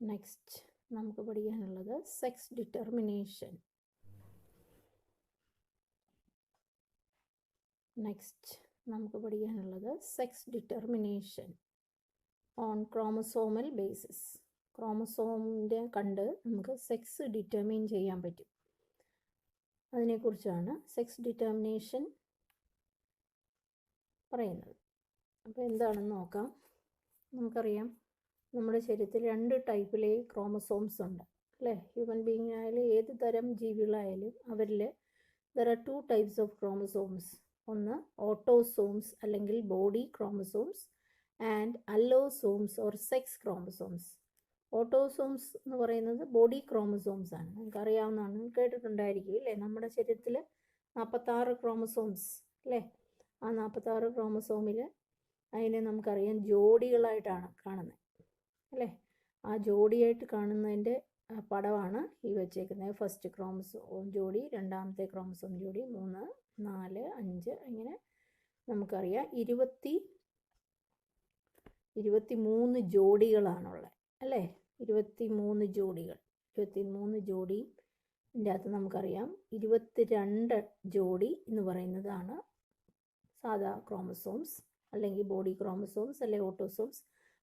Next നമുക്ക് പഠിക്കാനുള്ളത് sex determination. On chromosomal basis. ക്രോമസോമിൻ്റെ കണ്ട് നമുക്ക് സെക്സ് ഡിറ്റർമിൻ ചെയ്യാൻ പറ്റും. അതിനെക്കുറിച്ചാണ് സെക്സ് ഡിറ്റർമിനേഷൻ പറയുന്നത്. അപ്പോൾ എന്താണെന്ന് നോക്കാം. നമുക്കറിയാം, നമ്മുടെ ശരീരത്തിൽ 2 ടൈപ്പിലെ ക്രോമസോംസ് ഉണ്ട് അല്ലേ? ഹ്യൂമൻ ബീയിങ് ആയാലും ഏത് തരം ജീവികളായാലും അവരിൽ there are 2 types of chromosomes. ഒന്ന് ഓട്ടോസോംസ് അല്ലെങ്കിൽ body chromosomes and allosomes or sex chromosomes. Autosomes എന്ന് പറയുന്നത് ബോഡി ക്രോമസോംസ് ആണ്. നിങ്ങൾക്കറിയാവുന്നതാണ്, കേട്ടിട്ടുണ്ടായിരിക്കും അല്ലേ? നമ്മുടെ ശരീരത്തിൽ 46 ക്രോമസോംസ് അല്ലേ? ആ 46 ക്രോമസോമിൽ അതിനെ നമുക്കറിയാം ജോഡികളായിട്ടാണ് കാണുന്നത് അല്ലേ? ആ ജോഡിയായിട്ട് കാണുന്നതിൻ്റെ പടമാണ് ഈ വെച്ചേക്കുന്നത്. ഫസ്റ്റ് ക്രോമസോം ജോഡി, രണ്ടാമത്തെ ക്രോമസോം ജോഡി, 3, 4, 5 ഇങ്ങനെ നമുക്കറിയാം 23 ജോഡികളാണുള്ളത് അല്ലേ? 23 ജോഡികൾ. 23 ജോഡിൻ്റെ അകത്ത് നമുക്കറിയാം 22 ജോഡി എന്ന് പറയുന്നതാണ് സാധാ ക്രോമസോംസ് അല്ലെങ്കിൽ ബോഡി ക്രോമസോംസ് അല്ലെങ്കിൽ ഓട്ടോസോംസ്.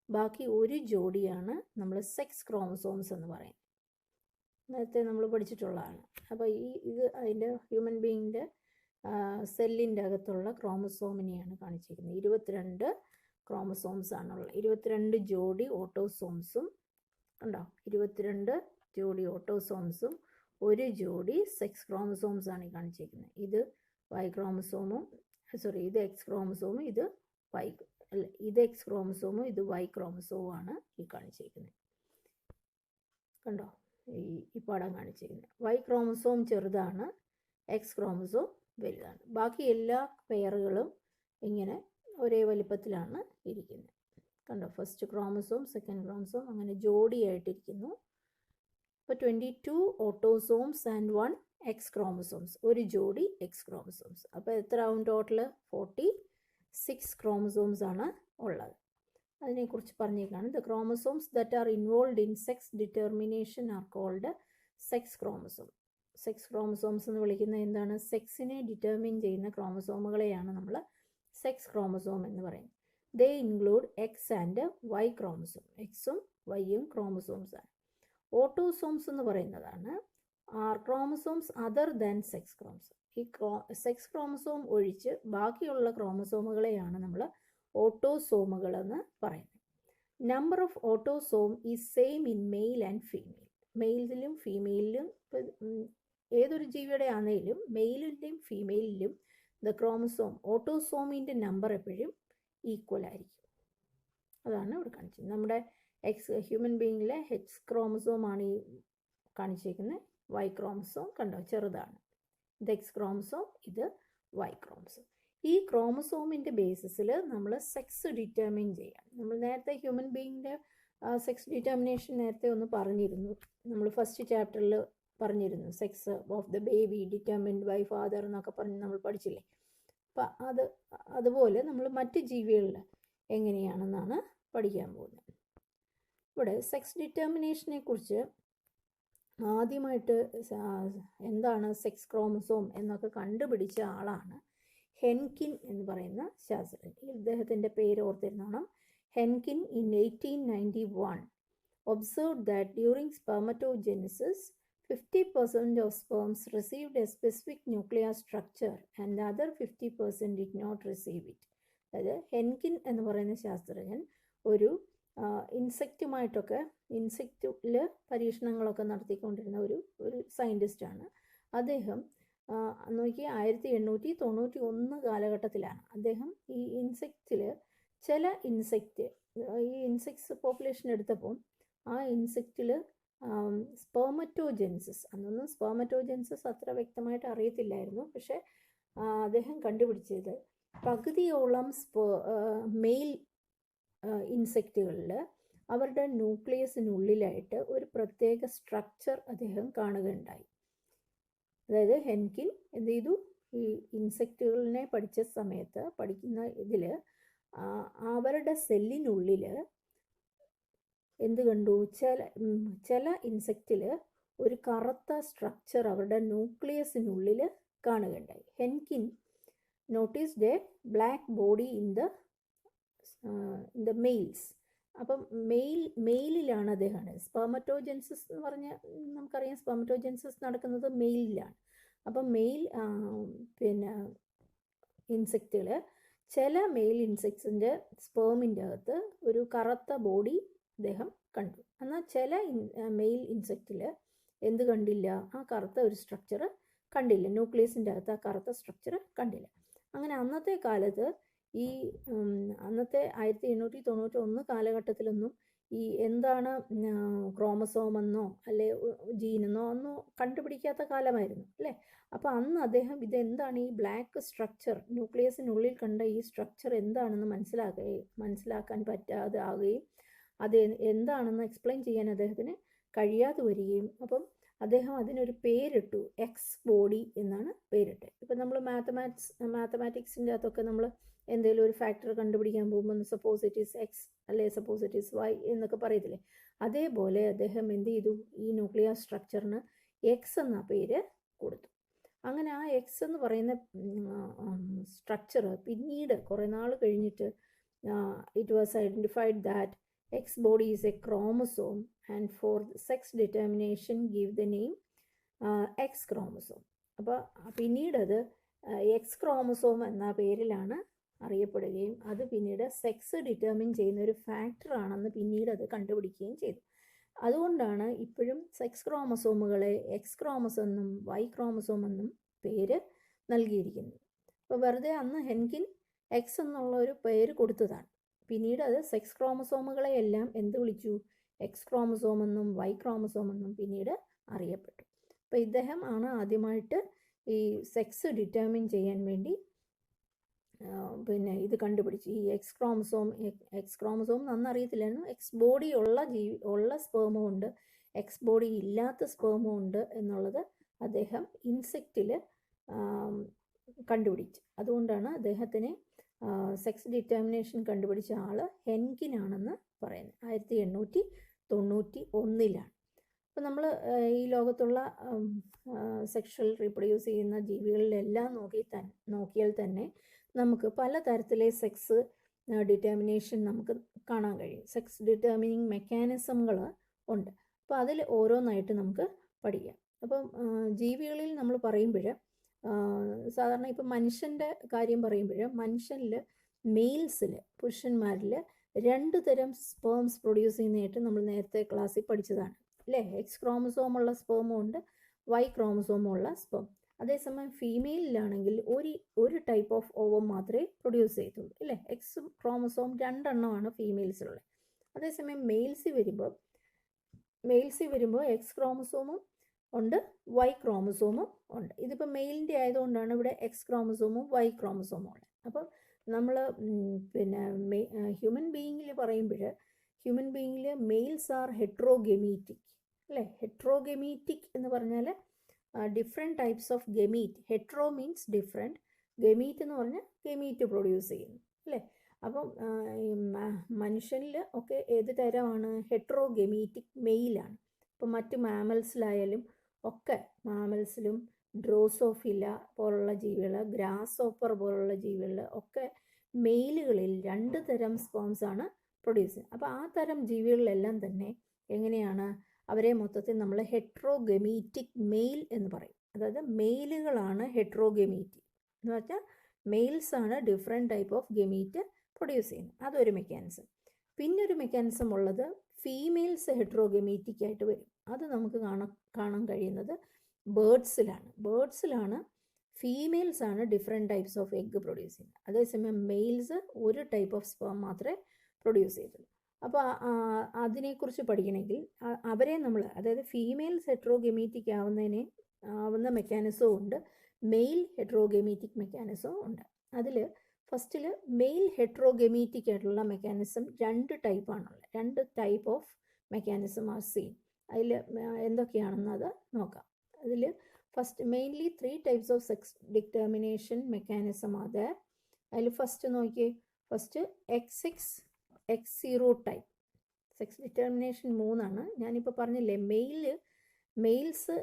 ബാക്കി 1 ജോഡിയാണ് നമ്മൾ സെക്സ് ക്രോമസോംസ് എന്ന് പറയുന്നത്. നേരത്തെ നമ്മൾ പഠിച്ചിട്ടുള്ളതാണ്. അപ്പോൾ ഇത് അതിൻ്റെ ഹ്യൂമൻ ബീയിങ്ങിൻ്റെ സെല്ലിൻ്റെ അകത്തുള്ള ക്രോമസോമിനെയാണ് കാണിച്ചിരിക്കുന്നത്. 22 ക്രോമസോംസ് ആണുള്ളത്. 22 ജോഡി ഓട്ടോസോംസും ഉണ്ടോ? 22 ജോഡി ഓട്ടോസോംസും 1 ജോഡി സെക്സ് ക്രോമസോംസാണ് ഈ കാണിച്ചിരിക്കുന്നത്. ഇത് വൈ ക്രോമസോമും ഇത് എക്സ് ക്രോമസോമും ഇത് വൈ അല്ല ഇത് എക്സ് ക്രോമസോമും ഇത് വൈ ക്രോമസോമും ആണ് ഈ കാണിച്ചിരിക്കുന്നത്. കണ്ടോ ഈ പടം കാണിച്ചിരിക്കുന്നത്? വൈ ക്രോമസോം ചെറുതാണ്, എക്സ് ക്രോമസോം വലുതാണ്. ബാക്കി എല്ലാ പെയറുകളും ഇങ്ങനെ ഒരേ വലിപ്പത്തിലാണ് ഇരിക്കുന്നത്. കണ്ടോ? ഫസ്റ്റ് ക്രോമസോം, സെക്കൻഡ് ക്രോമസോം അങ്ങനെ ജോഡിയായിട്ടിരിക്കുന്നു. അപ്പോൾ 22 ഓട്ടോസോംസ് ആൻഡ് 1 എക്സ് ക്രോമസോംസ്, 1 ജോഡി എക്സ് ക്രോമസോംസ്. അപ്പോൾ എത്ര ആവും ടോട്ടൽ? 46 ക്രോമസോംസ് ആണ് ഉള്ളത്. അതിനെക്കുറിച്ച് പറഞ്ഞേക്കാണ്. The chromosomes that are involve in sex determination are called sex chromosome. Sex chromosomes എന്ന് വിളിക്കുന്നത് എന്താണ്? സെക്സിനെ ഡിറ്റർമിൻ ചെയ്യുന്ന ക്രോമസോമുകളെയാണ് നമ്മൾ സെക്സ് ക്രോമസോം എന്ന് പറയുന്നത്. They include X and Y chromosome. എക്സും വൈയും ക്രോമസോംസ് ആണ്. ഓട്ടോസോംസ് എന്ന് പറയുന്നതാണ് are chromosomes other than sex chromosome. ഈ സെക്സ് ക്രോമസോം ഒഴിച്ച് ബാക്കിയുള്ള ക്രോമസോമുകളെയാണ് നമ്മൾ ഓട്ടോസോമുകളെന്ന് പറയുന്നത്. Number of autosome is same in male and female. മെയിലിലും ഫീമെയിലിലും ഏതൊരു ജീവിയുടെ ആണെങ്കിലും മെയിലിൻ്റെയും ഫീമെയിലിലും ദ ക്രോമസോം ഓട്ടോസോമിൻ്റെ നമ്പർ എപ്പോഴും ഈക്വൽ ആയിരിക്കും. അതാണ് ഇവിടെ കാണിച്ചത്. നമ്മുടെ ഹ്യൂമൻ ബീയിങ്ങിലെ എക്സ് ക്രോമസോമാണ് ഈ കാണിച്ചിരിക്കുന്നത്. വൈ ക്രോമസോം കണ്ടോ ചെറുതാണ്. ഇത് എക്സ് ക്രോമസോം, ഇത് വൈ ക്രോമസോം. ഈ ക്രോമസോമിൻ്റെ ബേസിസിൽ നമ്മൾ സെക്സ് ഡിറ്റർമിൻ ചെയ്യാം. നമ്മൾ നേരത്തെ ഹ്യൂമൻ ബീയിങ്ങിൻ്റെ സെക്സ് ഡിറ്റർമിനേഷൻ നേരത്തെ ഒന്ന് പറഞ്ഞിരുന്നു. നമ്മൾ ഫസ്റ്റ് ചാപ്റ്ററിൽ പറഞ്ഞിരുന്നു. Sex of the baby determined by father എന്നൊക്കെ പറഞ്ഞ് നമ്മൾ പഠിച്ചില്ലേ? അപ്പം അതുപോലെ നമ്മൾ മറ്റ് ജീവികളിൽ എങ്ങനെയാണെന്നാണ് പഠിക്കാൻ പോകുന്നത്. ഇവിടെ സെക്സ് ഡിറ്റർമിനേഷനെ കുറിച്ച് ആദ്യമായിട്ട് എന്താണ് സെക്സ് ക്രോമസോം എന്നൊക്കെ കണ്ടുപിടിച്ച ആളാണ് ഹെൻകിൻ എന്ന് പറയുന്ന ശാസ്ത്രജ്ഞൻ. ഇദ്ദേഹത്തിൻ്റെ പേര് ഓർത്തിരുന്നോണം. ഹെൻകിൻ in 1891 observed that during spermatogenesis 50% of sperms received a specific nuclear structure and the other 50% did not receive it. അതായത് ഹെൻകിൻ എന്ന് പറയുന്ന ശാസ്ത്രജ്ഞൻ ഒരു ഇൻസെക്റ്റിൽ പരീക്ഷണങ്ങളൊക്കെ നടത്തിക്കൊണ്ടിരുന്ന ഒരു സയൻറ്റിസ്റ്റാണ്. അദ്ദേഹം നോക്കി 1891 കാലഘട്ടത്തിലാണ് അദ്ദേഹം ഈ ഇൻസെക്റ്റിൽ ചില ഇൻസെക്ട്സ് പോപ്പുലേഷൻ എടുത്തപ്പോൾ ആ ഇൻസെക്റ്റിൽ സ്പെർമറ്റോജെൻസിസ്, അന്നൊന്നും സ്പെർമറ്റോജെൻസിസ് അത്ര വ്യക്തമായിട്ട് അറിയത്തില്ലായിരുന്നു. പക്ഷേ അദ്ദേഹം കണ്ടുപിടിച്ചത് പകുതിയോളം മെയിൽ ഇൻസെക്റ്റുകളിൽ അവരുടെ ന്യൂക്ലിയസിനുള്ളിലായിട്ട് ഒരു പ്രത്യേക സ്ട്രക്ചർ അദ്ദേഹം കാണുകയുണ്ടായി. അതായത് ഹെൻകിൻ എന്ത് ചെയ്തു? ഈ ഇൻസെക്റ്റുകളിനെ പഠിക്കുന്ന ഇതിൽ അവരുടെ സെല്ലിനുള്ളിൽ എന്ത് കണ്ടു? ചില ഇൻസെക്റ്റിൽ ഒരു കറുത്ത സ്ട്രക്ചർ അവരുടെ ന്യൂക്ലിയസിനുള്ളിൽ കാണുകയുണ്ടായി. Henking noticed a black body in the males. അപ്പം മെയിലിലാണ് അദ്ദേഹം. സ്പെർമറ്റോജെൻസിസ് എന്ന് പറഞ്ഞാൽ നമുക്കറിയാം, സ്പെർമറ്റോജെൻസിസ് നടക്കുന്നത് മെയിലിലാണ്. അപ്പം പിന്നെ ഇൻസെക്റ്റുകൾ, ചില മെയിൽ ഇൻസെക്ട്സിൻ്റെ സ്പേമിൻ്റെ അകത്ത് ഒരു കറുത്ത ബോഡി അദ്ദേഹം കണ്ടു. എന്നാൽ ചില മെയിൽ ഇൻസെക്റ്റിൽ എന്ത് കണ്ടില്ല? ആ കറുത്ത ഒരു സ്ട്രക്ചർ കണ്ടില്ല. ന്യൂക്ലിയസിൻ്റെ അകത്ത് ആ കറുത്ത സ്ട്രക്ചർ കണ്ടില്ല. അങ്ങനെ അന്നത്തെ കാലത്ത് അന്നത്തെ 1891 കാലഘട്ടത്തിലൊന്നും ഈ എന്താണ് ക്രോമസോമെന്നോ അല്ലെ ജീനെന്നോ ഒന്നും കണ്ടുപിടിക്കാത്ത കാലമായിരുന്നു അല്ലേ. അപ്പോൾ അന്ന് അദ്ദേഹം ഇതെന്താണ് ഈ ബ്ലാക്ക് സ്ട്രക്ചർ, ന്യൂക്ലിയസിനുള്ളിൽ കണ്ട ഈ സ്ട്രക്ചർ എന്താണെന്ന് മനസ്സിലാക്കാൻ പറ്റാതെ ആവുകയും അത് എന്താണെന്ന് എക്സ്പ്ലെയിൻ ചെയ്യാൻ അദ്ദേഹത്തിന് കഴിയാതെ വരികയും അപ്പം അദ്ദേഹം അതിനൊരു പേരിട്ടു, എക്സ് ബോഡി എന്നാണ് പേരിട്ടത്. ഇപ്പം നമ്മൾ മാത്തമാറ്റിക്സിൻ്റെ അകത്തൊക്കെ നമ്മൾ എന്തെങ്കിലും ഒരു ഫാക്ടർ കണ്ടുപിടിക്കാൻ പോകുമ്പോൾ സപ്പോസ് ഇറ്റ് ഈസ് എക്സ് അല്ലെ സപ്പോസ് ഇറ്റ് ഈസ് വൈ എന്നൊക്കെ പറയത്തില്ലേ. അതേപോലെ അദ്ദേഹം എന്ത് ചെയ്തു? ഈ ന്യൂക്ലിയർ സ്ട്രക്ചറിന് എക്സ് എന്ന പേര് കൊടുത്തു. അങ്ങനെ ആ എക്സ് എന്ന് പറയുന്ന സ്ട്രക്ചർ പിന്നീട് കുറേ നാൾ കഴിഞ്ഞിട്ട് it was identified that X body is a chromosome and for sex determination give the name X chromosome. അപ്പോൾ പിന്നീടത് എക്സ് ക്രോമസോം എന്ന പേരിലാണ് അറിയപ്പെടുകയും അത് പിന്നീട് സെക്സ് ഡിറ്റർമിൻ ചെയ്യുന്ന ഒരു ഫാക്ടറാണെന്ന് പിന്നീട് അത് കണ്ടുപിടിക്കുകയും ചെയ്തു. അതുകൊണ്ടാണ് ഇപ്പോഴും സെക്സ് ക്രോമസോമുകളെ എക്സ് ക്രോമസോം എന്നും വൈ ക്രോമസോം എന്നും പേര് നൽകിയിരിക്കുന്നത്. അപ്പോൾ വെറുതെ അന്ന് ഹെൻകിൻ എക്സ് എന്നുള്ള ഒരു പേര് കൊടുത്തതാണ്. പിന്നീട് അത് സെക്സ് ക്രോമസോമുകളെ എല്ലാം എന്ത് വിളിച്ചു? എക്സ് ക്രോമസോം എന്നും വൈ ക്രോമസോം എന്നും പിന്നീട് അറിയപ്പെട്ടു. അപ്പോൾ ഇദ്ദേഹം ആണ് ആദ്യമായിട്ട് ഈ സെക്സ് ഡിറ്റർമിൻ ചെയ്യാൻ വേണ്ടി പിന്നെ ഇത് കണ്ടുപിടിച്ചു. ഈ എക്സ് ക്രോമസോം നന്നറിയത്തില്ലായിരുന്നു. എക്സ് ബോഡി ഉള്ള സ്പേമും ഉണ്ട്, എക്സ് ബോഡി ഇല്ലാത്ത സ്പേമും ഉണ്ട് എന്നുള്ളത് അദ്ദേഹം ഇൻസെക്റ്റിൽ കണ്ടുപിടിച്ചു. അതുകൊണ്ടാണ് അദ്ദേഹത്തിന് സെക്സ് ഡിറ്റർമിനേഷൻ കണ്ടുപിടിച്ച ആൾ ഹെൻകിൻ ആണെന്ന് പറയുന്നത്. 1891. അപ്പോൾ നമ്മൾ ഈ ലോകത്തുള്ള സെക്ഷൽ റീപ്രൊഡ്യൂസ് ചെയ്യുന്ന ജീവികളിലെല്ലാം നോക്കിയാൽ തന്നെ നമുക്ക് പലതരത്തിലെ സെക്സ് ഡിറ്റർമിനേഷൻ നമുക്ക് കാണാൻ കഴിയും. സെക്സ് ഡിറ്റർമിനിങ് മെക്കാനിസമുകൾ ഉണ്ട്. അപ്പോൾ അതിൽ ഓരോന്നായിട്ട് നമുക്ക് പഠിക്കാം. അപ്പം ജീവികളിൽ നമ്മൾ പറയുമ്പോൾ സാധാരണ ഇപ്പം മനുഷ്യൻ്റെ കാര്യം പറയുമ്പോൾ മനുഷ്യനിൽ മെയിൽസിൽ പുരുഷന്മാരിൽ 2 തരം സ്പേംസ് പ്രൊഡ്യൂസ് ചെയ്യുന്നതായിട്ട് നമ്മൾ നേരത്തെ ക്ലാസ്സിൽ പഠിച്ചതാണ് അല്ലേ. എക്സ് ക്രോമസോമുള്ള സ്പേമും ഉണ്ട്, വൈ ക്രോമസോമുള്ള സ്പേം. അതേസമയം ഫീമെയിലാണെങ്കിൽ ഒരു ടൈപ്പ് ഓഫ് ഓവം മാത്രമേ പ്രൊഡ്യൂസ് ചെയ്യത്തുള്ളൂ അല്ലേ. എക്സ് ക്രോമസോം 2 എണ്ണമാണ് ഫീമെയിൽസിലുള്ളത്. അതേസമയം മെയിൽസിൽ വരുമ്പോൾ എക്സ് ക്രോമസോമും ഉണ്ട്, വൈ ക്രോമസോമും ഉണ്ട്. ഇതിപ്പോൾ മെയിലിൻ്റെ ആയതുകൊണ്ടാണ് ഇവിടെ എക്സ് ക്രോമസോമും വൈ ക്രോമസോമും ഉള്ളത്. അപ്പം നമ്മൾ പിന്നെ ഹ്യൂമൻ ബീയിങ്ങിൽ പറയുമ്പോൾ ഹ്യൂമൻ ബീയിങ്ങിൽ മെയിൽസ് ആർ ഹെട്രോഗെമീറ്റിക് അല്ലേ. ഹെട്രോഗെമീറ്റിക് എന്ന് പറഞ്ഞാൽ different types of gamete. Hetero means different, gamete എന്ന് പറഞ്ഞാൽ ഗമീറ്റ് പ്രൊഡ്യൂസ് ചെയ്യുന്നു അല്ലേ. അപ്പം മനുഷ്യനിൽ ഒക്കെ ഏത് തരമാണ്? ഹെട്രോഗെമീറ്റിക് മെയിലാണ്. ഇപ്പം മറ്റ് മാമൽസിലായാലും ഒക്കെ, മാമൽസിലും ഡ്രോസോഫില പോലുള്ള ജീവികൾ, ഗ്രാസ് ഓപ്പർ പോലുള്ള ജീവികൾ ഒക്കെ മെയിലുകളിൽ 2 തരം സ്പേംസാണ് പ്രൊഡ്യൂസ് ചെയ്യുന്നത്. അപ്പോൾ ആ തരം ജീവികളിലെല്ലാം തന്നെ എങ്ങനെയാണ് അവരെ മൊത്തത്തിൽ നമ്മൾ ഹെട്രോഗമീറ്റിക് മെയിൽ എന്ന് പറയും. അതായത് മെയിലുകളാണ് ഹെട്രോഗമീറ്റിക് എന്ന് വെച്ചാൽ മെയിൽസാണ് different type of gamete produce ചെയ്യുന്നത്. അതൊരു മെക്കാനിസം. പിന്നൊരു മെക്കാനിസം ഉള്ളത് ഫീമെയിൽസ് ഹെട്രോഗമീറ്റിക് ആയിട്ട് വരും. അത് നമുക്ക് കാണാൻ കഴിയുന്നത് ബേർഡ്സിലാണ് ഫീമെയിൽസാണ് different types of egg produce ചെയ്യുന്നത്. അതേസമയം മെയിൽസ് ഒരു ടൈപ്പ് ഓഫ് സ്പേം മാത്രമേ പ്രൊഡ്യൂസ് ചെയ്തുള്ളൂ. അപ്പോൾ അതിനെക്കുറിച്ച് പഠിക്കണമെങ്കിൽ അവരെ നമ്മൾ, അതായത് ഫീമെയിൽസ് ഹെട്രോഗമീറ്റിക് ആവുന്ന മെക്കാനിസവും ഉണ്ട്, മെയിൽ ഹെട്രോഗമീറ്റിക് മെക്കാനിസവും ഉണ്ട്. അതിൽ ഫസ്റ്റിൽ മെയിൽ ഹെട്രോഗമീറ്റിക് ആയിട്ടുള്ള mechanism 2 ടൈപ്പാണുള്ളത്. 2 type of mechanism are seen. അതിൽ എന്തൊക്കെയാണെന്ന് അത് നോക്കാം. അതിൽ first mainly 3 types of sex determination mechanism are there. അതിൽ ഫസ്റ്റ് നോക്കിയേ, first X0 type sex determination 3 ആണ്. ഞാനിപ്പോൾ പറഞ്ഞില്ലേ മെയിൽസ്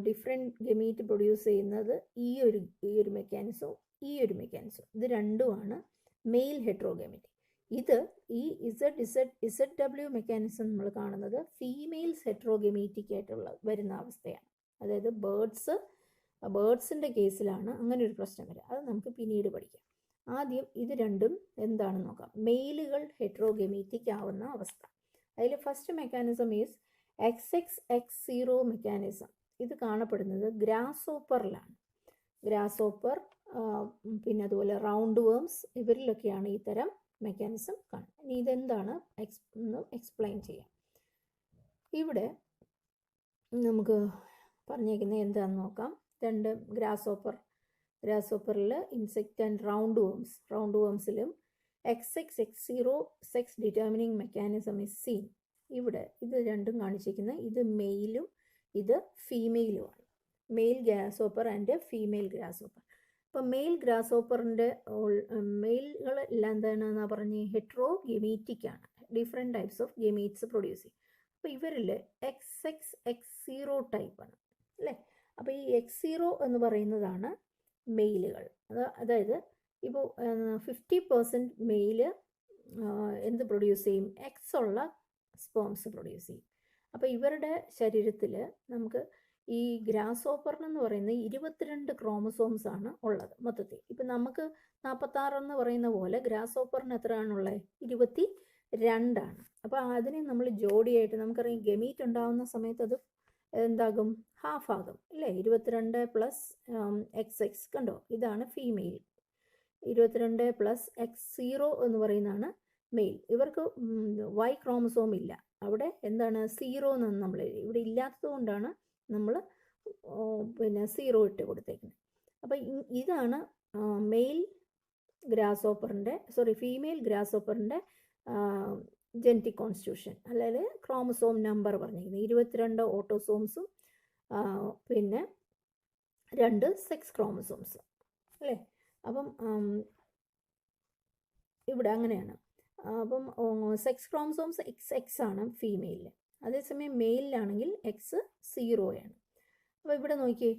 ഡിഫറെൻറ്റ് ഗമീറ്റ് പ്രൊഡ്യൂസ് ചെയ്യുന്നത് ഈ ഒരു മെക്കാനിസവും ഈ ഒരു മെക്കാനിസവും, ഇത് രണ്ടുമാണ് മെയിൽ ഹെട്രോഗമിറ്റി. ഇത് ഈ ZW മെക്കാനിസം നമ്മൾ കാണുന്നത് ഫീമെയിൽസ് ഹെട്രോഗമീറ്റിക്കായിട്ടുള്ള വരുന്ന അവസ്ഥയാണ്. അതായത് ബേർഡ്സിൻ്റെ കേസിലാണ് അങ്ങനെ ഒരു പ്രശ്നം വരിക. അത് നമുക്ക് പിന്നീട് പഠിക്കാം. ആദ്യം ഇത് രണ്ടും എന്താണെന്ന് നോക്കാം. മെയിലുകൾ ഹെട്രോഗമീറ്റിക് ആവുന്ന അവസ്ഥ. അതിൽ first mechanism is XXX0 mechanism. ഇത് കാണപ്പെടുന്നത് ഗ്രാസ് ഓപ്പറിലാണ്. ഗ്രാസ് ഓപ്പർ, പിന്നെ അതുപോലെ റൗണ്ട് വേംസ്, ഇവരിലൊക്കെയാണ് ഈ തരം മെക്കാനിസം കാണുന്നത്. ഇനി ഇതെന്താണ് ഒന്ന് എക്സ്പ്ലെയിൻ ചെയ്യാം. ഇവിടെ നമുക്ക് പറഞ്ഞേക്കുന്നത് എന്താണെന്ന് നോക്കാം. രണ്ട് ഗ്രാസ് ഓപ്പറിൽ ഇൻസെക്റ്റ് ആൻഡ് റൗണ്ട് വേംസിലും XXX0 sex determining mechanism is seen. ഇവിടെ ഇത് രണ്ടും കാണിച്ചിരിക്കുന്നത് ഇത് മെയിലും ഇത് ഫീമെയിലുമാണ്. Male grasshopper and female grasshopper. അപ്പോൾ മെയിൽ ഗ്രാസ് ഓപ്പറിൻ്റെ മെയിലുകൾ എല്ലാം എന്താണെന്നാണ് പറഞ്ഞ് ഹെട്രോഗമീറ്റിക് ആണ്. Different types of gametes produce ചെയ്യും. അപ്പോൾ ഇവരിൽ XXX0 ടൈപ്പാണ് അല്ലേ. അപ്പോൾ ഈ X0 എന്ന് പറയുന്നതാണ് മെയിലുകൾ. അതായത് ഇപ്പോൾ 50% മെയില് എന്ത് പ്രൊഡ്യൂസ് ചെയ്യും? എക്സ് ഉള്ള സ്പേംസ് പ്രൊഡ്യൂസ് ചെയ്യും. അപ്പോൾ ഇവരുടെ ശരീരത്തിൽ നമുക്ക് ഈ ഗ്രാസ് ഓപ്പറിനെന്ന് പറയുന്നത് 22 ക്രോമസോംസ് ആണ് ഉള്ളത് മൊത്തത്തിൽ. ഇപ്പം നമുക്ക് 46 എന്ന് പറയുന്ന പോലെ ഗ്രാസ് ഓപ്പറിന് എത്രയാണുള്ളത്? 22 ആണ്. അപ്പോൾ അതിനെ നമ്മൾ ജോഡിയായിട്ട് നമുക്കറിയാം ഗമീറ്റ് ഉണ്ടാകുന്ന സമയത്ത് അത് എന്താകും? ഹാഫ് ആകും അല്ലേ. 22 പ്ലസ് XX കണ്ടോ, ഇതാണ് ഫീമെയിൽ. 22 പ്ലസ് X0 എന്ന് പറയുന്നതാണ് മെയിൽ. ഇവർക്ക് Y ക്രോമസോം ഇല്ല. അവിടെ എന്താണ് 0 എന്ന് നമ്മൾ ഇവിടെ ഇല്ലാത്തത് കൊണ്ടാണ് നമ്മൾ പിന്നെ 0 ഇട്ട് കൊടുത്തേക്കുന്നത്. അപ്പോൾ ഇതാണ് മെയിൽ ഗ്രാസ് ഓപ്പറിൻ്റെ ഫീമെയിൽ ഗ്രാസ് ഓപ്പറിൻ്റെ ജെനറ്റിക് കോൺസ്റ്റിറ്റ്യൂഷൻ, അല്ലെങ്കിൽ ക്രോമസോം നമ്പർ പറഞ്ഞിരിക്കുന്നത് 22 ഓട്ടോസോംസും പിന്നെ 2 സെക്സ് ക്രോമസോംസും അല്ലേ. അപ്പം ഇവിടെ അങ്ങനെയാണ്. അപ്പം സെക്സ് ക്രോമസോംസ് XX ആണ് ഫീമെയിലിൽ, അതേസമയം മെയിലിലാണെങ്കിൽ X0 ആണ്. അപ്പോൾ ഇവിടെ നോക്കിയേ,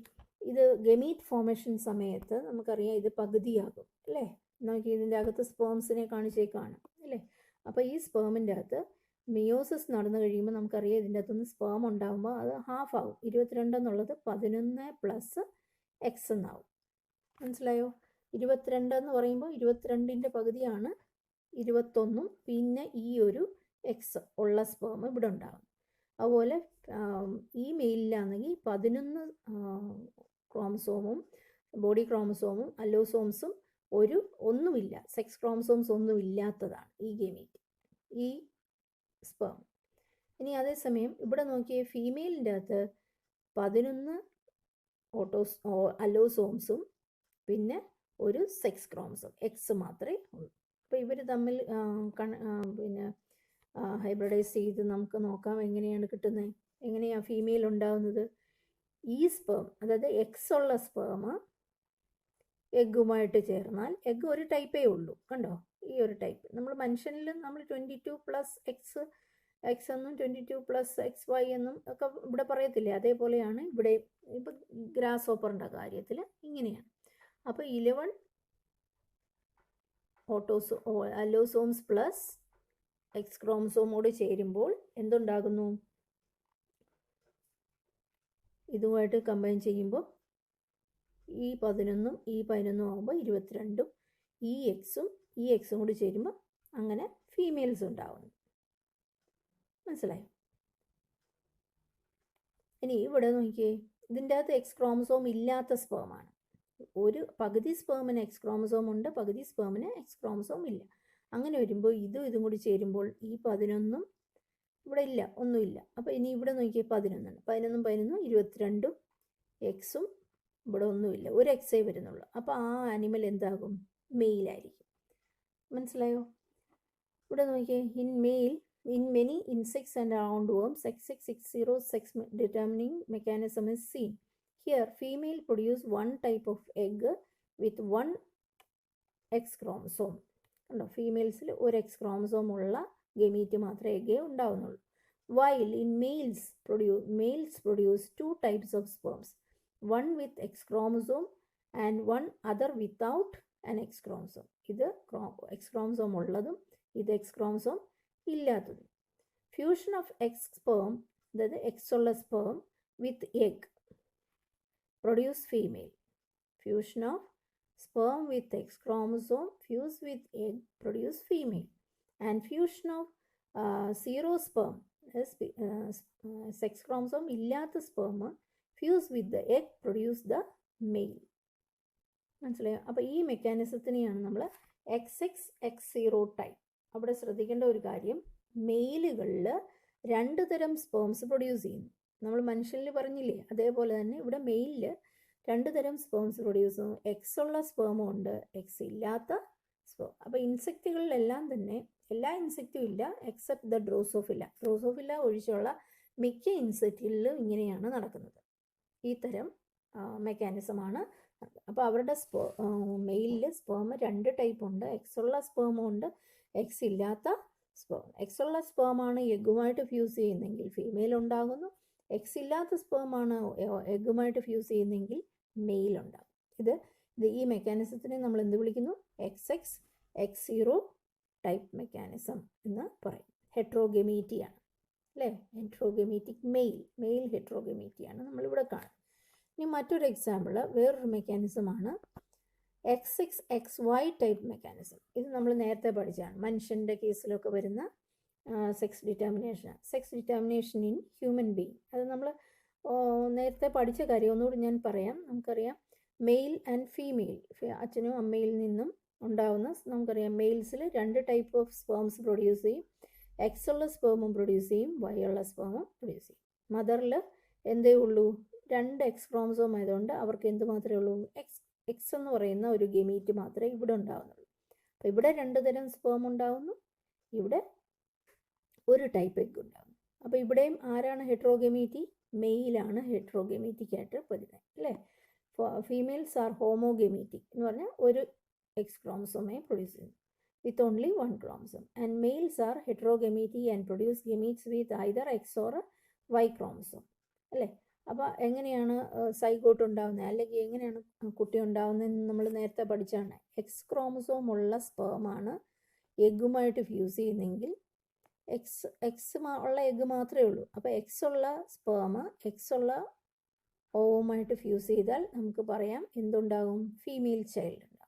ഇത് ഗമീറ്റ് ഫോർമേഷൻ സമയത്ത് നമുക്കറിയാം ഇത് പകുതിയാകും അല്ലേ. നോക്കി ഇതിൻ്റെ അകത്ത് സ്പേംസിനെ കാണിച്ചേക്കാണ് അല്ലേ. അപ്പോൾ ഈ സ്പേമിൻ്റെ അകത്ത് മിയോസിസ് നടന്നു കഴിയുമ്പോൾ നമുക്കറിയാം ഇതിൻ്റെ അകത്തുനിന്ന് സ്പേം ഉണ്ടാകുമ്പോൾ അത് ഹാഫ് ആകും. 22 എന്നുള്ളത് 11 പ്ലസ് X എന്നാവും. മനസ്സിലായോ? 22 എന്ന് പറയുമ്പോൾ 22ൻ്റെ പകുതിയാണ് 21, പിന്നെ ഈ ഒരു X ഉള്ള സ്പേം ഇവിടെ ഉണ്ടാകും. അതുപോലെ ഈ മെയിലിലാണെങ്കിൽ 11 ക്രോമസോമും ബോഡി ക്രോമസോമും അല്ലോസോംസും ഒന്നുമില്ല. സെക്സ് ക്രോമസോംസ് ഒന്നും ഇല്ലാത്തതാണ് ഈ ഗമീറ്റ്, ഈ സ്പേം. ഇനി അതേസമയം ഇവിടെ നോക്കിയേ, ഫീമെയിലിൻ്റെ അകത്ത് 11 അല്ലോസോംസും പിന്നെ ഒരു സെക്സ് ക്രോമസോം X മാത്രമേ ഉള്ളൂ. അപ്പോൾ ഇവർ തമ്മിൽ പിന്നെ ഹൈബ്രിഡൈസ് ചെയ്ത് നമുക്ക് നോക്കാം എങ്ങനെയാണ് കിട്ടുന്നത്, എങ്ങനെയാണ് ഫീമെയിൽ ഉണ്ടാകുന്നത്. ഈ സ്പേം, അതായത് X ഉള്ള സ്പേം എഗ്ഗുമായിട്ട് ചേർന്നാൽ, എഗ്ഗ് ഒരു ടൈപ്പേ ഉള്ളൂ കണ്ടോ, ഈ ഒരു ടൈപ്പ്. നമ്മൾ മനുഷ്യനിൽ നമ്മൾ 22 പ്ലസ് X എന്നും 22 പ്ലസ് XY എന്നും ഒക്കെ ഇവിടെ പറയത്തില്ലേ, അതേപോലെയാണ് ഇവിടെ. ഇപ്പം ഗ്രാസ് ഓപ്പറിൻ്റെ കാര്യത്തിൽ ഇങ്ങനെയാണ്. അപ്പോൾ 11 അല്ലോസോംസ് പ്ലസ് X ക്രോമസോമോട് ചേരുമ്പോൾ എന്തുണ്ടാകുന്നു? ഇതുമായിട്ട് കമ്പൈൻ ചെയ്യുമ്പോൾ ഈ 11ഉം ഈ 11ഉം ആകുമ്പോൾ 22ഉം ഈ Xും കൂടി ചേരുമ്പോൾ അങ്ങനെ ഫീമെയിൽസ് ഉണ്ടാവുന്നു. മനസ്സിലായോ? ഇനി ഇവിടെ നോക്കിയേ, ഇതിൻ്റെ അകത്ത് X ക്രോമസോം ഇല്ലാത്ത സ്പേമാണ്. ഒരു പകുതി സ്പേമിന് X ക്രോമസോം ഉണ്ട്, പകുതി സ്പേമിന് X ക്രോമസോം ഇല്ല. അങ്ങനെ വരുമ്പോൾ ഇതും കൂടി ചേരുമ്പോൾ ഈ 11ഉം ഇവിടെ ഇല്ല, ഒന്നുമില്ല. അപ്പോൾ ഇനി ഇവിടെ നോക്കിയാൽ 11 ആണ്. 11ഉം 22ഉം Xും ഇവിടെ ഒന്നുമില്ല, ഒരു Xേ വരുന്നുള്ളൂ. അപ്പോൾ ആ ആനിമൽ എന്താകും? മെയിലായിരിക്കും. മനസ്സിലായോ? ഇവിടെ നോക്കിയേ, in many insects and roundworms, XXX0 sex determining mechanism is seen. Here, female produce one type of egg with one X chromosome. കണ്ടോ, ഫീമെയിൽസിൽ ഒരു X ക്രോമസോം ഉള്ള ഗമീറ്റ് മാത്രമേ എഗ്ഗേ ഉണ്ടാവുന്നുള്ളൂ. While in males produce two types of sperms, one with X chromosome and one other without an X chromosome. ഇത് X chromosome ഉള്ളതും ഇത് X chromosome ഇല്ലാത്തതും. Fusion of X sperm, അതായത് X ഉള്ള sperm with egg produce female. Fusion of sperm with X chromosome fused with egg produce female. And fusion of zero sperm, sex chromosome ഇല്ലാത്ത sperm fuse with the egg produce the male. മനസ്സിലായോ? അപ്പോൾ ഈ മെക്കാനിസത്തിനെയാണ് നമ്മൾ XX-X0 type. അവിടെ ശ്രദ്ധിക്കേണ്ട ഒരു കാര്യം, മെയിലുകളിൽ 2 തരം സ്പേംസ് പ്രൊഡ്യൂസ് ചെയ്യുന്നു. നമ്മൾ മനുഷ്യരിൽ പറഞ്ഞില്ലേ, അതേപോലെ തന്നെ ഇവിടെ മെയിലിൽ 2 തരം സ്പേംസ് പ്രൊഡ്യൂസ് ചെയ്യുന്നു. എക്സ് ഉള്ള സ്പേമും ഉണ്ട്, എക്സ് ഇല്ലാത്ത സ്പേം. അപ്പോൾ ഇൻസെക്റ്റുകളിലെല്ലാം തന്നെ എല്ലാ ഇൻസെക്റ്റും ഇല്ല എക്സെപ്റ്റ് ദ ഡ്രോസോഫില്ല ഒഴിച്ചുള്ള മിക്ക ഇൻസെക്റ്റുകളിലും ഇങ്ങനെയാണ് നടക്കുന്നത്. ഈ തരം മെക്കാനിസമാണ്. അപ്പോൾ അവരുടെ മെയിലിൽ സ്പേം 2 ടൈപ്പ് ഉണ്ട്. എക്സ് ഉള്ള സ്പേമും ഉണ്ട്, എക്സ് ഇല്ലാത്ത സ്പേം. എക്സ് ഉള്ള സ്പേമാണ് എഗ്ഗുമായിട്ട് ഫ്യൂസ് ചെയ്യുന്നെങ്കിൽ ഫീമെയിൽ ഉണ്ടാകുന്നു. എക്സ് ഇല്ലാത്ത സ്പേമാണ് എഗ്ഗുമായിട്ട് ഫ്യൂസ് ചെയ്യുന്നെങ്കിൽ മെയിൽ ഉണ്ടാകും. ഇത് ഈ മെക്കാനിസത്തിനെ നമ്മൾ എന്ത് വിളിക്കുന്നു? XX-X0 ടൈപ്പ് മെക്കാനിസം എന്ന് പറയും. ഹെട്രോഗമീറ്റിയാണ് അല്ലേ? ഹെട്രോഗമീറ്റിക് മെയിൽ ഹെട്രോഗമീറ്റിയാണ് നമ്മളിവിടെ കാണുന്നത്. ഇനി മറ്റൊരു എക്സാമ്പിൾ, വേറൊരു മെക്കാനിസമാണ് XX-XY ടൈപ്പ് മെക്കാനിസം. ഇത് നമ്മൾ നേരത്തെ പഠിച്ചാണ്, മനുഷ്യൻ്റെ കേസിലൊക്കെ വരുന്ന sex determination in human being. അത് നമ്മൾ നേരത്തെ പഠിച്ച കാര്യം ഒന്നുകൂടി ഞാൻ പറയാം. നമുക്കറിയാം മെയിൽ ആൻഡ് ഫീമെയിൽ, അച്ഛനും അമ്മയിൽ നിന്നും ഉണ്ടാവുന്ന, നമുക്കറിയാം മെയിൽസിൽ 2 ടൈപ്പ് ഓഫ് സ്പേംസ് പ്രൊഡ്യൂസ് ചെയ്യും. എക്സ് ഉള്ള സ്പേമും പ്രൊഡ്യൂസ് ചെയ്യും, വൈ ഉള്ള സ്പേമും പ്രൊഡ്യൂസ് ചെയ്യും. മദറിൽ എന്തേ ഉള്ളൂ? 2 എക്സ് ക്രോമസോം ആയതുകൊണ്ട് അവർക്ക് എന്ത് മാത്രമേ ഉള്ളൂ? എക്സ് എന്ന് പറയുന്ന ഒരു ഗമീറ്റ് മാത്രമേ ഇവിടെ ഉണ്ടാവുന്നുള്ളൂ. അപ്പോൾ ഇവിടെ 2 തരം സ്പേം ഉണ്ടാവുന്നു, ഇവിടെ ഒരു ടൈപ്പ് എഗ് ഉണ്ടാകുന്നു. അപ്പോൾ ഇവിടെയും ആരാണ് ഹെട്രോഗമീറ്റി? മെയിലാണ് ഹെട്രോഗമീറ്റിക്കായിട്ട് വരുന്നത് അല്ലേ? ഫീമെയിൽസ് ആർ ഹോമോഗമീറ്റിക് എന്ന് പറഞ്ഞാൽ ഒരു എക്സ് ക്രോമസോമേ പ്രൊഡ്യൂസ് ചെയ്യുന്നു with only 1 chromosome, and males are heterogamy and produce gametes with either X or Y chromosome അല്ലേ? അപ്പോൾ എങ്ങനെയാണ് സൈഗോട്ട് ഉണ്ടാകുന്നത്, അല്ലെങ്കിൽ എങ്ങനെയാണ് കുട്ടി ഉണ്ടാകുന്നതെന്ന് നമ്മൾ നേരത്തെ പഠിച്ചാണ്. എക്സ് ക്രോമസോം ഉള്ള സ്പേമാണ് എഗ്ഗുമായിട്ട് ഫ്യൂസ് ചെയ്യുന്നെങ്കിൽ എക്സ് ഉള്ള എഗ്ഗ് മാത്രമേ ഉള്ളൂ. അപ്പോൾ എക്സ് ഉള്ള സ്പേം എക്സ് ഉള്ള ഓവുമായിട്ട് ഫ്യൂസ് ചെയ്താൽ നമുക്ക് പറയാം എന്തുണ്ടാകും? ഫീമെയിൽ ചൈൽഡ് ഉണ്ടാകും.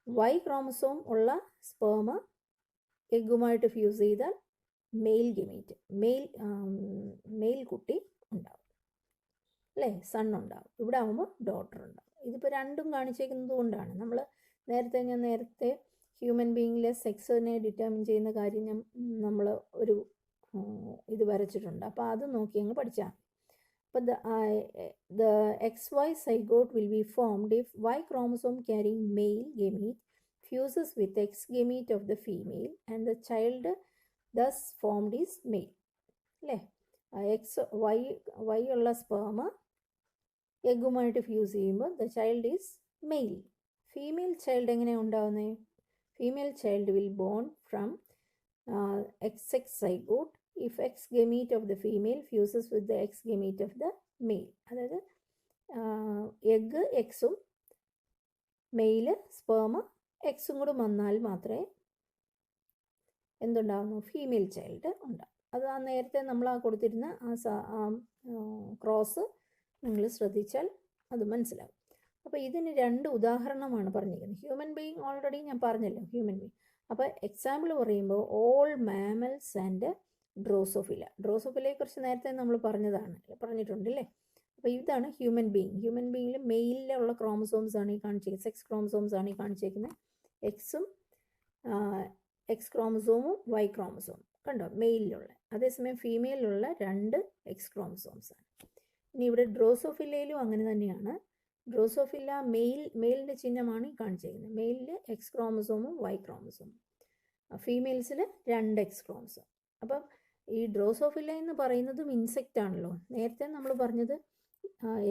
വൈ ക്രോമസോം ഉള്ള സ്പേം എഗ്ഗുമായിട്ട് ഫ്യൂസ് ചെയ്താൽ മെയിൽ ഗമീറ്റ്, മെയിൽ കുട്ടി ഉണ്ടാവും അല്ലേ? സൺ ഉണ്ടാവും. ഇവിടെ ആകുമ്പോൾ ഡോട്ടർ ഉണ്ടാവും. ഇതിപ്പോൾ രണ്ടും കാണിച്ചേക്കുന്നത് കൊണ്ടാണ് നമ്മൾ ഞാൻ നേരത്തെ ഹ്യൂമൻ ബീയിങ്ങിലെ സെക്സിനെ ഡിറ്റർമിൻ ചെയ്യുന്ന കാര്യം നമ്മൾ ഒരു ഇത് വരച്ചിട്ടുണ്ട്. അപ്പോൾ അത് നോക്കി അങ്ങ് പഠിച്ചാൽ മതി. അപ്പോൾ the XY zygote will be formed if Y chromosome carrying male gamete fuses with X gamete of the female and the child thus formed is male അല്ലേ? Y ഉള്ള സ്പേം എഗ്ഗുമായിട്ട് ഫ്യൂസ് ചെയ്യുമ്പോൾ the child is male. Female child എങ്ങനെയാണ് ഉണ്ടാകുന്നത്? Female child will born from XX zygote if X gamete of the female fuses with the X gamete of the male. അതായത് egg എക്സും mail sperm എക്സും കൂടെ വന്നാൽ മാത്രമേ എന്തുണ്ടാകുന്നു? Female child ഉണ്ടാകും. അത് ആ നേരത്തെ നമ്മൾ കൊടുത്തിരുന്ന ക്രോസ് നിങ്ങൾ ശ്രദ്ധിച്ചാൽ അത് മനസ്സിലാകും. അപ്പോൾ ഇതിന് 2 ഉദാഹരണമാണ് പറഞ്ഞിരിക്കുന്നത്. ഹ്യൂമൻ ബീയിങ് ഓൾറെഡി ഞാൻ പറഞ്ഞല്ലോ, ഹ്യൂമൻ ബീയിങ്. അപ്പോൾ എക്സാമ്പിൾ പറയുമ്പോൾ ഓൾ മാമൽസ് ആൻഡ് ഡ്രോസോഫിലയെക്കുറിച്ച് നേരത്തെ നമ്മൾ പറഞ്ഞിട്ടുണ്ടല്ലേ. അപ്പോൾ ഇതാണ് ഹ്യൂമൻ ബീയിങ്ങിൽ മെയിലിലുള്ള ക്രോമസോംസ് ആണ് ഈ കാണിച്ചിരിക്കുന്നത്, സെക്സ് ക്രോമസോംസ് ആണ് ഈ കാണിച്ചിരിക്കുന്നത്. എക്സ് ക്രോമസോമും വൈ ക്രോമസോമും കണ്ടോ മെയിലിലുള്ള. അതേസമയം ഫീമെയിലുള്ള 2 എക്സ് ക്രോമസോംസ് ആണ്. ഇനി ഇവിടെ ഡ്രോസോഫിലയിലും അങ്ങനെ തന്നെയാണ്. ഡ്രോസോഫില്ല മെയിലിൻ്റെ ചിഹ്നമാണ് ഈ കാണിച്ചിരിക്കുന്നത്. മെയിലിൽ എക്സ് ക്രോമസോമും വൈ ക്രോമസോമും, ഫീമെയിൽസിൽ 2 എക്സ് ക്രോമസോം. അപ്പം ഈ ഡ്രോസോഫില്ല എന്ന് പറയുന്നതും ഇൻസെക്റ്റ് ആണല്ലോ. നേരത്തെ നമ്മൾ പറഞ്ഞത്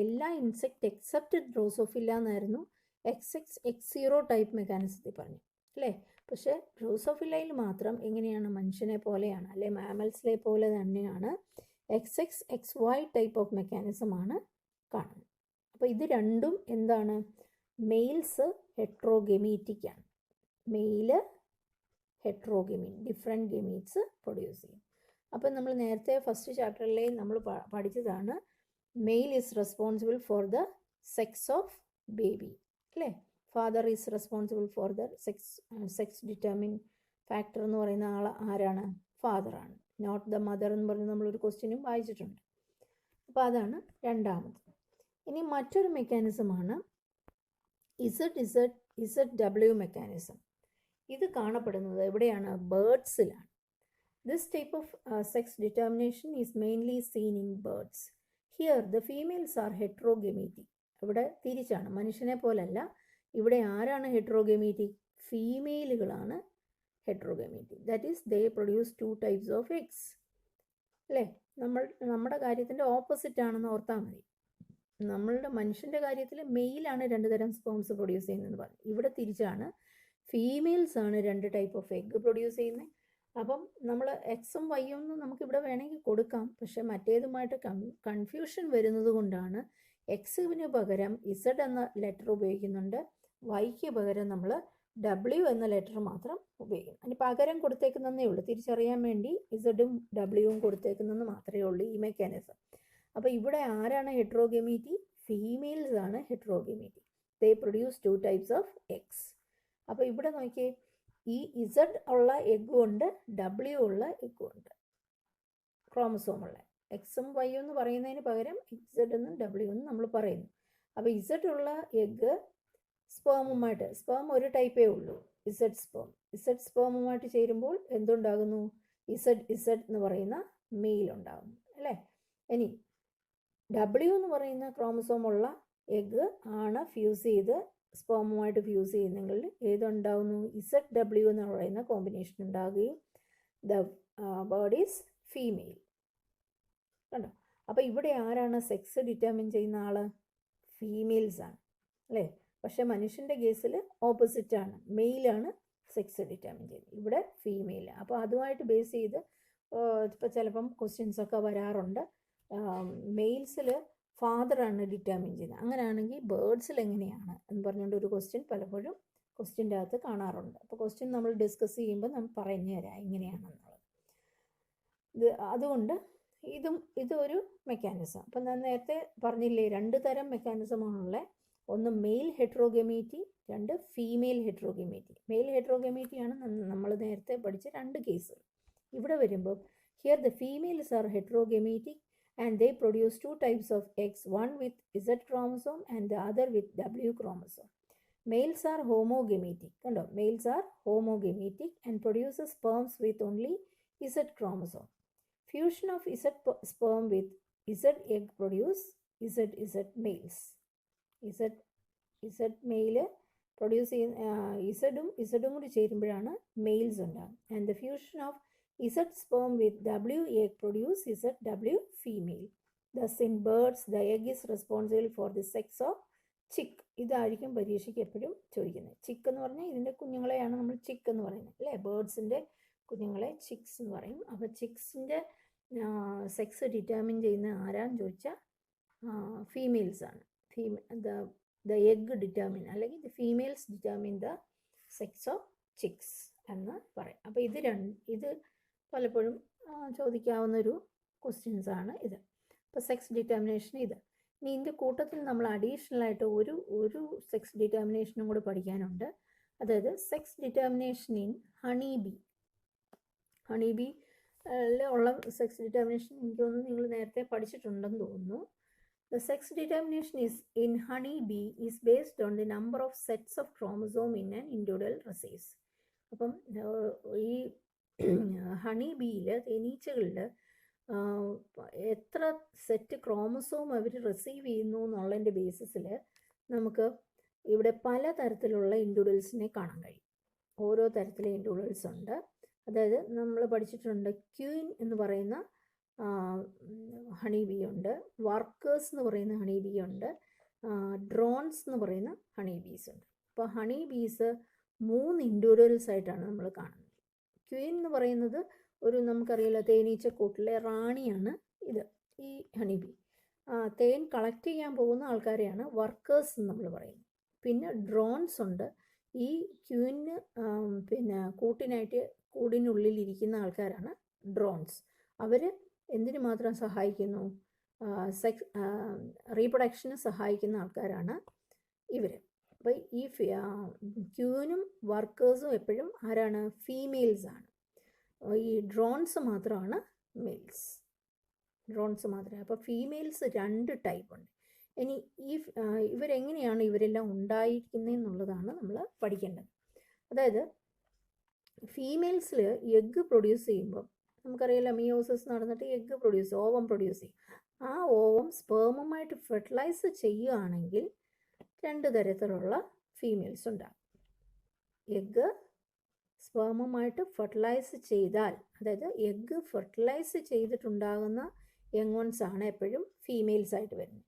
എല്ലാ ഇൻസെക്റ്റ് എക്സെപ്റ്റ് ഡ്രോസോഫില്ല എന്നായിരുന്നു. XX-X0 ടൈപ്പ് മെക്കാനിസത്തിൽ പറഞ്ഞു അല്ലേ? പക്ഷേ ഡ്രോസോഫില്ലയിൽ മാത്രം എങ്ങനെയാണ്, മനുഷ്യനെ പോലെയാണ്, അല്ലെ മാമൽസിലെ പോലെ തന്നെയാണ് XXXY ടൈപ്പ് ഓഫ് മെക്കാനിസമാണ് കാണുന്നത്. അപ്പോൾ ഇത് രണ്ടും എന്താണ്, മെയിൽസ് ഹെട്രോഗമീറ്റിക് ആണ്. Male heterogamete, different gametes produce ചെയ്യും. അപ്പം നമ്മൾ നേരത്തെ ഫസ്റ്റ് ചാപ്റ്ററിലെ നമ്മൾ പഠിച്ചതാണ് male is responsible for the sex of baby, അല്ലേ? Father is responsible for the sex determine factor എന്ന് പറയുന്ന ആൾ ആരാണ്? ഫാദറാണ്, നോട്ട് ദ മദർ എന്ന് പറഞ്ഞ് നമ്മളൊരു ക്വസ്റ്റ്യനും വായിച്ചിട്ടുണ്ട്. അപ്പോൾ അതാണ് രണ്ടാമത്. ഇനി മറ്റൊരു മെക്കാനിസമാണ് ZZW മെക്കാനിസം. ഇത് കാണപ്പെടുന്നത് എവിടെയാണ്? ബേർഡ്സിലാണ്. This type of sex determination is mainly seen in birds. Here the females are heterogametic. ഇവിടെ തിരിച്ചാണ്, മനുഷ്യനെ പോലല്ല. ഇവിടെ ആരാണ് ഹെട്രോഗമീറ്റിക്? ഫീമെയിലുകളാണ് heterogametic. That is they produce 2 types of eggs, അല്ലേ? നമ്മുടെ കാര്യത്തിൻ്റെ ഓപ്പോസിറ്റ് ആണെന്ന് ഓർത്താൽ മതി. നമ്മളുടെ മനുഷ്യൻ്റെ കാര്യത്തിൽ മെയിലാണ് 2 തരം സ്പേംസ് പ്രൊഡ്യൂസ് ചെയ്യുന്നതെന്ന് പറഞ്ഞു. ഇവിടെ തിരിച്ചാണ്, ഫീമെയിൽസ് ആണ് 2 ടൈപ്പ് ഓഫ് എഗ്ഗ് പ്രൊഡ്യൂസ് ചെയ്യുന്നത്. അപ്പം നമ്മൾ എക്സും വൈയും നമുക്കിവിടെ വേണമെങ്കിൽ കൊടുക്കാം, പക്ഷേ മറ്റേതുമായിട്ട് കൺഫ്യൂഷൻ വരുന്നത് കൊണ്ടാണ് എക്സിന് പകരം ഇസഡ് എന്ന ലെറ്റർ ഉപയോഗിക്കുന്നുണ്ട്, വൈക്ക് പകരം നമ്മൾ W എന്ന ലെറ്റർ മാത്രം ഉപയോഗിക്കും. അതിന് പകരം കൊടുത്തേക്കുന്നതേ ഉള്ളൂ, തിരിച്ചറിയാൻ വേണ്ടി ഇസഡും ഡബ്ല്യുവും കൊടുത്തേക്കുന്നതെന്ന് മാത്രമേ ഉള്ളൂ ഈ മെക്കാനിസം. അപ്പോൾ ഇവിടെ ആരാണ് ഹെട്രോഗമീറ്റി? ഫീമെയിൽസ് ആണ് heterogamety. They produce 2 types of eggs. അപ്പോൾ ഇവിടെ നോക്കിയേ, ഈ ഇസഡ് ഉള്ള എഗ്ഗും ഉണ്ട്, ഡബ്ല്യു ഉള്ള എഗ്ഗും ഉണ്ട്, ക്രോമസോമുള്ള. എക്സും വൈയും എന്ന് പറയുന്നതിന് പകരം ഇസഡ് എന്നും ഡബ്ല്യു എന്നും നമ്മൾ പറയുന്നു. അപ്പോൾ ഇസഡ് ഉള്ള എഗ്ഗ് സ്പേമുമായിട്ട്, സ്പേം ഒരു ടൈപ്പേ ഉള്ളൂ, ഇസഡ് സ്പേം. ഇസഡ് സ്പേമുമായിട്ട് ചേരുമ്പോൾ എന്തുണ്ടാകുന്നു? ഇസഡ് എന്ന് പറയുന്ന മെയിൽ ഉണ്ടാകുന്നു, അല്ലേ? ഇനി ഡബ്ല്യു എന്ന് പറയുന്ന ക്രോമസോമുള്ള എഗ്ഗ് ആണ് ഫ്യൂസ് ചെയ്ത് സ്പേമുമായിട്ട് ഫ്യൂസ് ചെയ്യുന്നെങ്കിൽ ഏതുണ്ടാവുന്നു? ZW എന്ന് പറയുന്ന കോമ്പിനേഷൻ ഉണ്ടാകുകയും ദ ബേർഡ് ഈസ് ഫീമെയിൽ. കണ്ടോ? അപ്പോൾ ഇവിടെ ആരാണ് സെക്സ് ഡിറ്റർമിൻ ചെയ്യുന്ന ആൾ? ഫീമെയിൽസ് ആണ്, അല്ലേ? പക്ഷെ മനുഷ്യൻ്റെ കേസിൽ ഓപ്പോസിറ്റാണ്, മെയിലാണ് സെക്സ് ഡിറ്റർമിൻ ചെയ്യുന്നത്, ഇവിടെ ഫീമെയിൽ. അപ്പോൾ അതുമായിട്ട് ബേസ് ചെയ്ത് ഇപ്പോൾ ചിലപ്പം ക്വസ്റ്റ്യൻസൊക്കെ വരാറുണ്ട്, മെയിൽസിൽ ഫാദറാണ് ഡിറ്റർമിൻ ചെയ്യുന്നത്, അങ്ങനെയാണെങ്കിൽ ബേർഡ്സിൽ എങ്ങനെയാണ് എന്ന് പറഞ്ഞുകൊണ്ട് ഒരു ക്വസ്റ്റ്യൻ പലപ്പോഴും ക്വസ്റ്റ്യൻ്റെ അകത്ത് കാണാറുണ്ട്. അപ്പോൾ ക്വസ്റ്റ്യൻ നമ്മൾ ഡിസ്കസ് ചെയ്യുമ്പോൾ നമ്മൾ പറഞ്ഞു തരാം എങ്ങനെയാണെന്നുള്ളത്. അതുകൊണ്ട് ഇതൊരു മെക്കാനിസം. അപ്പം ഞാൻ നേരത്തെ പറഞ്ഞില്ലേ, 2 തരം മെക്കാനിസമാണുള്ളത്. ഒന്ന് male heterogamety, 2 female heterogamety. Male ഹെട്രോഗമീറ്റിയാണ് നമ്മൾ നേരത്തെ പഠിച്ച 2 കേസുകൾ. ഇവിടെ വരുമ്പോൾ here the females are heterogametic and they produce 2 types of eggs, one with Z chromosome and the other with W chromosome. Males are homogamitic. Kando, males are homogamitic and produces sperms with only Z chromosome. Fusion of Z sperm with Z egg produce Z males. Z male produce Z കൂടി ചേരുമ്പോഴാണ് males ഉണ്ടാകും. And the fusion of Z sperm with W egg produce ZW female. Thus in birds the egg is responsible for the sex of chick. ഇതായിരിക്കും പരീക്ഷയ്ക്ക് എപ്പോഴും ചോദിക്കുന്നത്. ചിക്ക് എന്ന് പറഞ്ഞാൽ ഇതിൻ്റെ കുഞ്ഞുങ്ങളെയാണ് നമ്മൾ ചിക്ക് എന്ന് പറയുന്നത്, അല്ലേ? ബേർഡ്സിൻ്റെ കുഞ്ഞുങ്ങളെ ചിക്സ് എന്ന് പറയും. അപ്പോൾ ചിക്സിൻ്റെ സെക്സ് ഡിറ്റർമിൻ ചെയ്യുന്ന ആരാന്ന് ചോദിച്ചാൽ ഫീമെയിൽസാണ്. ദ എഗ് ഡിറ്റർമിൻ, അല്ലെങ്കിൽ the females determine the sex of chicks എന്ന് പറയും. അപ്പോൾ ഇത് പലപ്പോഴും ചോദിക്കാവുന്നൊരു ക്വസ്റ്റ്യൻസാണ് ഇത്. അപ്പോൾ സെക്സ് ഡിറ്റർമിനേഷൻ ഇത്. ഇനി ഇതിൻ്റെ കൂട്ടത്തിൽ നമ്മൾ അഡീഷണലായിട്ട് ഒരു സെക്സ് ഡിറ്റർമിനേഷനും കൂടി പഠിക്കാനുണ്ട്. അതായത് sex determination in honey B ഉള്ള സെക്സ് ഡിറ്റർമിനേഷൻ എനിക്ക് തോന്നുന്നു നിങ്ങൾ നേരത്തെ പഠിച്ചിട്ടുണ്ടെന്ന് തോന്നുന്നു. The sex determination in honey bee is based on the number of sets of chromosome in an individual receives. അപ്പം ഈ ഹണി ബീയിൽ, തേനീച്ചകളിൽ എത്ര സെറ്റ് ക്രോമസോം അവർ റിസീവ് ചെയ്യുന്നു എന്നുള്ളതിൻ്റെ ബേസിസിൽ നമുക്ക് ഇവിടെ പല തരത്തിലുള്ള ഇൻഡിവിജ്വൽസിനെ കാണാൻ കഴിയും. ഓരോ തരത്തിലെ ഇൻഡിവിജ്വൽസ് ഉണ്ട്. അതായത് നമ്മൾ പഠിച്ചിട്ടുണ്ട്, ക്യൂൻ എന്ന് പറയുന്ന ഹണി ബീ ഉണ്ട്, വർക്കേഴ്സ് എന്ന് പറയുന്ന ഹണി ബീ ഉണ്ട്, ഡ്രോൺസ് എന്ന് പറയുന്ന ഹണി ബീസ് ഉണ്ട്. അപ്പോൾ ഹണി ബീസ് 3 ഇൻഡിവിജ്വൽസ് ആയിട്ടാണ് നമ്മൾ കാണുന്നത്. ക്വീൻ എന്ന് പറയുന്നത് ഒരു നമുക്കറിയാലോ തേനീച്ചക്കൂട്ടിലെ റാണിയാണ് ഇത്, ഈ ഹണിബി. തേൻ കളക്ട് ചെയ്യാൻ പോകുന്ന ആൾക്കാരെയാണ് വർക്കേഴ്സ് എന്ന് നമ്മൾ പറയുന്നത്. പിന്നെ ഡ്രോൺസ് ഉണ്ട്. ഈ ക്യൂവിന് പിന്നെ കൂടിനുള്ളിൽ ഇരിക്കുന്ന ആൾക്കാരാണ് ഡ്രോൺസ്. അവർ എന്തിനു മാത്രം സഹായിക്കുന്നു? റീപ്രൊഡക്ഷന് സഹായിക്കുന്ന ആൾക്കാരാണ് ഇവർ. അപ്പോൾ ഈ ക്യൂവിനും വർക്കേഴ്സും എപ്പോഴും ആരാണ്? ഫീമെയിൽസാണ്. ഈ ഡ്രോൺസ് മാത്രമാണ് മെയിൽസ്. ഡ്രോൺസ് മാത്രമേ. അപ്പോൾ ഫീമെയിൽസ് 2 ടൈപ്പ് ഉണ്ട്. ഇനി ഇവരെങ്ങനെയാണ് ഇവരെല്ലാം ഉണ്ടായിരിക്കുന്നതെന്നുള്ളതാണ് നമ്മൾ പഠിക്കേണ്ടത്. അതായത് ഫീമെയിൽസിൽ എഗ്ഗ് പ്രൊഡ്യൂസ് ചെയ്യുമ്പോൾ നമുക്കറിയാലോ മിയോസിസ് നടന്നിട്ട് എഗ്ഗ് ഓവം പ്രൊഡ്യൂസ് ചെയ്യും. ആ ഓവം സ്പേമുമായിട്ട് ഫെർട്ടിലൈസ് ചെയ്യുകയാണെങ്കിൽ 2 തരത്തിലുള്ള ഫീമെയിൽസ് ഉണ്ടാകും. എഗ്ഗ് സ്പേമുമായിട്ട് ഫെർട്ടിലൈസ് ചെയ്താൽ, അതായത് എഗ്ഗ് ഫെർട്ടിലൈസ് ചെയ്തിട്ടുണ്ടാകുന്ന യങ് ആണ് എപ്പോഴും ഫീമെയിൽസ് ആയിട്ട് വരുന്നത്.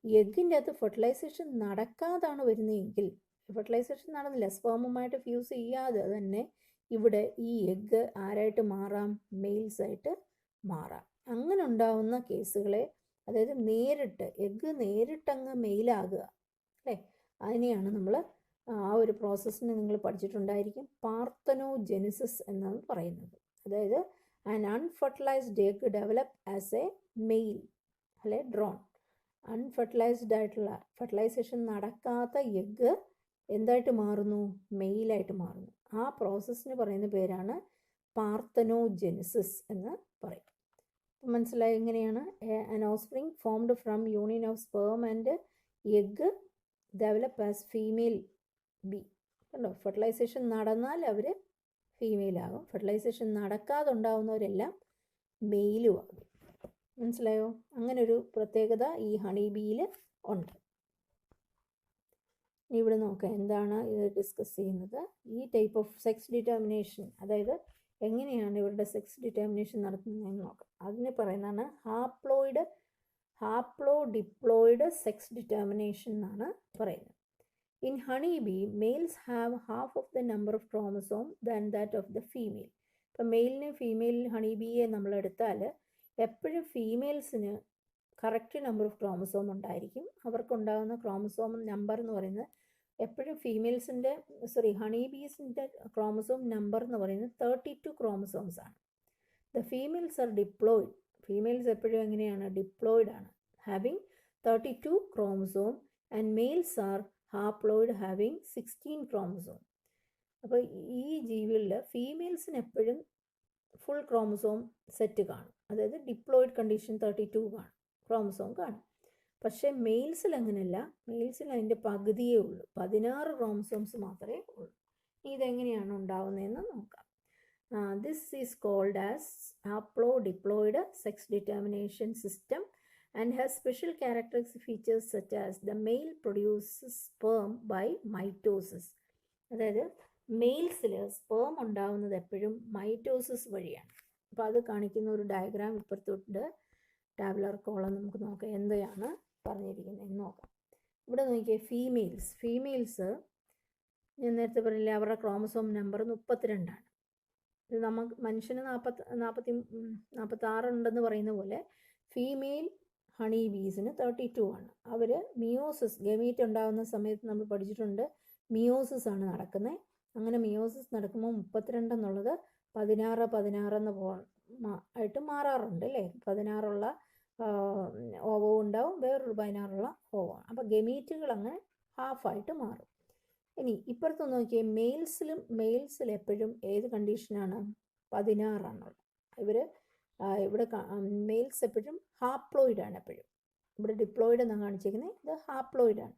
എഗ്ഗിൻ്റെ അകത്ത് ഫെർട്ടിലൈസേഷൻ നടക്കാതാണ് വരുന്നതെങ്കിൽ, ഫെർട്ടിലൈസേഷൻ നടന്നില്ല, സ്പേമുമായിട്ട് ഫ്യൂസ് ചെയ്യാതെ തന്നെ ഇവിടെ ഈ എഗ്ഗ് ആരായിട്ട് മാറാം? മെയിൽസ് ആയിട്ട് മാറാം. അങ്ങനെ ഉണ്ടാവുന്ന കേസുകളെ, അതായത് എഗ്ഗ് നേരിട്ടങ്ങ് മെയിലാകുക അല്ലേ, അതിനെയാണ് നമ്മൾ ആ ഒരു പ്രോസസ്സിനെ നിങ്ങൾ പഠിച്ചിട്ടുണ്ടായിരിക്കും, പാർത്തനോജെനിസിസ് എന്നാണ് പറയുന്നത്. അതായത് an unfertilized egg develop as a male അല്ലെ ഡ്രോൺ. അൺഫെർട്ടിലൈസ്ഡ് ആയിട്ടുള്ള, ഫെർട്ടിലൈസേഷൻ നടക്കാത്ത എഗ്ഗ് എന്തായിട്ട് മാറുന്നു? മെയിലായിട്ട് മാറുന്നു. ആ പ്രോസസ്സിന് പറയുന്ന പേരാണ് പാർത്തനോജെനിസിസ് എന്ന് പറയും. മനസ്സിലായി എങ്ങനെയാണ്? An offspring formed from union of sperm and egg develop as female B. കണ്ടോ, ഫെർട്ടിലൈസേഷൻ നടന്നാൽ അവർ ഫീമെയിലാകും, ഫെർട്ടിലൈസേഷൻ നടക്കാതെ ഉണ്ടാകുന്നവരെല്ലാം മെയിലും ആകും. മനസ്സിലായോ? അങ്ങനൊരു പ്രത്യേകത ഈ ഹണി ബീയിൽ ഉണ്ട്. ഇവിടെ നോക്കാം എന്താണ് ഇത് ഡിസ്കസ് ചെയ്യുന്നത്. ഈ ടൈപ്പ് ഓഫ് സെക്സ് ഡിറ്റർമിനേഷൻ, അതായത് എങ്ങനെയാണ് ഇവരുടെ സെക്സ് ഡിറ്റർമിനേഷൻ നടത്തുന്നതെന്ന് നോക്കാം. അതിന് പറയുന്നതാണ് ഹാപ്ലോഡിപ്ലോയിഡ് സെക്സ് ഡിറ്റർമിനേഷൻ എന്നാണ് പറയുന്നത്. In honey bee males have half of the number of chromosome than that of the female. ഇപ്പം മെയിലിനും ഫീമെയിലിനും ഹണി ബിയെ നമ്മളെടുത്താൽ എപ്പോഴും ഫീമെയിൽസിന് കറക്റ്റ് നമ്പർ ഓഫ് ക്രോമസോം ഉണ്ടായിരിക്കും. അവർക്കുണ്ടാകുന്ന ക്രോമസോം നമ്പർ എന്ന് പറയുന്നത് എപ്പോഴും ഹണി ബീസിൻ്റെ ക്രോമസോം നമ്പർ എന്ന് പറയുന്നത് 32 ക്രോമസോംസ് ആണ്. The females are diploid. Females എപ്പോഴും എങ്ങനെയാണ്? ഡിപ്ലോയിഡ് ആണ്, having 32 chromosome, and males are haploid having 16 chromosome. അപ്പോൾ ഈ ജീവികളിൽ ഫീമെയിൽസിന് എപ്പോഴും ഫുൾ ക്രോമസോം സെറ്റ് കാണും, അതായത് ഡിപ്ലോയിഡ് കണ്ടീഷൻ 32 കാണും, ക്രോമസോം കാണും. പക്ഷേ മെയിൽസിൽ അങ്ങനെയല്ല. മെയിൽസിൽ അതിൻ്റെ പകുതിയേ ഉള്ളൂ, 16 ക്രോമസോംസ് മാത്രമേ ഉള്ളൂ. ഇതെങ്ങനെയാണ് ഉണ്ടാവുന്നതെന്ന് നോക്കാം. This is called as haplodiploid sex determination system and has special characteristic features such as the male produces sperm by mitosis. അതായത് മെയിൽസിൽ സ്പേം ഉണ്ടാവുന്നത് എപ്പോഴും മൈറ്റോസിസ് വഴിയാണ്. അപ്പോൾ അത് കാണിക്കുന്ന ഒരു ഡയഗ്രാം ഇപ്പുറത്തോട്ട് ടാബുലർ കോളം നമുക്ക് നോക്കാം എന്താണ് പറഞ്ഞിരിക്കുന്നതെന്ന് നോക്കാം. ഇവിടെ നോക്കിയേ, ഫീമെയിൽസ് ഞാൻ നേരത്തെ പറഞ്ഞില്ലേ അവരുടെ ക്രോമസോം നമ്പർ 32 ആണ്. ഇത് നമുക്ക് മനുഷ്യന് 46 ഉണ്ടെന്ന് പറയുന്ന പോലെ ഫീമെയിൽ ഹണി ബീസിന് 32 ആണ്. അവർ മിയോസിസ്, ഗമീറ്റ് ഉണ്ടാകുന്ന സമയത്ത് നമ്മൾ പഠിച്ചിട്ടുണ്ട് മിയോസിസ് ആണ് നടക്കുന്നത്. അങ്ങനെ മിയോസിസ് നടക്കുമ്പോൾ 32 എന്നുള്ളത് 16 ആയിട്ട് മാറാറുണ്ട് അല്ലേ. 16 ഓവവും ഉണ്ടാവും, വേറൊരു 16 ഓവമാണ്. അപ്പോൾ ഗമീറ്റുകൾ അങ്ങനെ ഹാഫായിട്ട് മാറും. ഇനി ഇപ്പുറത്ത് നോക്കിയേ, മെയിൽസിൽ എപ്പോഴും ഏത് കണ്ടീഷനാണ്? 16 ആണുള്ളത്. ഇവിടെ മെയിൽസ് എപ്പോഴും ഹാപ്ലോയിഡ് ആണ്. എപ്പോഴും ഇവിടെ ഡിപ്ലോയിഡ് എന്നാണ് കാണിച്ചിരിക്കുന്നത്, ഇത് ഹാപ്ലോയിഡ് ആണ്.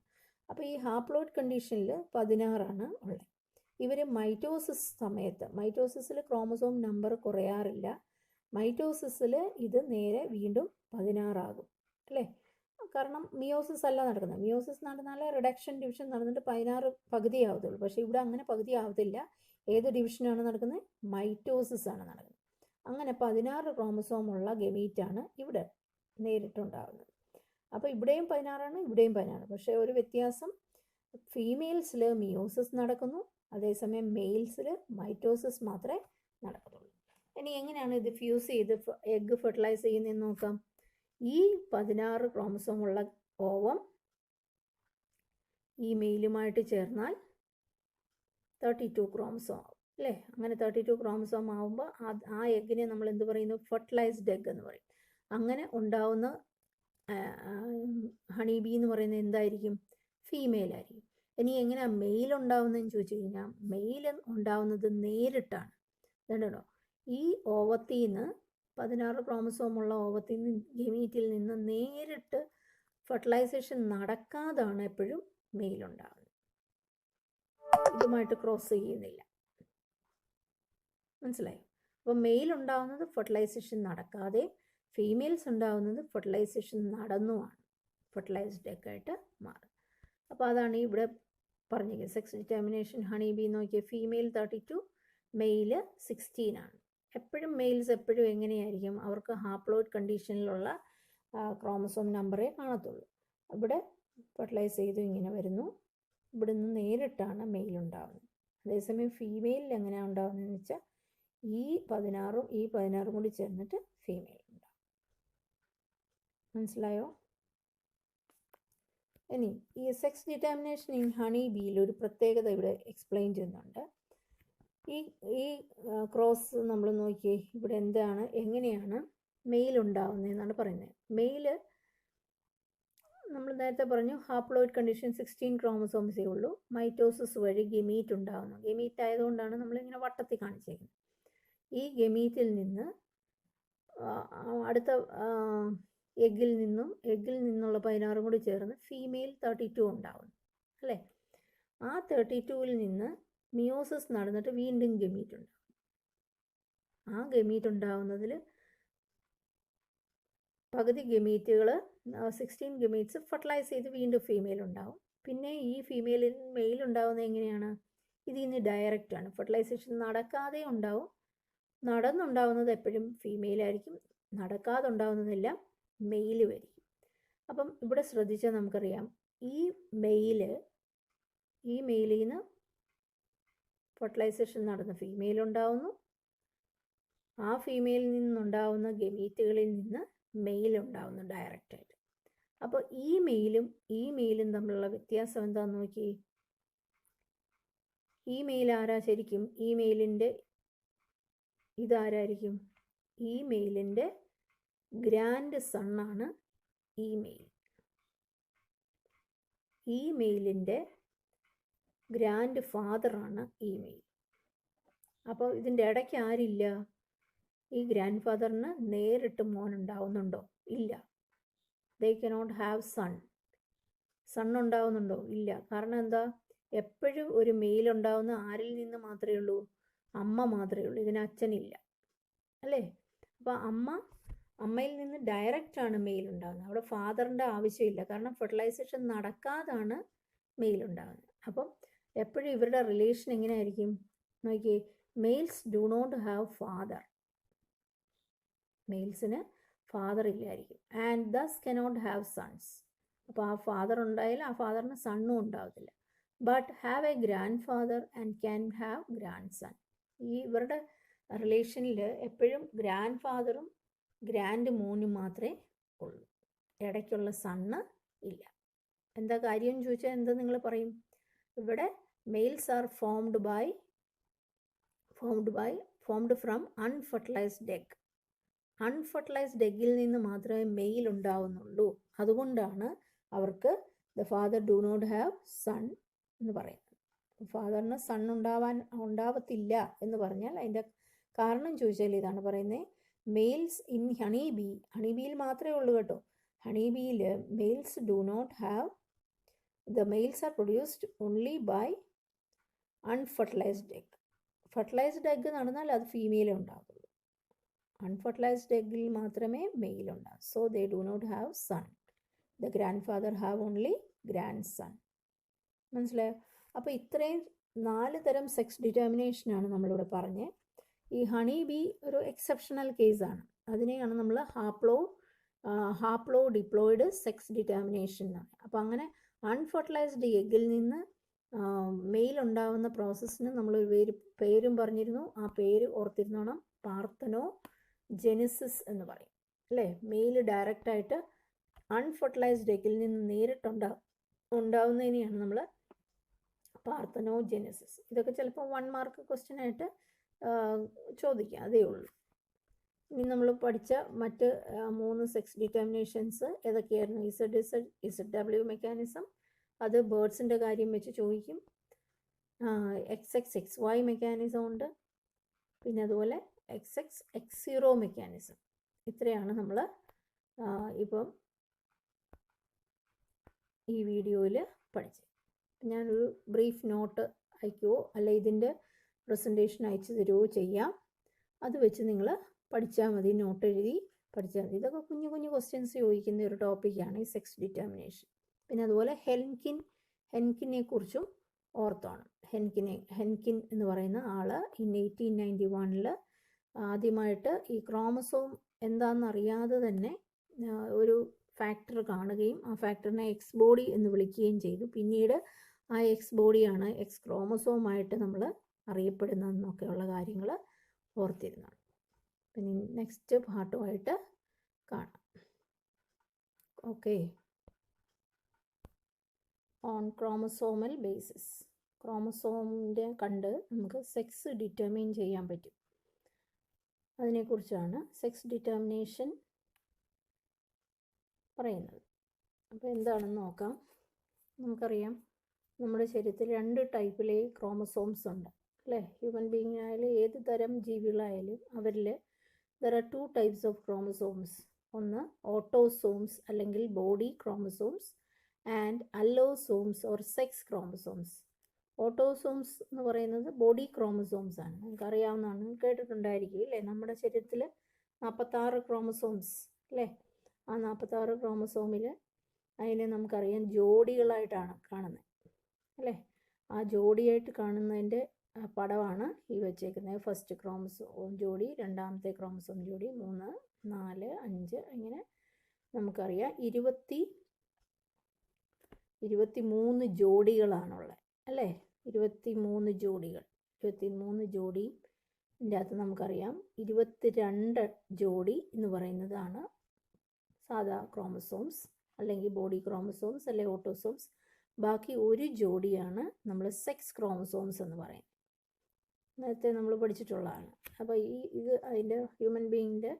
അപ്പോൾ ഈ ഹാപ്ലോയിഡ് കണ്ടീഷനിൽ 16 ആണ് ഉള്ളത്. ഇവർ മൈറ്റോസിസിൽ ക്രോമസോം നമ്പർ കുറയാറില്ല. മൈറ്റോസിസിൽ ഇത് നേരെ വീണ്ടും 16 ആകും അല്ലേ. കാരണം മിയോസിസ് അല്ല നടക്കുന്നത്. മിയോസിസ് നടന്നാൽ റിഡക്ഷൻ ഡിവിഷൻ നടന്നിട്ട് 16 പകുതിയാവത്തുള്ളൂ. പക്ഷേ ഇവിടെ അങ്ങനെ പകുതി ആവത്തില്ല. ഏത് ഡിവിഷനാണ് നടക്കുന്നത്? മൈറ്റോസിസ് ആണ് നടക്കുന്നത്. അങ്ങനെ 16 ക്രോമസോമുള്ള ഗമീറ്റാണ് ഇവിടെ നേരിട്ടുണ്ടാകുന്നത്. അപ്പോൾ ഇവിടെയും 16 ആണ്, ഇവിടെയും 16. പക്ഷേ ഒരു വ്യത്യാസം, ഫീമെയിൽസിൽ മിയോസിസ് നടക്കുന്നു, അതേസമയം മെയിൽസിൽ മൈറ്റോസിസ് മാത്രമേ നടക്കത്തുള്ളൂ. ഇനി എങ്ങനെയാണ് ഇത് ഫ്യൂസ് ചെയ്ത് എഗ്ഗ് ഫെർട്ടിലൈസ് ചെയ്യുന്നതെന്ന് നോക്കാം. ഈ 16 ക്രോമസോമുള്ള ഓവം ഈ മെയിലുമായിട്ട് ചേർന്നാൽ 32 ക്രോമസോം ആവും അല്ലേ? അങ്ങനെ 32 ക്രോമസോം ആവുമ്പോൾ ആ എഗ്ഗിനെ നമ്മൾ എന്ത് പറയുന്നു? ഫെർട്ടിലൈസ്ഡ് എഗ്ഗ് എന്ന് പറയും. അങ്ങനെ ഉണ്ടാവുന്ന ഹണി ബീ എന്ന് പറയുന്നത് എന്തായിരിക്കും? ഫീമെയിൽ ആയിരിക്കും. ഇനി എങ്ങനെയാണ് മെയിൽ ഉണ്ടാവുന്നതെന്ന് ചോദിച്ചു കഴിഞ്ഞാൽ, മെയിൽ ഉണ്ടാവുന്നത് നേരിട്ടാണ്. കണ്ടോ, ഈ ഓവത്തിൽ നിന്ന് 16 ക്രോമസോമുള്ള ഓവത്തിൽ നിന്ന് ഗമീറ്റിൽ നിന്ന് നേരിട്ട് ഫെർട്ടിലൈസേഷൻ നടക്കാതാണ് എപ്പോഴും മെയിൽ ഉണ്ടാകുന്നത്. ഇതുമായിട്ട് ക്രോസ് ചെയ്യുന്നില്ല. മനസ്സിലായോ? അപ്പോൾ മെയിൽ ഉണ്ടാകുന്നത് ഫെർട്ടിലൈസേഷൻ നടക്കാതെ, ഫീമെയിൽസ് ഉണ്ടാകുന്നത് ഫെർട്ടിലൈസേഷൻ നടന്നുമാണ് ഫെർട്ടിലൈസ്ഡ് എഗ് ആയിട്ട് മാറും. അപ്പോൾ അതാണ് ഇവിടെ പറഞ്ഞിരിക്കുന്നത്. സെക്സ് ഡിറ്റർമിനേഷൻ ഹണി ബി നോക്കിയ ഫീമെയിൽ 32, മെയിൽ 16 ആണ്. എപ്പോഴും മെയിൽസ് എപ്പോഴും എങ്ങനെയായിരിക്കും? അവർക്ക് ഹാപ്ലോയിഡ് കണ്ടീഷനിലുള്ള ക്രോമസോം നമ്പറേ കാണത്തുള്ളൂ. ഇവിടെ ഫെർട്ടിലൈസ് ചെയ്തു ഇങ്ങനെ വരുന്നു, ഇവിടെ നിന്ന് നേരിട്ടാണ് മെയിൽ ഉണ്ടാകുന്നത്. അതേസമയം ഫീമെയിലിൽ എങ്ങനെയാണ് ഉണ്ടാകുന്നതെന്ന് വെച്ചാൽ ഈ 16ഉം ഈ 16ഉം കൂടി ചേർന്നിട്ട് ഫീമെയിൽ ഉണ്ടാകും. മനസ്സിലായോ? ഇനി ഈ സെക്സ് ഡിറ്റർമിനേഷൻ ഇൻ ഹണി ബീയിൽ ഒരു പ്രത്യേകത ഇവിടെ എക്സ്പ്ലെയിൻ ചെയ്യുന്നുണ്ട്. ഈ ക്രോസ് നമ്മൾ നോക്കിയേ, ഇവിടെ എന്താണ്, എങ്ങനെയാണ് മെയിൽ ഉണ്ടാകുന്നതെന്നാണ് പറയുന്നത്. മെയില് നമ്മൾ നേരത്തെ പറഞ്ഞു ഹാപ്ലോയിഡ് കണ്ടീഷൻ 16 ക്രോമസോംസേ ഉള്ളൂ. മൈറ്റോസിസ് വഴി ഗമീറ്റ് ഉണ്ടാകുന്നു. ഗമീറ്റ് ആയതുകൊണ്ടാണ് നമ്മളിങ്ങനെ വട്ടത്തിൽ കാണിച്ചിരിക്കുന്നത്. ഈ ഗമീറ്റിൽ നിന്ന് അടുത്ത എഗ്ഗിൽ നിന്നുള്ള 16 കൂടി ചേർന്ന് ഫീമെയിൽ 32 ഉണ്ടാവുന്നു അല്ലേ? ആ 32-ൽ നിന്ന് മിയോസിസ് നടന്നിട്ട് വീണ്ടും ഗമീറ്റ് ഉണ്ടാകും. ആ ഗമീറ്റ് ഉണ്ടാവുന്നതിൽ പകുതി ഗമീറ്റുകൾ 16 ഗമീറ്റ്സ് ഫെർട്ടിലൈസ് ചെയ്ത് വീണ്ടും ഫീമെയിൽ ഉണ്ടാവും. പിന്നെ ഈ ഫീമെയിലിൽ മെയിൽ ഉണ്ടാവുന്നത് എങ്ങനെയാണ്? ഇതിൽ നിന്ന് ഡയറക്റ്റാണ്. ഫെർട്ടിലൈസേഷൻ നടക്കാതെ ഉണ്ടാവും. നടന്നുണ്ടാവുന്നത് എപ്പോഴും ഫീമെയിലായിരിക്കും, നടക്കാതെ ഉണ്ടാവുന്നതെല്ലാം മെയിൽ വരും. അപ്പം ഇവിടെ ശ്രദ്ധിച്ചാൽ നമുക്കറിയാം, ഈ മെയിലിൽ നിന്ന് ഫെർട്ടിലൈസേഷൻ നടന്ന ഫീമെയിൽ ഉണ്ടാവുന്നു. ആ ഫീമെയിലിൽ നിന്നുണ്ടാവുന്ന ഗമീറ്റുകളിൽ നിന്ന് മെയിൽ ഉണ്ടാവുന്നു ഡയറക്റ്റായിട്ട്. അപ്പോൾ ഈ മെയിലും തമ്മിലുള്ള വ്യത്യാസം എന്താണെന്ന് നോക്കി. ഈ മെയിൽ ആരാ ശരിക്കും? ഈ മെയിലിൻ്റെ ഇതാരായിരിക്കും? ഈ മെയിലിൻ്റെ ഗ്രാൻഡ് സണ്ണാണ് ഈ മെയിൽ. ഈ മെയിലിൻ്റെ ഗ്രാൻഡ് ഫാദറാണ് ഈ മെയിൽ. അപ്പോൾ ഇതിൻ്റെ ഇടയ്ക്ക് ആരില്ല? ഈ ഗ്രാൻഡ് ഫാദറിന് നേരിട്ട് മോൻ ഉണ്ടാവുന്നുണ്ടോ? ഇല്ല. ദേ കനോട്ട് ഹാവ് സൺ ഉണ്ടാവുന്നുണ്ടോ? ഇല്ല. കാരണം എന്താ? എപ്പോഴും ഒരു മെയിൽ ഉണ്ടാവുന്ന ആരിൽ നിന്ന് മാത്രമേ ഉള്ളൂ? അമ്മ മാത്രമേ ഉള്ളൂ. ഇതിന് അച്ഛനില്ല അല്ലേ? അപ്പോൾ അമ്മയിൽ നിന്ന് ഡയറക്റ്റാണ് മെയിൽ ഉണ്ടാകുന്നത്. അവിടെ ഫാദറിൻ്റെ ആവശ്യമില്ല. കാരണം ഫെർട്ടിലൈസേഷൻ നടക്കാതാണ് മെയിൽ ഉണ്ടാകുന്നത്. അപ്പം എപ്പോഴും ഇവരുടെ റിലേഷൻ എങ്ങനെയായിരിക്കും നോക്കിയേ. Males do not have father. മെയിൽസിന് ഫാദർ ഇല്ലായിരിക്കും. And thus cannot have sons. അപ്പോൾ ആ ഫാദർ ഉണ്ടായാലും ആ ഫാദറിന് സണ്ണും ഉണ്ടാകത്തില്ല. But have a grandfather and can have grandson. ഈ ഇവരുടെ റിലേഷനിൽ എപ്പോഴും ഗ്രാൻഡ് ഫാദറും ഗ്രാൻഡ് മോനും മാത്രമേ ഉള്ളൂ. ഇടയ്ക്കുള്ള സണ്ണ് ഇല്ല. എന്താ കാര്യം എന്ന് ചോദിച്ചാൽ എന്താ നിങ്ങൾ പറയും? ഇവിടെ males are formed from unfertilised egg. Unfertilised എഗ്ഗിൽ നിന്ന് മാത്രമേ മെയിൽ ഉണ്ടാവുന്നുള്ളൂ. അതുകൊണ്ടാണ് അവർക്ക് the father do not have son എന്ന് പറയുന്നത്. ഫാദറിന് സൺ ഉണ്ടാവത്തില്ല എന്ന് പറഞ്ഞാൽ അതിൻ്റെ കാരണം ചോദിച്ചാൽ ഇതാണ് പറയുന്നത്. മെയിൽസ് ഇൻ ഹണിബിയിൽ മാത്രമേ ഉള്ളൂ കേട്ടോ. ഹണിബിയിൽ males do not have, the males are produced only by unfertilised egg. Fertilised egg നടന്നാൽ അത് ഫീമെയിലേ ഉണ്ടാകുള്ളൂ. അൺഫെർട്ടിലൈസ്ഡ് എഗ്ഗിൽ മാത്രമേ മെയിൽ ഉണ്ടാകൂ. So they do not have son. The grandfather have only grandson. മനസ്സിലായോ? അപ്പോൾ ഇത്രയും 4 തരം സെക്സ് ഡിറ്റർമിനേഷനാണ് നമ്മളിവിടെ പറഞ്ഞത്. ഈ ഹണി ബി ഒരു എക്സെപ്ഷണൽ കേസാണ്. അതിനെയാണ് നമ്മൾ ഹാപ്ലോ ഡിപ്ലോയിഡ് സെക്സ് ഡിറ്റർമിനേഷൻ എന്നാണ്. അപ്പോൾ അങ്ങനെ അൺഫെർട്ടിലൈസ്ഡ് എഗ്ഗിൽ നിന്ന് മെയിൽ ഉണ്ടാകുന്ന പ്രോസസ്സിന് നമ്മളൊരു പേരും പറഞ്ഞിരുന്നു. ആ പേര് ഓർത്തിരുന്നോണം, പാർത്തനോ ജെനിസിസ് എന്ന് പറയും അല്ലേ. മെയിൽ ഡയറക്റ്റായിട്ട് അൺഫെർട്ടിലൈസ്ഡ് എഗ്ഗിൽ നിന്ന് ഉണ്ടാവുന്നതിനെയാണ് നമ്മൾ പാർത്തനോ ജെനിസിസ്. ഇതൊക്കെ ചിലപ്പോൾ 1 മാർക്ക് ക്വസ്റ്റ്യൻ ആയിട്ട് ചോദിക്കാം, അതേ ഉള്ളൂ. ഇനി നമ്മൾ പഠിച്ച മറ്റ് 3 സെക്സ് ഡിറ്റർമിനേഷൻസ് ഏതൊക്കെയായിരുന്നു? ZW മെക്കാനിസം, അത് ബേർഡ്സിൻ്റെ കാര്യം വെച്ച് ചോദിക്കും. XXXY മെക്കാനിസം ഉണ്ട്, പിന്നെ അതുപോലെ XX മെക്കാനിസം. ഇത്രയാണ് നമ്മൾ ഇപ്പം ഈ വീഡിയോയിൽ പഠിച്ചത്. ഞാനൊരു ബ്രീഫ് നോട്ട് അയക്കുമോ അല്ല ഇതിൻ്റെ പ്രസൻറ്റേഷൻ അയച്ചു തരുമോ ചെയ്യാം. അത് വെച്ച് നിങ്ങൾ പഠിച്ചാൽ മതി, നോട്ട് എഴുതി പഠിച്ചാൽ മതി. ഇതൊക്കെ കുഞ്ഞു കുഞ്ഞു ക്വസ്റ്റ്യൻസ് ചോദിക്കുന്ന ഒരു ടോപ്പിക്കാണ് ഈ സെക്സ് ഡിറ്റർമിനേഷൻ. പിന്നെ അതുപോലെ ഹെൻകിനെ കുറിച്ചും ഓർത്തോണം. ഹെൻകിൻ എന്ന് പറയുന്ന ആൾ 1891 ആദ്യമായിട്ട് ഈ ക്രോമസോം എന്താണെന്നറിയാതെ തന്നെ ഒരു ഫാക്ടർ കാണുകയും ആ ഫാക്ടറിനെ എക്സ് ബോഡി എന്ന് വിളിക്കുകയും ചെയ്തു. പിന്നീട് ആ എക്സ് ബോഡിയാണ് എക്സ് ക്രോമസോമായിട്ട് നമ്മൾ അറിയപ്പെടുന്നതെന്നൊക്കെയുള്ള കാര്യങ്ങൾ ഓർത്തിരുന്നു. പിന്നെ നെക്സ്റ്റ് പാർട്ടുമായിട്ട് കാണാം. ഓക്കെ. ഓൺ ക്രോമസോമൽ ബേസിസ്, ക്രോമസോമിൻ്റെ കണ്ട് നമുക്ക് സെക്സ് ഡിറ്റർമിൻ ചെയ്യാൻ പറ്റും. അതിനെക്കുറിച്ചാണ് സെക്സ് ഡിറ്റർമിനേഷൻ പറയുന്നത്. അപ്പോൾ എന്താണെന്ന് നോക്കാം. നമുക്കറിയാം നമ്മുടെ ശരീരത്തിൽ 2 ടൈപ്പിലെ ക്രോമസോംസ് ഉണ്ട് അല്ലേ. ഹ്യൂമൻ ബീയിങ് ആയാലും ഏത് തരം ജീവികളായാലും അവരിൽ there are 2 types of chromosomes. ഒന്ന് ഓട്ടോസോംസ് അല്ലെങ്കിൽ body chromosomes and allosomes or sex chromosomes. Autosomes എന്ന് പറയുന്നത് ബോഡി ക്രോമസോംസ് ആണ്. നിങ്ങൾക്കറിയാവുന്നതാണ്, കേട്ടിട്ടുണ്ടായിരിക്കും അല്ലേ. നമ്മുടെ ശരീരത്തിൽ 46 ക്രോമസോംസ് അല്ലേ. ആ 46 ക്രോമസോമിൽ അതിനെ നമുക്കറിയാം ജോഡികളായിട്ടാണ് കാണുന്നത് അല്ലേ. ആ ജോഡിയായിട്ട് കാണുന്നതിൻ്റെ പടമാണ് ഈ വെച്ചേക്കുന്നത്. ഫസ്റ്റ് ക്രോമസോം ജോഡി, രണ്ടാമത്തെ ക്രോമസോം ജോഡി, 3, 4, 5 ഇങ്ങനെ നമുക്കറിയാം 23 ജോഡികളാണുള്ളത് അല്ലേ. 23 ജോഡികൾ. 23 ജോഡിൻ്റെ അകത്ത് നമുക്കറിയാം 22 ജോഡി എന്ന് പറയുന്നതാണ് സാധാ ക്രോമസോംസ് അല്ലെങ്കിൽ ബോഡി ക്രോമസോംസ് അല്ലെങ്കിൽ ഓട്ടോസോംസ്. ബാക്കി 1 ജോഡിയാണ് നമ്മൾ സെക്സ് ക്രോമസോംസ് എന്ന് പറയുന്നത്. നേരത്തെ നമ്മൾ പഠിച്ചിട്ടുള്ളതാണ്. അപ്പോൾ ഇത് അതിൻ്റെ ഹ്യൂമൻ ബീയിങ്ങിൻ്റെ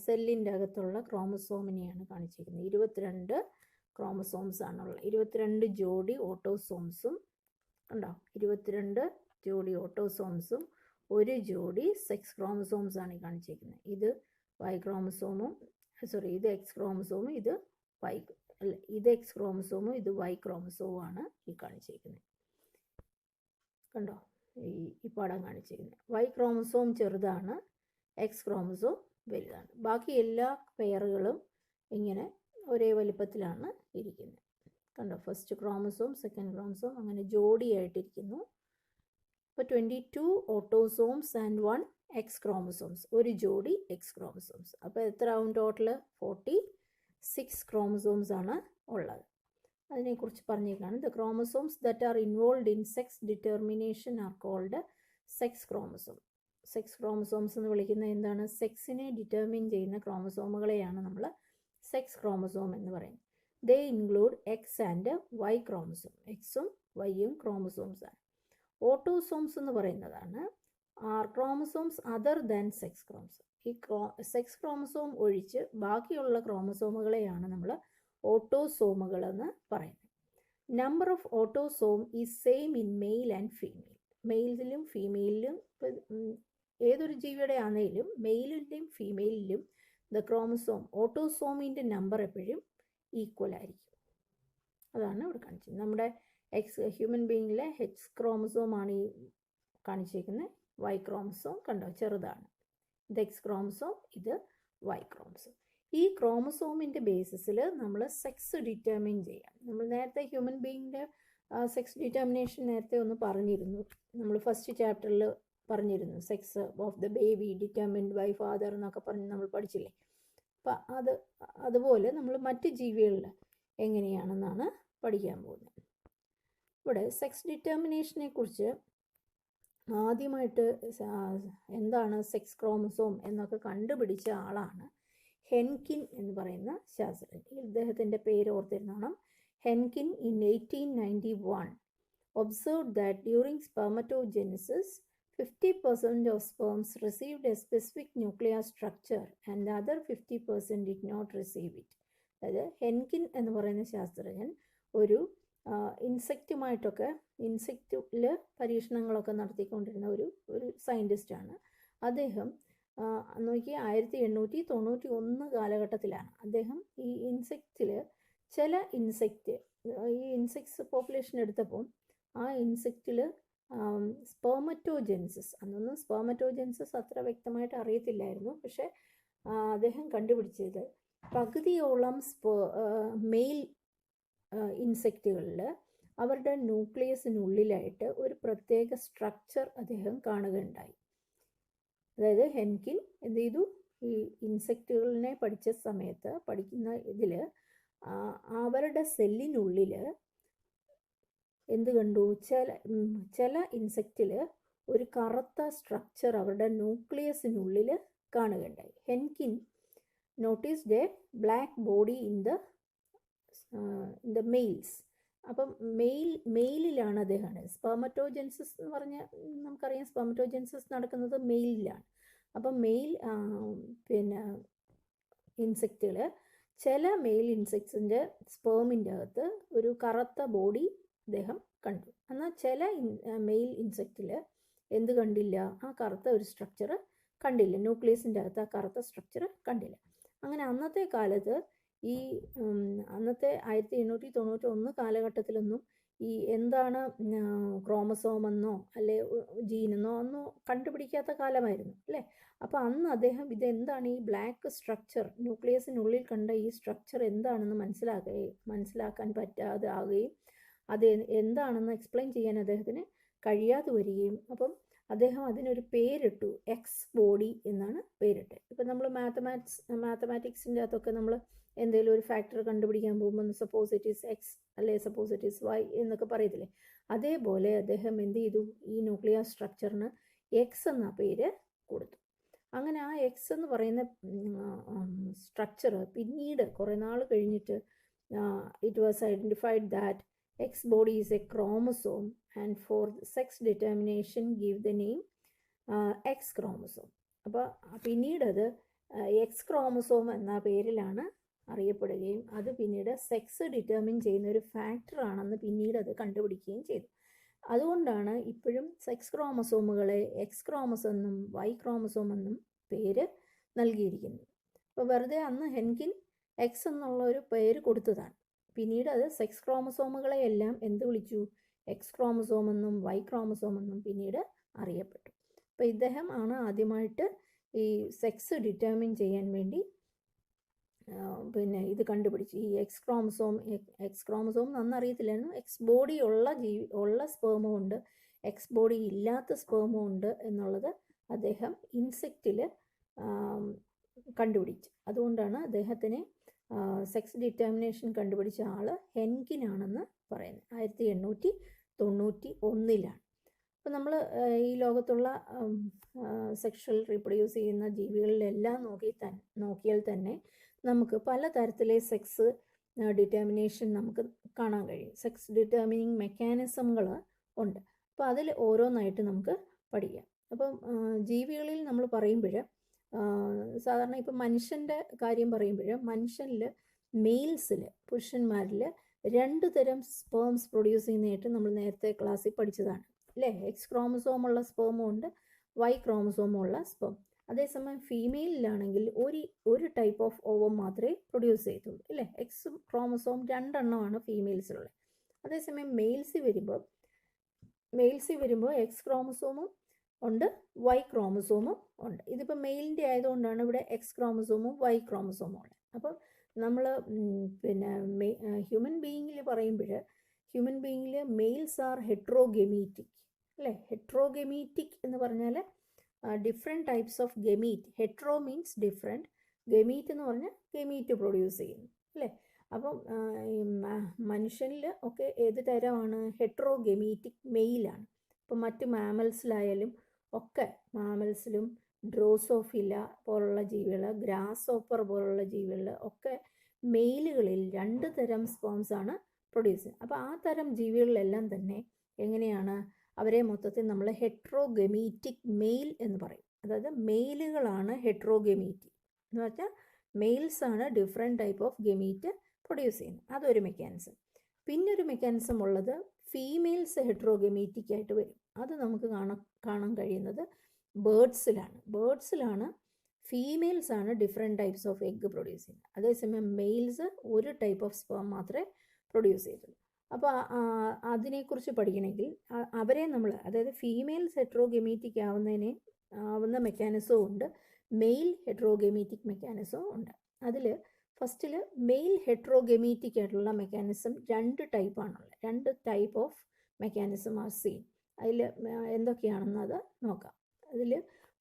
സെല്ലിൻ്റെ അകത്തുള്ള ക്രോമസോമിനെയാണ് കാണിച്ചിരിക്കുന്നത്. 22 ക്രോമസോംസ് ആണുള്ളത്. 22 ജോഡി ഓട്ടോസോംസും ഉണ്ടാവും. 22 ജോഡി ഓട്ടോസോംസും 1 ജോഡി സെക്സ് ക്രോമസോംസ് ആണ് ഈ കാണിച്ചിരിക്കുന്നത്. ഇത് വൈ ക്രോമസോമും ഇത് എക്സ് ക്രോമസോമും ഇത് വൈ അല്ല ഇത് എക്സ് ക്രോമസോമും ഇത് വൈ ക്രോമസോമും ആണ് ഈ കാണിച്ചിരിക്കുന്നത്. കണ്ടോ ഈ പടം കാണിച്ചിരിക്കുന്നത്. വൈ ക്രോമസോം ചെറുതാണ്, എക്സ് ക്രോമസോം വലുതാണ്. ബാക്കി എല്ലാ പെയറുകളും ഇങ്ങനെ ഒരേ വലിപ്പത്തിലാണ് ഇരിക്കുന്നത്. കണ്ടോ, ഫസ്റ്റ് ക്രോമസോം, സെക്കൻഡ് ക്രോമസോം അങ്ങനെ ജോഡിയായിട്ടിരിക്കുന്നു. അപ്പോൾ 22 ഓട്ടോസോംസ് ആൻഡ് 1 എക്സ് ക്രോമസോംസ്, 1 ജോഡി എക്സ് ക്രോമസോംസ്. അപ്പോൾ എത്ര ആവും ടോട്ടൽ? 46 ക്രോമസോംസ് ആണ് ഉള്ളത്. അതിനെക്കുറിച്ച് പറഞ്ഞേക്കാണ്. The chromosomes that are involve in sex determination are called sex chromosome. Sex chromosomes എന്ന് വിളിക്കുന്നത് എന്താണ്? സെക്സിനെ ഡിറ്റർമിൻ ചെയ്യുന്ന ക്രോമസോമുകളെയാണ് നമ്മൾ സെക്സ് ക്രോമസോം എന്ന് പറയുന്നത്. They include X and Y chromosome. എക്സും വൈയും ക്രോമസോംസ് ആണ്. ഓട്ടോസോംസ് എന്ന് പറയുന്നതാണ് are chromosomes other than sex chromosome. ഈ സെക്സ് ക്രോമസോം ഒഴിച്ച് ബാക്കിയുള്ള ക്രോമസോമുകളെയാണ് നമ്മൾ ഓട്ടോസോമുകളെന്ന് പറയുന്നത്. Number of autosome is same in male and female. മെയിലിലും ഫീമെയിലിലും ഏതൊരു ജീവിയുടെ ആണെങ്കിലും മെയിലിലും ഫീമെയിലിലും ദ ക്രോമസോം ഓട്ടോസോമിൻ്റെ നമ്പർ എപ്പോഴും ഈക്വൽ ആയിരിക്കും. അതാണ് ഇവിടെ കാണിച്ചത്. നമ്മുടെ ഹ്യൂമൻ ബീയിങ്ങിലെ എക്സ് ക്രോമസോമാണ് ഈ കാണിച്ചിരിക്കുന്നത്. വൈ ക്രോമസോം കണ്ടോ ചെറുതാണ്. ഇത് എക്സ് ക്രോമസോം, ഇത് വൈ ക്രോമസോം. ഈ ക്രോമസോമിൻ്റെ ബേസിസിൽ നമ്മൾ സെക്സ് ഡിറ്റർമിൻ ചെയ്യാം. നമ്മൾ നേരത്തെ ഹ്യൂമൻ ബീയിങ്ങിൻ്റെ സെക്സ് ഡിറ്റർമിനേഷൻ നേരത്തെ ഒന്ന് പറഞ്ഞിരുന്നു. നമ്മൾ ഫസ്റ്റ് ചാപ്റ്ററിൽ പറഞ്ഞിരുന്നു. Sex of the baby determined by father എന്നൊക്കെ പറഞ്ഞ് നമ്മൾ പഠിച്ചില്ലേ. അപ്പം അതുപോലെ നമ്മൾ മറ്റ് ജീവികളിൽ എങ്ങനെയാണെന്നാണ് പഠിക്കാൻ പോകുന്നത്. ഇവിടെ സെക്സ് ഡിറ്റർമിനേഷനെ കുറിച്ച് ആദ്യമായിട്ട് എന്താണ് സെക്സ് ക്രോമസോം എന്നൊക്കെ കണ്ടുപിടിച്ച ആളാണ് ഹെൻകിൻ എന്ന് പറയുന്ന ശാസ്ത്രജ്ഞൻ. ഇദ്ദേഹത്തിൻ്റെ പേര് ഓർത്തിരുന്നോണം. ഹെൻകിൻ in 1891 observed that during spermatogenesis 50% of sperms received a specific nuclear structure and the other 50% did not receive it. അതായത് ഹെൻകിൻ എന്ന് പറയുന്ന ശാസ്ത്രജ്ഞൻ ഒരു ഇൻസെക്റ്റുമായിട്ടൊക്കെ ഇൻസെക്റ്റിൽ പരീക്ഷണങ്ങളൊക്കെ നടത്തിക്കൊണ്ടിരുന്ന ഒരു സയൻറ്റിസ്റ്റാണ്. അദ്ദേഹം നോക്കി 1891 കാലഘട്ടത്തിലാണ് അദ്ദേഹം ഈ ഇൻസെക്റ്റിൽ ചില ഈ ഇൻസെക്ട്സ് പോപ്പുലേഷൻ എടുത്തപ്പോൾ ആ ഇൻസെക്റ്റിൽ സ്പെർമറ്റോജെൻസിസ്, അന്നൊന്നും സ്പെർമറ്റോജെൻസിസ് അത്ര വ്യക്തമായിട്ട് അറിയത്തില്ലായിരുന്നു. പക്ഷേ അദ്ദേഹം കണ്ടുപിടിച്ചത് പകുതിയോളം മെയിൽ ഇൻസെക്റ്റുകളിൽ അവരുടെ ന്യൂക്ലിയസിനുള്ളിലായിട്ട് ഒരു പ്രത്യേക സ്ട്രക്ചർ അദ്ദേഹം കാണുകയുണ്ടായി. അതായത് ഹെൻകിൻ എന്ത് ചെയ്തു, ഈ ഇൻസെക്റ്റുകളിനെ പഠിക്കുന്ന ഇതിൽ അവരുടെ സെല്ലിനുള്ളിൽ എന്ത് കണ്ടു, ചില ഇൻസെക്റ്റിൽ ഒരു കറുത്ത സ്ട്രക്ചർ അവരുടെ ന്യൂക്ലിയസിനുള്ളിൽ കാണുകയുണ്ടായി. Henking noticed a black body in the males. അപ്പം മെയിലിലാണ് അദ്ദേഹം സ്പെർമറ്റോജെൻസിസ് എന്ന് പറഞ്ഞാൽ നമുക്കറിയാം, സ്പെർമറ്റോജെൻസിസ് നടക്കുന്നത് മെയിലിലാണ്. അപ്പം ഇൻസെക്റ്റുകൾ ചില മെയിൽ ഇൻസെക്ട്സിൻ്റെ സ്പേമിൻ്റെ അകത്ത് ഒരു കറുത്ത ബോഡി അദ്ദേഹം കണ്ടു. എന്നാൽ ചില മെയിൽ ഇൻസെക്റ്റിൽ എന്ത് കണ്ടില്ല, ആ കറുത്ത ഒരു സ്ട്രക്ചർ കണ്ടില്ല, ന്യൂക്ലിയസിൻ്റെ അകത്ത് ആ കറുത്ത സ്ട്രക്ചർ കണ്ടില്ല. അങ്ങനെ അന്നത്തെ കാലത്ത് അന്നത്തെ 1891 കാലഘട്ടത്തിലൊന്നും ഈ എന്താണ് ക്രോമസോമെന്നോ അല്ലെ ജീനെന്നോ ഒന്നും കണ്ടുപിടിക്കാത്ത കാലമായിരുന്നു അല്ലേ. അപ്പോൾ അന്ന് അദ്ദേഹം ഇതെന്താണ് ഈ ബ്ലാക്ക് സ്ട്രക്ചർ, ന്യൂക്ലിയസിനുള്ളിൽ കണ്ട ഈ സ്ട്രക്ചർ എന്താണെന്ന് മനസ്സിലാക്കാൻ പറ്റാതെ ആവുകയും അത് എന്താണെന്ന് എക്സ്പ്ലെയിൻ ചെയ്യാൻ അദ്ദേഹത്തിന് കഴിയാതെ വരികയും അപ്പം അദ്ദേഹം അതിനൊരു പേരിട്ടു, എക്സ് ബോഡി എന്നാണ് പേരിട്ടത്. ഇപ്പം നമ്മൾ മാത്തമാറ്റിക്സിൻ്റെ അകത്തൊക്കെ നമ്മൾ എന്തെങ്കിലും ഒരു ഫാക്ടർ കണ്ടുപിടിക്കാൻ പോകുമ്പോൾ സപ്പോസ് ഇറ്റ് ഈസ് എക്സ് അല്ലെ സപ്പോസ് ഇറ്റ് ഈസ് വൈ എന്നൊക്കെ പറയത്തില്ലേ, അതേപോലെ അദ്ദേഹം എന്ത് ചെയ്തു, ഈ ന്യൂക്ലിയർ സ്ട്രക്ചറിന് എക്സ് എന്ന പേര് കൊടുത്തു. അങ്ങനെ ആ എക്സ് എന്ന് പറയുന്ന സ്ട്രക്ചർ പിന്നീട് കുറേ നാൾ കഴിഞ്ഞിട്ട് it was identified that X body is a chromosome and for sex determination give the name X chromosome. അപ്പോൾ പിന്നീട് അത് എക്സ് ക്രോമസോം എന്ന പേരിലാണ് അറിയപ്പെടുകയും അത് പിന്നീട് സെക്സ് ഡിറ്റർമിൻ ചെയ്യുന്ന ഒരു ഫാക്ടറാണെന്ന് പിന്നീട് അത് കണ്ടുപിടിക്കുകയും ചെയ്തു. അതുകൊണ്ടാണ് ഇപ്പോഴും സെക്സ് ക്രോമസോമുകളെ എക്സ് ക്രോമസോം എന്നും വൈ ക്രോമസോം എന്നും പേര് നൽകിയിരിക്കുന്നത്. അപ്പോൾ വെറുതെ അന്ന് ഹെൻകിൻ എക്സ് എന്നുള്ള ഒരു പേര് കൊടുത്തതാണ്. പിന്നീട് അത് സെക്സ് ക്രോമസോമുകളെയെല്ലാം എന്ത് വിളിച്ചു, എക്സ് ക്രോമസോം എന്നും വൈ ക്രോമസോം എന്നും പിന്നീട് അറിയപ്പെട്ടു. അപ്പോൾ ഇദ്ദേഹം ആണ് ആദ്യമായിട്ട് ഈ സെക്സ് ഡിറ്റർമിൻ ചെയ്യാൻ വേണ്ടി ഇത് കണ്ടുപിടിച്ചു. ഈ എക്സ് ക്രോമസോം നന്നറിയത്തില്ലായിരുന്നു. എക്സ് ബോഡി ഉള്ള സ്പേമും ഉണ്ട്, എക്സ് ബോഡി ഇല്ലാത്ത സ്പേമും ഉണ്ട് എന്നുള്ളത് അദ്ദേഹം ഇൻസെക്റ്റിൽ കണ്ടുപിടിച്ചു. അതുകൊണ്ടാണ് അദ്ദേഹത്തിന് സെക്സ് ഡിറ്റർമിനേഷൻ കണ്ടുപിടിച്ച ആൾ ഹെൻകിൻ ആണെന്ന് പറയുന്നത്. 1891. അപ്പോൾ നമ്മൾ ഈ ലോകത്തുള്ള സെക്ഷൽ റീപ്രൊഡ്യൂസ് ചെയ്യുന്ന ജീവികളിലെല്ലാം നോക്കിയാൽ തന്നെ നമുക്ക് പലതരത്തിലെ സെക്സ് ഡിറ്റർമിനേഷൻ നമുക്ക് കാണാൻ കഴിയും. സെക്സ് ഡിറ്റർമിനിങ് മെക്കാനിസമുകൾ ഉണ്ട്. അപ്പോൾ അതിൽ ഓരോന്നായിട്ട് നമുക്ക് പഠിക്കാം. അപ്പം ജീവികളിൽ നമ്മൾ പറയുമ്പോൾ സാധാരണ ഇപ്പം മനുഷ്യൻ്റെ കാര്യം പറയുമ്പോൾ മനുഷ്യനിൽ മെയിൽസിൽ പുരുഷന്മാരിൽ 2 തരം സ്പേംസ് പ്രൊഡ്യൂസ് ചെയ്യുന്നതായിട്ട് നമ്മൾ നേരത്തെ ക്ലാസ്സിൽ പഠിച്ചതാണ് അല്ലേ. എക്സ് ക്രോമസോമുള്ള സ്പേമും ഉണ്ട്, വൈ ക്രോമസോമുള്ള സ്പേം. അതേസമയം ഫീമെയിലാണെങ്കിൽ ഒരു ടൈപ്പ് ഓഫ് ഓവം മാത്രമേ പ്രൊഡ്യൂസ് ചെയ്യത്തുള്ളൂ അല്ലേ. എക്സ് ക്രോമസോം 2 എണ്ണമാണ് ഫീമെയിൽസിലുള്ളത്. അതേസമയം മെയിൽസിൽ വരുമ്പോൾ എക്സ് ക്രോമസോമും ഉണ്ട്, വൈ ക്രോമസോമും ഉണ്ട്. ഇതിപ്പോൾ മെയിലിൻ്റെ ആയതുകൊണ്ടാണ് ഇവിടെ എക്സ് ക്രോമസോമും വൈ ക്രോമസോമും ഉള്ളത്. അപ്പോൾ നമ്മൾ ഹ്യൂമൻ ബീയിങ്ങിൽ പറയുമ്പോൾ ഹ്യൂമൻ ബീയിങ്ങിൽ മെയിൽസ് ആർ ഹെട്രോഗെമീറ്റിക് അല്ലേ. ഹെട്രോഗെമീറ്റിക് എന്ന് പറഞ്ഞാൽ different types of gamete. Hetero means different, gamete എന്ന് പറഞ്ഞാൽ ഗെമീറ്റ് പ്രൊഡ്യൂസ് ചെയ്യുന്നു അല്ലേ. അപ്പം മനുഷ്യനിൽ ഒക്കെ ഏത് തരമാണ്? ഹെട്രോഗമീറ്റിക് മെയിലാണ്. അപ്പം മറ്റ് മാമൽസിലായാലും ഒക്കെ, മാമൽസിലും ഡ്രോസോഫില പോലുള്ള ജീവികൾ, ഗ്രാസ് ഓപ്പർ പോലുള്ള ജീവികൾ ഒക്കെ മെയിലുകളിൽ 2 തരം സ്പേംസാണ് പ്രൊഡ്യൂസ് ചെയ്യുന്നത്. അപ്പോൾ ആ തരം ജീവികളിലെല്ലാം തന്നെ എങ്ങനെയാണ് അവരെ മൊത്തത്തിൽ നമ്മൾ ഹെട്രോഗമീറ്റിക് മെയിൽ എന്ന് പറയും. അതായത് മെയിലുകളാണ് ഹെട്രോഗമീറ്റി എന്ന് വെച്ചാൽ മെയിൽസ് ആണ് different type of gamete produce ചെയ്യുന്നത്. അതൊരു മെക്കാനിസം. പിന്നൊരു മെക്കാനിസം ഉള്ളത് ഫീമെയിൽസ് ഹെട്രോഗമീറ്റിക് ആയിട്ട് വരും. അത് നമുക്ക് കാണാൻ കഴിയുന്നത് ബേർഡ്സിലാണ് ഫീമെയിൽസ് ആണ് different types of egg produce ചെയ്യുന്നത്. അതേസമയം മെയിൽസ് ഒരു ടൈപ്പ് ഓഫ് സ്പേം മാത്രമേ പ്രൊഡ്യൂസ് ചെയ്തുള്ളൂ. അപ്പോൾ അതിനെക്കുറിച്ച് പഠിക്കണമെങ്കിൽ അവരെ നമ്മൾ, അതായത് ഫീമെയിൽസ് ഹെട്രോഗമീറ്റിക് ആവുന്ന മെക്കാനിസവും ഉണ്ട്, മെയിൽ ഹെട്രോഗമീറ്റിക് മെക്കാനിസവും ഉണ്ട്. അതിൽ ഫസ്റ്റിൽ മെയിൽ ഹെട്രോഗമീറ്റിക് ആയിട്ടുള്ള mechanism 2 ടൈപ്പാണുള്ളത്. 2 type of mechanism are seen. അതിൽ എന്തൊക്കെയാണെന്ന് അത് നോക്കാം. അതിൽ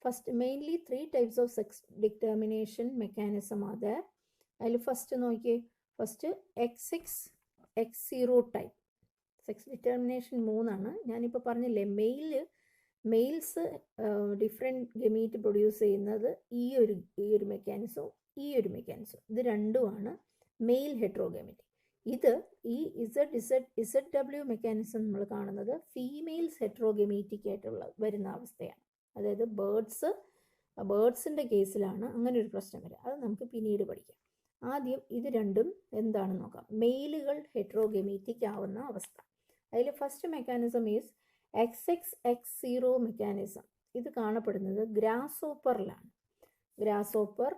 first mainly 3 types of sex determination mechanism are there. അതിൽ ഫസ്റ്റ് നോക്കിയേ, first XX0 type sex determination 3 ഞാനിപ്പോൾ പറഞ്ഞില്ലേ, മെയിൽസ് ഡിഫറെൻറ്റ് ഗമീറ്റ് പ്രൊഡ്യൂസ് ചെയ്യുന്നത് ഈ ഒരു മെക്കാനിസവും ഈ ഒരു മെക്കാനിസവും, ഇത് രണ്ടുമാണ് മെയിൽ ഹെട്രോഗമീറ്റ്. ഈ ZW മെക്കാനിസം നമ്മൾ കാണുന്നത് ഫീമെയിൽസ് ഹെട്രോഗമീറ്റിക് ആയിട്ടുള്ള വരുന്ന അവസ്ഥയാണ്. അതായത് ബേർഡ്സിൻ്റെ കേസിലാണ് അങ്ങനെ ഒരു പ്രശ്നം വരിക. അത് നമുക്ക് പിന്നീട് പഠിക്കാം. ആദ്യം ഇത് രണ്ടും എന്താണെന്ന് നോക്കാം. മെയിലുകൾ ഹെട്രോഗമീറ്റിക് ആവുന്ന അവസ്ഥ. അതിൽ first mechanism is XX0 mechanism. ഇത് കാണപ്പെടുന്നത് ഗ്രാസ് ഓപ്പറിലാണ്. ഗ്രാസ് ഓപ്പർ,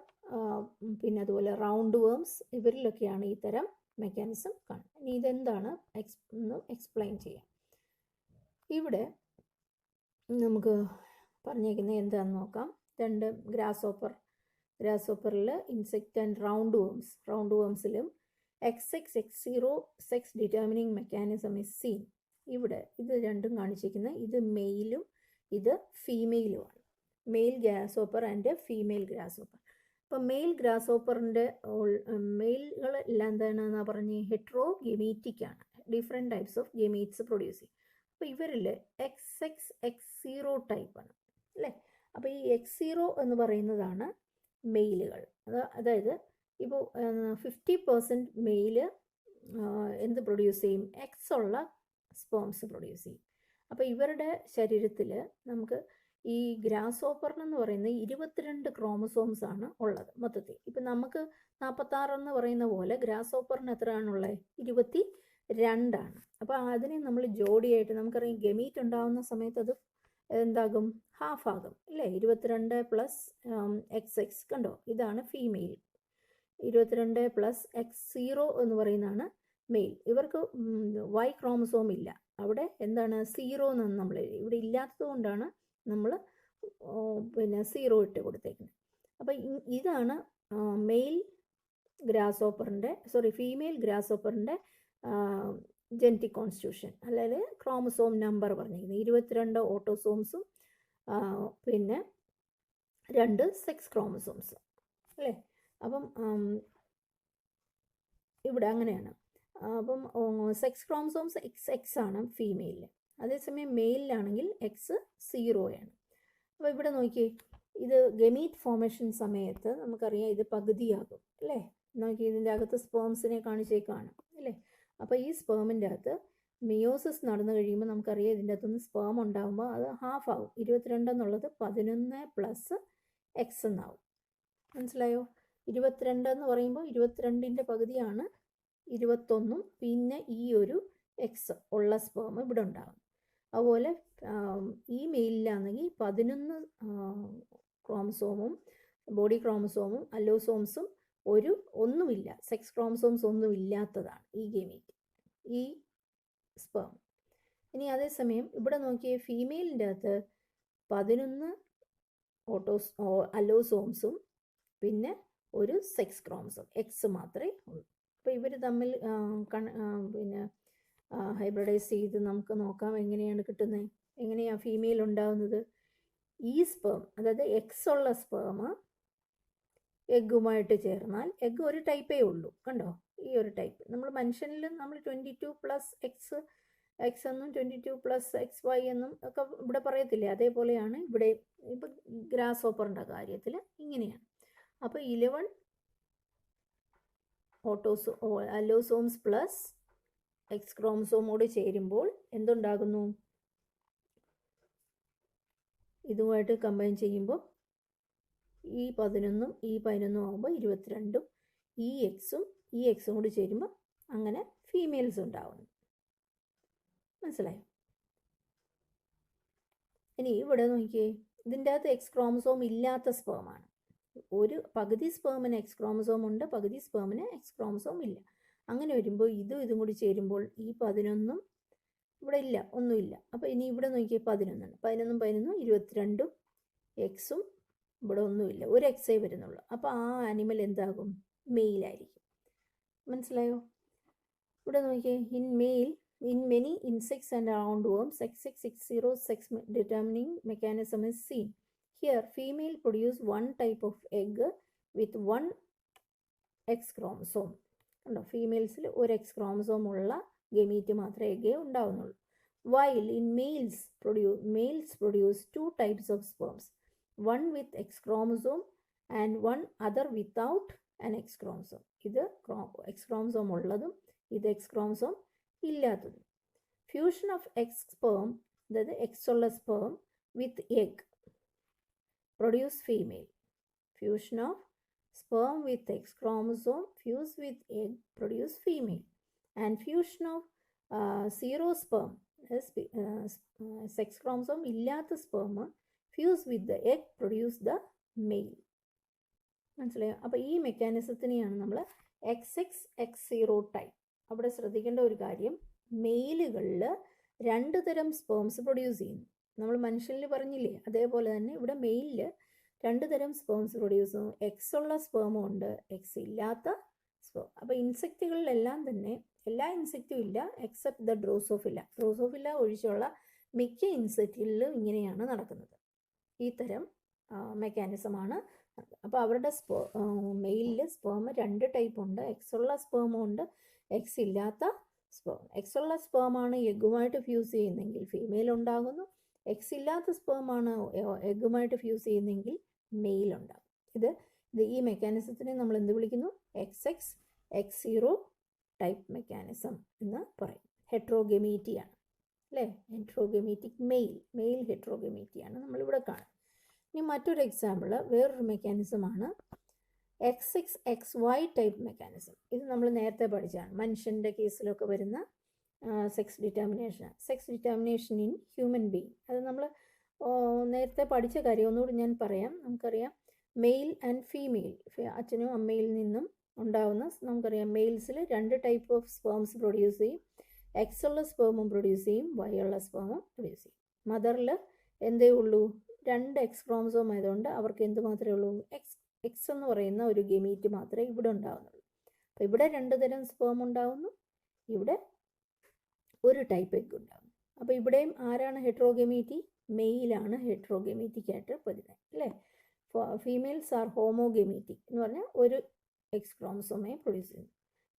പിന്നെ അതുപോലെ റൗണ്ട് വേംസ്, ഇവരിലൊക്കെയാണ് ഈ തരം മെക്കാനിസം കാണുന്നത്. ഇനി ഇതെന്താണ് എന്ന് എക്സ്പ്ലെയിൻ ചെയ്യാം. ഇവിടെ നമുക്ക് പറഞ്ഞേക്കുന്നത് എന്താണെന്ന് നോക്കാം. 2 ഗ്രാസ് ഓപ്പറിൽ ഇൻസെക്റ്റ് ആൻഡ് റൗണ്ട് വേംസിലും XX0 sex determining mechanism is seen. ഇവിടെ ഇത് രണ്ടും കാണിച്ചിരിക്കുന്നത്, ഇത് മെയിലും ഇത് ഫീമെയിലുമാണ്. Male grasshopper and female grasshopper. അപ്പോൾ മെയിൽ ഗ്രാസ് ഓപ്പറിൻ്റെ മെയിലുകൾ എല്ലാം എന്താണെന്ന് പറഞ്ഞ് ഹെട്രോഗമീറ്റിക് ആണ്, different types of gametes produce ചെയ്യും. അപ്പോൾ ഇവരിൽ XX0 ടൈപ്പാണ് അല്ലേ. അപ്പോൾ ഈ X0 എന്ന് പറയുന്നതാണ് മെയിലുകൾ. അതായത് ഇപ്പോൾ 50% മെയില് എന്ത് പ്രൊഡ്യൂസ് ചെയ്യും? എക്സ് ഉള്ള സ്പേംസ് പ്രൊഡ്യൂസ് ചെയ്യും. അപ്പോൾ ഇവരുടെ ശരീരത്തിൽ നമുക്ക് ഈ ഗ്രാസ് ഓപ്പറിനെന്ന് പറയുന്നത് 22 ക്രോമസോംസ് ആണ് ഉള്ളത് മൊത്തത്തിൽ. ഇപ്പം നമുക്ക് 46 എന്ന് പറയുന്ന പോലെ ഗ്രാസ് ഓപ്പറിന് എത്രയാണുള്ളത്? 22 ആണ്. അപ്പോൾ അതിനെ നമ്മൾ ജോഡിയായിട്ട്, നമുക്കറിയാം ഗമീറ്റ് ഉണ്ടാകുന്ന സമയത്ത് അത് എന്താകും? ഹാഫ് ആകും അല്ലേ. 22 പ്ലസ് XX കണ്ടോ, ഇതാണ് ഫീമെയിൽ. 22 പ്ലസ് X0 എന്ന് പറയുന്നതാണ് മെയിൽ. ഇവർക്ക് Y ക്രോമസോം ഇല്ല, അവിടെ എന്താണ് 0 എന്നാണ് നമ്മൾ ഇവിടെ ഇല്ലാത്തത് കൊണ്ടാണ് നമ്മൾ പിന്നെ 0 ഇട്ട് കൊടുത്തേക്കുന്നത്. അപ്പം ഇതാണ് ഫീമെയിൽ ഗ്രാസ് ഓപ്പറിൻ്റെ ജെനറ്റിക് കോൺസ്റ്റിറ്റ്യൂഷൻ, അല്ലെങ്കിൽ ക്രോമസോം നമ്പർ പറഞ്ഞിരിക്കുന്നത് 22 ഓട്ടോസോംസും പിന്നെ 2 സെക്സ് ക്രോമസോംസും അല്ലേ. അപ്പം ഇവിടെ അങ്ങനെയാണ്. അപ്പം സെക്സ് ക്രോമസോംസ് XX ആണ് ഫീമെയിലിൽ, അതേസമയം മെയിലിലാണെങ്കിൽ X0 ആണ്. അപ്പോൾ ഇവിടെ നോക്കിയേ, ഇത് ഗമീറ്റ് ഫോർമേഷൻ സമയത്ത് നമുക്കറിയാം ഇത് പകുതിയാകും അല്ലേ. നോക്കി, ഇതിൻ്റെ അകത്ത് സ്പേംസിനെ കാണിച്ചേക്കാണ് അല്ലേ. അപ്പോൾ ഈ സ്പേമിൻ്റെ അകത്ത് മിയോസിസ് നടന്നു കഴിയുമ്പോൾ നമുക്കറിയാം ഇതിൻ്റെ അകത്തുനിന്ന് സ്പേം ഉണ്ടാകുമ്പോൾ അത് ഹാഫ് ആകും. 22 എന്നുള്ളത് 11 പ്ലസ് X എന്നാവും. മനസ്സിലായോ? 22 എന്ന് പറയുമ്പോൾ 22ൻ്റെ പകുതിയാണ് 21, പിന്നെ ഈ ഒരു X ഉള്ള സ്പേം ഇവിടെ ഉണ്ടാകും. അതുപോലെ ഈ മെയിലിലാണെങ്കിൽ 11 ക്രോമസോമും ബോഡി ക്രോമസോമും അല്ലോസോംസും ഒന്നുമില്ല, സെക്സ് ക്രോമസോംസ് ഒന്നും ഇല്ലാത്തതാണ് ഈ ഗമീറ്റ്, ഈ സ്പേം. ഇനി അതേസമയം ഇവിടെ നോക്കിയേ, ഫീമെയിലിൻ്റെ അകത്ത് 11 അല്ലോസോംസും പിന്നെ ഒരു സെക്സ് ക്രോമസോം X മാത്രമേ ഉള്ളൂ. അപ്പോൾ ഇവർ തമ്മിൽ പിന്നെ ഹൈബ്രിഡൈസ് ചെയ്ത് നമുക്ക് നോക്കാം എങ്ങനെയാണ് കിട്ടുന്നത്, എങ്ങനെയാണ് ഫീമെയിൽ ഉണ്ടാകുന്നത്. ഈ സ്പേം, അതായത് X ഉള്ള സ്പേം എഗ്ഗുമായിട്ട് ചേർന്നാൽ, എഗ്ഗ് ഒരു ടൈപ്പേ ഉള്ളൂ, കണ്ടോ ഈ ഒരു ടൈപ്പ്. നമ്മൾ മനുഷ്യനിൽ നമ്മൾ 22 പ്ലസ് എക്സ് എന്നും 22 പ്ലസ് എക്സ് വൈ എന്നും ഒക്കെ ഇവിടെ പറയത്തില്ലേ, അതേപോലെയാണ് ഇവിടെ ഇപ്പം ഗ്രാസ് ഹോപ്പറിൻ്റെ കാര്യത്തിൽ ഇങ്ങനെയാണ്. അപ്പോൾ 11 അല്ലോസോംസ് പ്ലസ് എക്സ് ക്രോമസോമോട് ചേരുമ്പോൾ എന്തുണ്ടാകുന്നു? ഇതുമായിട്ട് കമ്പൈൻ ചെയ്യുമ്പോൾ ഈ 11ഉം ഈ 11ഉം ആകുമ്പോൾ 22ഉം ഈ എക്സും കൂടി ചേരുമ്പോൾ അങ്ങനെ ഫീമെയിൽസ് ഉണ്ടാവുന്നു. മനസ്സിലായോ? ഇനി ഇവിടെ നോക്കിയേ, ഇതിൻ്റെ അകത്ത് എക്സ് ക്രോമസോം ഇല്ലാത്ത സ്പേമാണ്. ഒരു പകുതി സ്പേമിന് എക്സ് ക്രോമസോം ഉണ്ട്, പകുതി സ്പേമിന് എക്സ് ക്രോമസോം ഇല്ല. അങ്ങനെ വരുമ്പോൾ ഇതും കൂടി ചേരുമ്പോൾ ഈ 11ഉം ഇവിടെ ഇല്ല, ഒന്നുമില്ല. അപ്പോൾ ഇനി ഇവിടെ നോക്കിയേ 11 11 22ഉം എക്സും ഇവിടെ ഒന്നുമില്ല, ഒരു എക്സേ വരുന്നുള്ളൂ. അപ്പോൾ ആ ആനിമൽ എന്താകും? മെയിലായിരിക്കും. മനസ്സിലായോ? ഇവിടെ നോക്കിയേ, in many insects and roundworms, XX60 sex determining mechanism is seen. Here, female produce one type of egg with one X chromosome. കണ്ടോ, ഫീമെയിൽസിൽ ഒരു എക്സ് ക്രോമസോം ഉള്ള ഗമീറ്റ് മാത്രമേ എഗ്ഗേ ഉണ്ടാവുന്നുള്ളൂ. While in males produce two types of sperms, one with X chromosome and one other without an X chromosome. ഇത് X chromosome ഉള്ളതും ഇത് X chromosome ഇല്ലാത്തതും. Fusion of X sperm, അതായത് X ഉള്ള sperm with egg produce female. Fusion of sperm with X chromosome fuse with egg produce female, and fusion of zero sperm, sex chromosome ഇല്ലാത്ത sperm fuse with the egg produce the male. മനസ്സിലായോ? അപ്പോൾ ഈ മെക്കാനിസത്തിനെയാണ് നമ്മൾ XX0 type. അവിടെ ശ്രദ്ധിക്കേണ്ട ഒരു കാര്യം, മെയിലുകളിൽ 2 തരം സ്പേംസ് പ്രൊഡ്യൂസ് ചെയ്യുന്നു. നമ്മൾ മനുഷ്യനിൽ പറഞ്ഞില്ലേ, അതേപോലെ തന്നെ ഇവിടെ മെയിലിൽ 2 തരം സ്പേംസ് പ്രൊഡ്യൂസ് ചെയ്യുന്നു. എക്സ് ഉള്ള സ്പേമും ഉണ്ട്, എക്സ് ഇല്ലാത്ത സ്പേം. അപ്പോൾ ഇൻസെക്റ്റുകളിലെല്ലാം തന്നെ, എല്ലാ ഇൻസെക്റ്റും ഇല്ല എക്സെപ്റ്റ് ദ ഡ്രോസോഫില്ല ഒഴിച്ചുള്ള മിക്ക ഇൻസെക്റ്റുകളിലും ഇങ്ങനെയാണ് നടക്കുന്നത്. ഈ തരം മെക്കാനിസമാണ്. അപ്പോൾ അവരുടെ മെയിലിൽ സ്പേം 2 ടൈപ്പ് ഉണ്ട്, എക്സ് ഉള്ള സ്പേമും ഉണ്ട്, എക്സ് ഇല്ലാത്ത സ്പേം. എക്സ് ഉള്ള സ്പേമാണ് എഗ്ഗുമായിട്ട് ഫ്യൂസ് ചെയ്യുന്നെങ്കിൽ ഫീമെയിൽ ഉണ്ടാകുന്നു, എക്സ് ഇല്ലാത്ത സ്പേമാണ് എഗ്ഗുമായിട്ട് ഫ്യൂസ് ചെയ്യുന്നെങ്കിൽ മെയിൽ ഉണ്ടാകും. ഇത് ഈ മെക്കാനിസത്തിനെ നമ്മൾ എന്ത് വിളിക്കുന്നു? XX0 ടൈപ്പ് മെക്കാനിസം എന്ന് പറയും. ഹെട്രോഗമീറ്റിയാണ് അല്ലേ? ഹെട്രോഗമീറ്റിക് മെയിൽ ഹെട്രോഗമീറ്റിയാണ് നമ്മളിവിടെ കാണുന്നത്. ഇനി മറ്റൊരു എക്സാമ്പിൾ, വേറൊരു മെക്കാനിസമാണ് XXY ടൈപ്പ് മെക്കാനിസം. ഇത് നമ്മൾ നേരത്തെ പഠിച്ചാണ്, മനുഷ്യൻ്റെ കേസിലൊക്കെ വരുന്ന sex determination in human being. അത് നമ്മൾ നേരത്തെ പഠിച്ച കാര്യം ഒന്നുകൂടി ഞാൻ പറയാം. നമുക്കറിയാം മെയിൽ ആൻഡ് ഫീമെയിൽ, അച്ഛനും അമ്മയിൽ നിന്നും ഉണ്ടാവുന്ന, നമുക്കറിയാം മെയിൽസിൽ 2 ടൈപ്പ് ഓഫ് സ്പേംസ് പ്രൊഡ്യൂസ് ചെയ്യും. എക്സ് ഉള്ള സ്പേമും പ്രൊഡ്യൂസ് ചെയ്യും, വൈ ഉള്ള സ്പേമും പ്രൊഡ്യൂസ് ചെയ്യും. മദറിൽ എന്തേ ഉള്ളൂ? 2 എക്സ് ക്രോമസോം ആയതുകൊണ്ട് അവർക്ക് എന്ത് മാത്രമേ ഉള്ളൂ? എക്സ് എന്ന് പറയുന്ന ഒരു ഗമീറ്റ് മാത്രമേ ഇവിടെ ഉണ്ടാവുന്നുള്ളൂ. അപ്പോൾ ഇവിടെ 2 തരം സ്പേം ഉണ്ടാവുന്നു, ഇവിടെ ഒരു ടൈപ്പ് എഗ് ഉണ്ടാകും. അപ്പോൾ ഇവിടെയും ആരാണ് ഹെട്രോഗമീറ്റി? മെയിലാണ് ഹെട്രോഗമീറ്റിക്കായിട്ട് വരുന്നത് അല്ലേ? ഫീമെയിൽസ് ആർ ഹോമോഗമീറ്റിക് എന്ന് പറഞ്ഞാൽ ഒരു എക്സ് ക്രോമസോമേ പ്രൊഡ്യൂസ് ചെയ്യുന്നു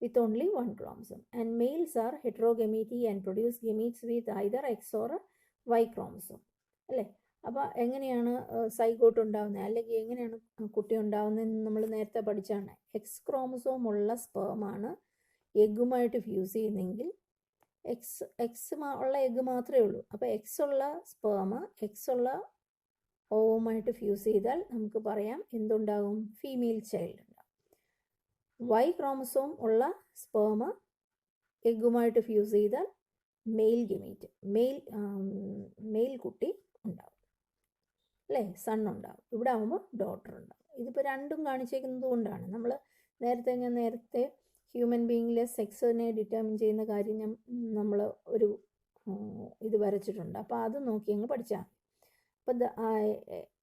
with only 1 chromosome. And males are heterogamety and produce gametes with either X or Y chromosome അല്ലേ? അപ്പോൾ എങ്ങനെയാണ് സൈഗോട്ട് ഉണ്ടാകുന്നത്, അല്ലെങ്കിൽ എങ്ങനെയാണ് കുട്ടി ഉണ്ടാകുന്നതെന്ന് നമ്മൾ നേരത്തെ പഠിച്ചാണ്. എക്സ് ക്രോമസോം ഉള്ള സ്പേമാണ് എഗ്ഗുമായിട്ട് ഫ്യൂസ് ചെയ്യുന്നെങ്കിൽ എക്സ് ഉള്ള എഗ്ഗ് മാത്രമേ ഉള്ളൂ. അപ്പോൾ എക്സ് ഉള്ള സ്പേം എക്സ് ഉള്ള ഓവുമായിട്ട് ഫ്യൂസ് ചെയ്താൽ നമുക്ക് പറയാം എന്തുണ്ടാകും? ഫീമെയിൽ ചൈൽഡ് ഉണ്ടാകും. വൈ ക്രോമസോം ഉള്ള സ്പേം എഗ്ഗുമായിട്ട് ഫ്യൂസ് ചെയ്താൽ മെയിൽ ഗമീറ്റ്, മെയിൽ കുട്ടി ഉണ്ടാകും അല്ലേ? സൺ ഉണ്ടാകും. ഇവിടെ ആകുമ്പോൾ ഡോട്ടർ ഉണ്ടാകും. ഇതിപ്പോൾ രണ്ടും കാണിച്ചേക്കുന്നത് കൊണ്ടാണ് നമ്മൾ നേരത്തെ ഹ്യൂമൻ ബീയിങ്ങിലെ സെക്സിനെ ഡിറ്റർമിൻ ചെയ്യുന്ന കാര്യം നമ്മൾ ഒരു ഇത് വരച്ചിട്ടുണ്ട്. അപ്പോൾ അത് നോക്കി അങ്ങ് പഠിച്ചാൽ. അപ്പോൾ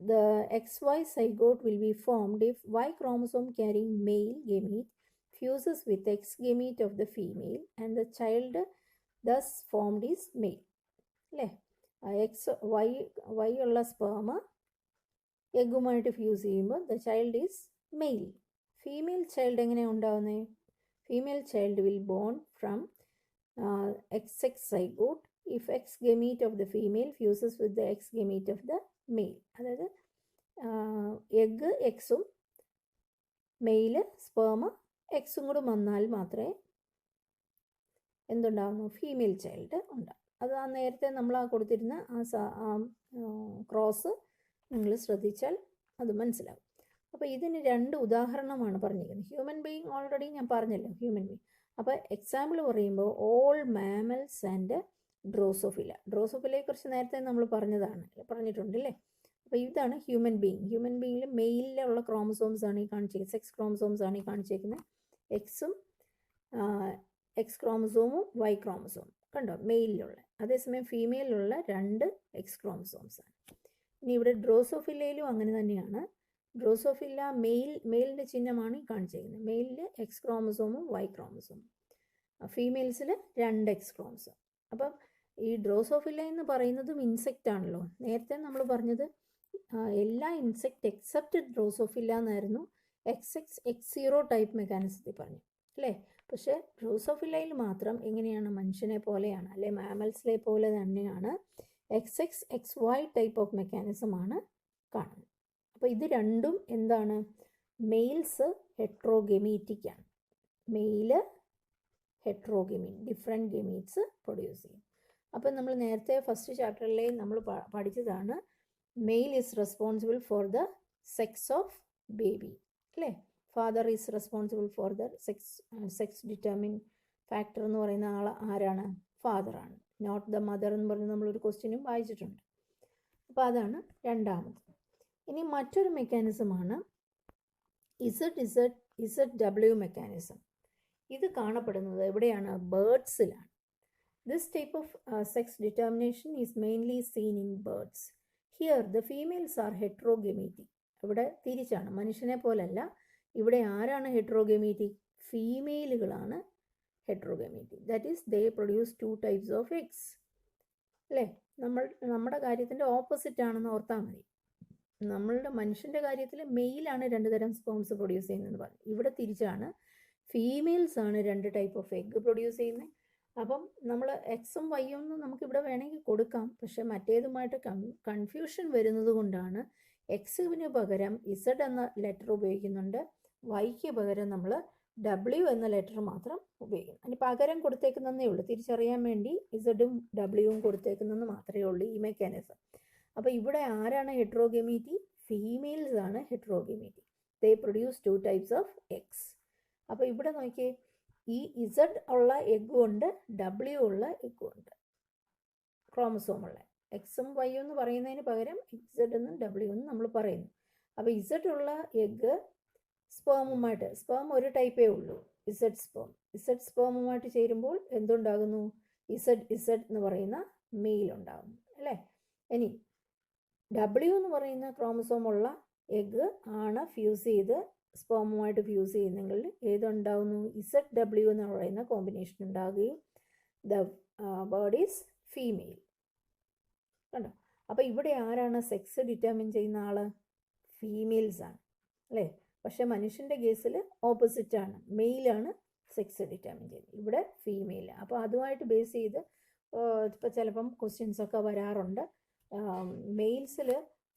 the XY zygote will be formed if Y chromosome carrying male gamete fuses with X gamete of the female and the child thus formed is male അല്ലേ? Y ഉള്ള സ്പേം എഗ്ഗുമായിട്ട് ഫ്യൂസ് ചെയ്യുമ്പോൾ the child is male. Female child എങ്ങനെയാണ് ഉണ്ടാവുന്നത്? Female child will born from XX zygote if X gamete of the female fuses with the X gamete of the male. അതായത് egg എക്സും mail sperm എക്സും കൂടെ വന്നാൽ മാത്രമേ എന്തുണ്ടാകുന്നു? Female child ഉണ്ടാകും. അത് ആ നേരത്തെ നമ്മൾ ആ കൊടുത്തിരുന്ന ആ ക്രോസ് നിങ്ങൾ ശ്രദ്ധിച്ചാൽ അത് മനസ്സിലാവും. അപ്പോൾ ഇതിന് 2 ഉദാഹരണമാണ് പറഞ്ഞിരിക്കുന്നത്. ഹ്യൂമൻ ബീയിങ് ഓൾറെഡി ഞാൻ പറഞ്ഞല്ലോ, ഹ്യൂമൻ ബീയിങ്. അപ്പോൾ എക്സാമ്പിൾ പറയുമ്പോൾ ഓൾ മാമൽസ് ആൻഡ് ഡ്രോസോഫില. ഡ്രോസോഫിലയെക്കുറിച്ച് നേരത്തെ നമ്മൾ പറഞ്ഞിട്ടുണ്ടല്ലേ. അപ്പോൾ ഇതാണ് ഹ്യൂമൻ ബീയിങ്. ഹ്യൂമൻ ബീയിങ്ങിൽ മെയിലിലുള്ള ക്രോമസോംസ് ആണ് ഈ കാണിച്ചിരിക്കുന്നത്, സെക്സ് ക്രോമസോംസ് ആണ് ഈ കാണിച്ചിരിക്കുന്നത്. എക്സും എക്സ് ക്രോമസോമും വൈ ക്രോമസോമും കണ്ടോ മെയിലിലുള്ള. അതേസമയം ഫീമെയിലുള്ള 2 എക്സ് ക്രോമസോംസ് ആണ്. ഇനി ഇവിടെ ഡ്രോസോഫിലയിലും അങ്ങനെ തന്നെയാണ്. ഡ്രോസോഫില്ല മെയിലിൻ്റെ ചിഹ്നമാണ് ഈ കാണിച്ചിരിക്കുന്നത്. മെയിലിൽ എക്സ് ക്രോമസോമും വൈ ക്രോമസോമും, ഫീമെയിൽസിൽ 2 എക്സ് ക്രോമസോം. അപ്പം ഈ ഡ്രോസോഫില്ല എന്ന് പറയുന്നതും ഇൻസെക്റ്റ് ആണല്ലോ. നേരത്തെ നമ്മൾ പറഞ്ഞത് എല്ലാ ഇൻസെക്റ്റ് എക്സെപ്റ്റ് ഡ്രോസോഫില്ല എന്നായിരുന്നു X0 ടൈപ്പ് മെക്കാനിസത്തിൽ പറഞ്ഞു അല്ലേ. പക്ഷേ ഡ്രോസോഫില്ലയിൽ മാത്രം എങ്ങനെയാണ്? മനുഷ്യനെ പോലെയാണ് അല്ലെ, മാമൽസിലെ പോലെ തന്നെയാണ് XY ടൈപ്പ് ഓഫ് മെക്കാനിസമാണ് കാണുന്നത്. അപ്പോൾ ഇത് രണ്ടും എന്താണ്? മെയിൽസ് ഹെട്രോഗെമീറ്റിക് ആണ്. Male heterogamete, different gametes produce ചെയ്യും. അപ്പോൾ നമ്മൾ നേരത്തെ ഫസ്റ്റ് ചാപ്റ്ററിലെ നമ്മൾ പഠിച്ചതാണ് male is responsible for the sex of baby അല്ലേ. Father is responsible for the sex determine factor എന്ന് പറയുന്ന ആൾ ആരാണ്? ഫാദറാണ്. നോട്ട് ദ മദർ എന്ന് പറഞ്ഞ് നമ്മളൊരു ക്വസ്റ്റ്യനും വായിച്ചിട്ടുണ്ട്. അപ്പോൾ അതാണ് രണ്ടാമത്. ഇനി മറ്റൊരു മെക്കാനിസമാണ് ZW മെക്കാനിസം. ഇത് കാണപ്പെടുന്നത് എവിടെയാണ്? ബേർഡ്സിലാണ്. This type of sex determination is mainly seen in birds. Here the females are heterogametic. ഇവിടെ തിരിച്ചാണ്, മനുഷ്യനെ പോലല്ല. ഇവിടെ ആരാണ് ഹെട്രോഗെമീറ്റിക്? ഫീമെയിലുകളാണ് heterogametic. That is they produce 2 types of eggs അല്ലേ. നമ്മുടെ കാര്യത്തിൻ്റെ ഓപ്പോസിറ്റ് ആണെന്ന് ഓർത്താൽ മതി. നമ്മളുടെ മനുഷ്യൻ്റെ കാര്യത്തിൽ മെയിലാണ് 2 തരം സ്പേംസ് പ്രൊഡ്യൂസ് ചെയ്യുന്നതെന്ന് പറഞ്ഞു. ഇവിടെ തിരിച്ചാണ്, ഫീമെയിൽസ് ആണ് 2 ടൈപ്പ് ഓഫ് എഗ്ഗ് പ്രൊഡ്യൂസ് ചെയ്യുന്നത്. അപ്പം നമ്മൾ എക്സും വൈയും നമുക്കിവിടെ വേണമെങ്കിൽ കൊടുക്കാം. പക്ഷെ മറ്റേതുമായിട്ട് കൺഫ്യൂഷൻ വരുന്നത് കൊണ്ടാണ് എക്സിന് പകരം ഇസഡ് എന്ന ലെറ്റർ ഉപയോഗിക്കുന്നുണ്ട്, വൈക്ക് പകരം നമ്മൾ W എന്ന ലെറ്റർ മാത്രം ഉപയോഗിക്കുന്നു. അതിന് പകരം കൊടുത്തേക്കുന്നതേ ഉള്ളൂ, തിരിച്ചറിയാൻ വേണ്ടി ഇസഡും ഡബ്ല്യുവും കൊടുത്തേക്കുന്നതെന്ന് മാത്രമേ ഉള്ളൂ ഈ മെക്കാനിസം. അപ്പോൾ ഇവിടെ ആരാണ് ഹെട്രോഗെമീറ്റി? ഫീമെയിൽസ് ആണ് heterogamety. They produce 2 types of eggs. അപ്പോൾ ഇവിടെ നോക്കിയേ, ഈ ഇസഡ് ഉള്ള എഗ്ഗും ഉണ്ട്, W ഉള്ള എഗ്ഗും ഉണ്ട്, ക്രോമസോമുള്ള. എക്സും വൈയും എന്ന് പറയുന്നതിന് പകരം ഇസഡ് എന്നും W എന്നും നമ്മൾ പറയുന്നു. അപ്പോൾ ഇസഡ് ഉള്ള എഗ്ഗ് സ്പേമുമായിട്ട്, സ്പേം ഒരു ടൈപ്പേ ഉള്ളൂ, ഇസഡ് സ്പേമുമായിട്ട് ചേരുമ്പോൾ എന്തുണ്ടാകുന്നു? ഇസഡ് എന്ന് പറയുന്ന മെയിൽ ഉണ്ടാകുന്നു അല്ലേ. ഇനി W എന്ന് പറയുന്ന ക്രോമസോമുള്ള എഗ്ഗ് ആണ് ഫ്യൂസ് ചെയ്ത് സ്പേമുമായിട്ട് ഫ്യൂസ് ചെയ്യുന്നെങ്കിൽ ഏതുണ്ടാവുന്നു? ZW എന്ന് പറയുന്ന കോമ്പിനേഷൻ ഉണ്ടാകുകയും ദ ബേർഡ് ഈസ് ഫീമെയിൽ. കണ്ടോ? അപ്പോൾ ഇവിടെ ആരാണ് സെക്സ് ഡിറ്റർമിൻ ചെയ്യുന്ന ആൾ? ഫീമെയിൽസ് ആണ് അല്ലേ. പക്ഷെ മനുഷ്യൻ്റെ കേസിൽ ഓപ്പോസിറ്റാണ്, മെയിലാണ് സെക്സ് ഡിറ്റർമിൻ ചെയ്യുന്നത്, ഇവിടെ ഫീമെയിൽ. അപ്പോൾ അതുമായിട്ട് ബേസ് ചെയ്ത് ഇപ്പോൾ ചിലപ്പം ക്വസ്റ്റ്യൻസൊക്കെ വരാറുണ്ട്. മെയിൽസിൽ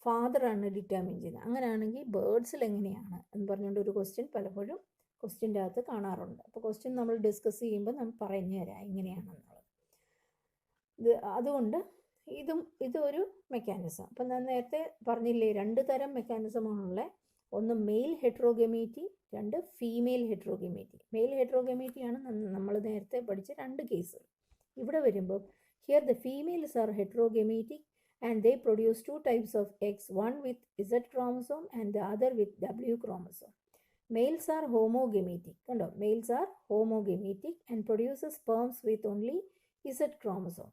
ഫാദറാണ് ഡിറ്റർമിൻ ചെയ്യുന്നത്, അങ്ങനെയാണെങ്കിൽ ബേർഡ്സിൽ എങ്ങനെയാണ് എന്ന് പറഞ്ഞുകൊണ്ട് ഒരു ക്വസ്റ്റ്യൻ പലപ്പോഴും ക്വസ്റ്റ്യൻ്റെ അകത്ത് കാണാറുണ്ട്. അപ്പോൾ ക്വസ്റ്റ്യൻ നമ്മൾ ഡിസ്കസ് ചെയ്യുമ്പോൾ നമ്മൾ പറഞ്ഞു തരാം എങ്ങനെയാണെന്നുള്ളത്. അതുകൊണ്ട് ഇതൊരു മെക്കാനിസം. അപ്പം ഞാൻ നേരത്തെ പറഞ്ഞില്ലേ, 2 തരം മെക്കാനിസമാണുള്ളത്. ഒന്ന് male heterogamety, 2 female heterogamety. Male ഹെട്രോഗെമീറ്റിയാണ് നമ്മൾ നേരത്തെ പഠിച്ച 2 കേസുകൾ. ഇവിടെ വരുമ്പോൾ here the females are heterogametic and they produce 2 types of eggs, one with Z chromosome and the other with W chromosome. Males are homogamitic. Males are homogamitic and produces sperms with only Z chromosome.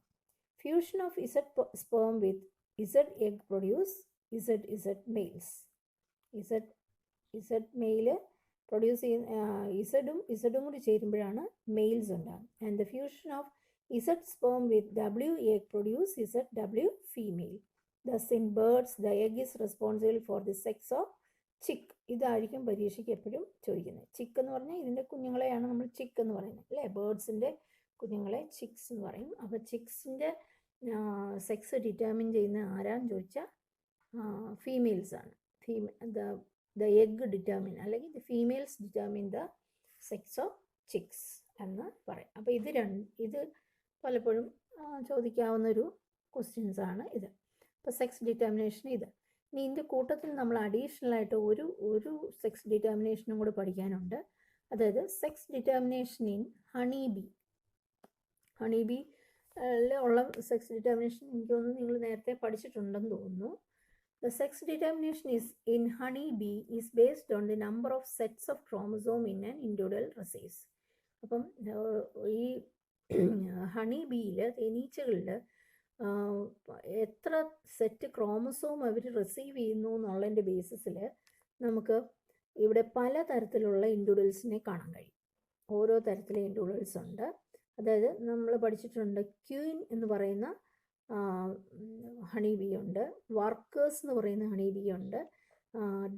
Fusion of Z sperm with Z egg produce Z males. Z male produce Z കൂടി ചേരുമ്പോഴാണ് males ഉണ്ടാകും. And the fusion of Z sperm with W egg produce ZW female. Thus in birds the egg is responsible for the sex of ചിക്ക്. ഇതായിരിക്കും പരീക്ഷയ്ക്ക് എപ്പോഴും ചോദിക്കുന്നത്. ചിക്ക് എന്ന് പറഞ്ഞാൽ ഇതിൻ്റെ കുഞ്ഞുങ്ങളെയാണ് നമ്മൾ ചിക്ക് എന്ന് പറയുന്നത് അല്ലേ. ബേർഡ്സിൻ്റെ കുഞ്ഞുങ്ങളെ ചിക്സ് എന്ന് പറയും. അപ്പോൾ ചിക്സിൻ്റെ സെക്സ് ഡിറ്റർമിൻ ചെയ്യുന്ന ആരാന്ന് ചോദിച്ചാൽ ഫീമെയിൽസാണ്. ദ എഗ് ഡിറ്റർമിൻ അല്ലെങ്കിൽ the females determine the sex of chicks എന്ന് പറയും. അപ്പോൾ ഇത് പലപ്പോഴും ചോദിക്കാവുന്നൊരു ക്വസ്റ്റ്യൻസാണ് ഇത്. അപ്പോൾ സെക്സ് ഡിറ്റർമിനേഷൻ ഇത്. ഇനി ഇതിൻ്റെ കൂട്ടത്തിൽ നമ്മൾ അഡീഷണലായിട്ട് ഒരു സെക്സ് ഡിറ്റർമിനേഷനും കൂടെ പഠിക്കാനുണ്ട്. അതായത് sex determination in honey B. Honey bee ഉള്ള സെക്സ് ഡിറ്റർമിനേഷൻ എനിക്ക് തോന്നുന്നു നിങ്ങൾ നേരത്തെ പഠിച്ചിട്ടുണ്ടെന്ന് തോന്നുന്നു. The sex determination is in honey bee is based on the number of sets of chromosome in an individual receives. അപ്പം ഈ ഹണി ബിയിൽ തേനീച്ചകളിൽ എത്ര സെറ്റ് ക്രോമസോം അവർ റിസീവ് ചെയ്യുന്നു എന്നുള്ളതിൻ്റെ ബേസിസിൽ നമുക്ക് ഇവിടെ പല തരത്തിലുള്ള ഇൻഡിവിജ്വൽസിനെ കാണാൻ കഴിയും. ഓരോ തരത്തിലെ ഇൻഡിവിജ്വൽസ് ഉണ്ട്. അതായത് നമ്മൾ പഠിച്ചിട്ടുണ്ട് ക്വീൻ എന്ന് പറയുന്ന ഹണി ബി ഉണ്ട്, വർക്കേഴ്സ് എന്ന് പറയുന്ന ഹണി ബി ഉണ്ട്,